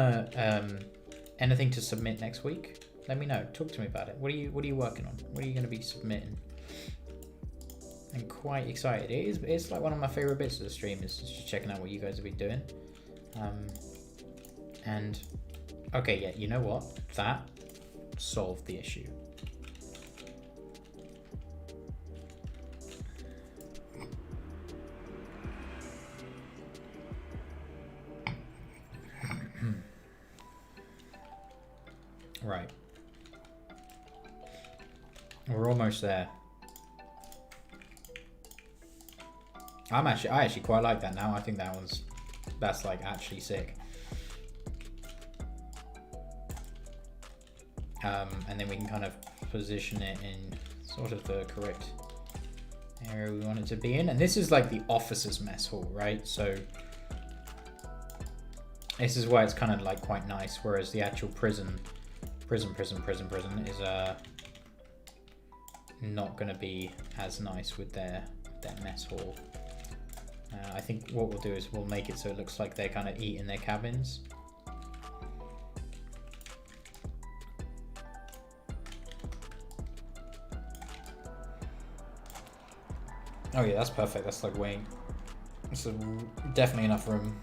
anything to submit next week? Let me know. Talk to me about it. What are you working on? What are you going to be submitting? I'm quite excited. It's like one of my favorite bits of the stream is just checking out what you guys have been doing. And okay, yeah, you know what? That solved the issue. Right. We're almost there. I actually quite like that now. I think that's like actually sick. And then we can kind of position it in sort of the correct area we want it to be in. And this is like the officer's mess hall, right? So this is why it's kind of like quite nice, whereas the actual prison is not going to be as nice with their mess hall. I think what we'll do is we'll make it so it looks like they kind of eat in their cabins. Oh yeah, that's perfect. That's like wing. That's definitely enough room.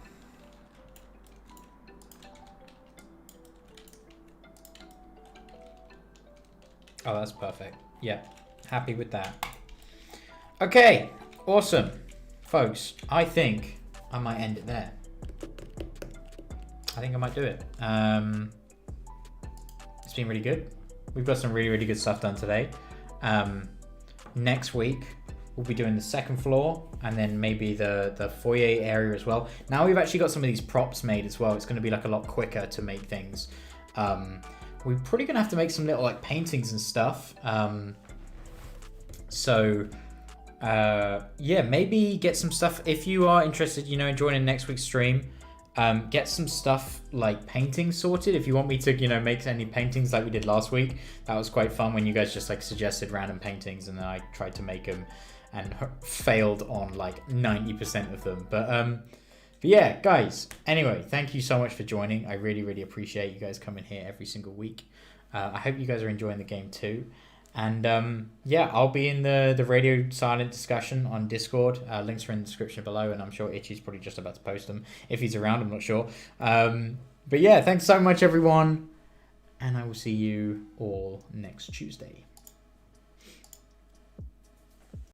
Oh, that's perfect. Yeah, happy with that. Okay, awesome. Folks, I think I might end it there. I think I might do it. It's been really good. We've got some really, really good stuff done today. Next week, we'll be doing the second floor and then maybe the foyer area as well. Now we've actually got some of these props made as well. It's going to be like a lot quicker to make things. We're probably going to have to make some little like paintings and stuff. Yeah, maybe get some stuff. If you are interested, you know, in joining next week's stream, get some stuff like painting sorted. If you want me to, you know, make any paintings like we did last week, that was quite fun when you guys just like suggested random paintings and then I tried to make them and failed on like 90% of them. But yeah, guys, anyway, thank you so much for joining. I really, really appreciate you guys coming here every single week. I hope you guys are enjoying the game too. And yeah, I'll be in the radio silent discussion on Discord. Links are in the description below, and I'm sure Itchy's probably just about to post them if he's around. I'm not sure. But yeah, thanks so much, everyone, and I will see you all next Tuesday.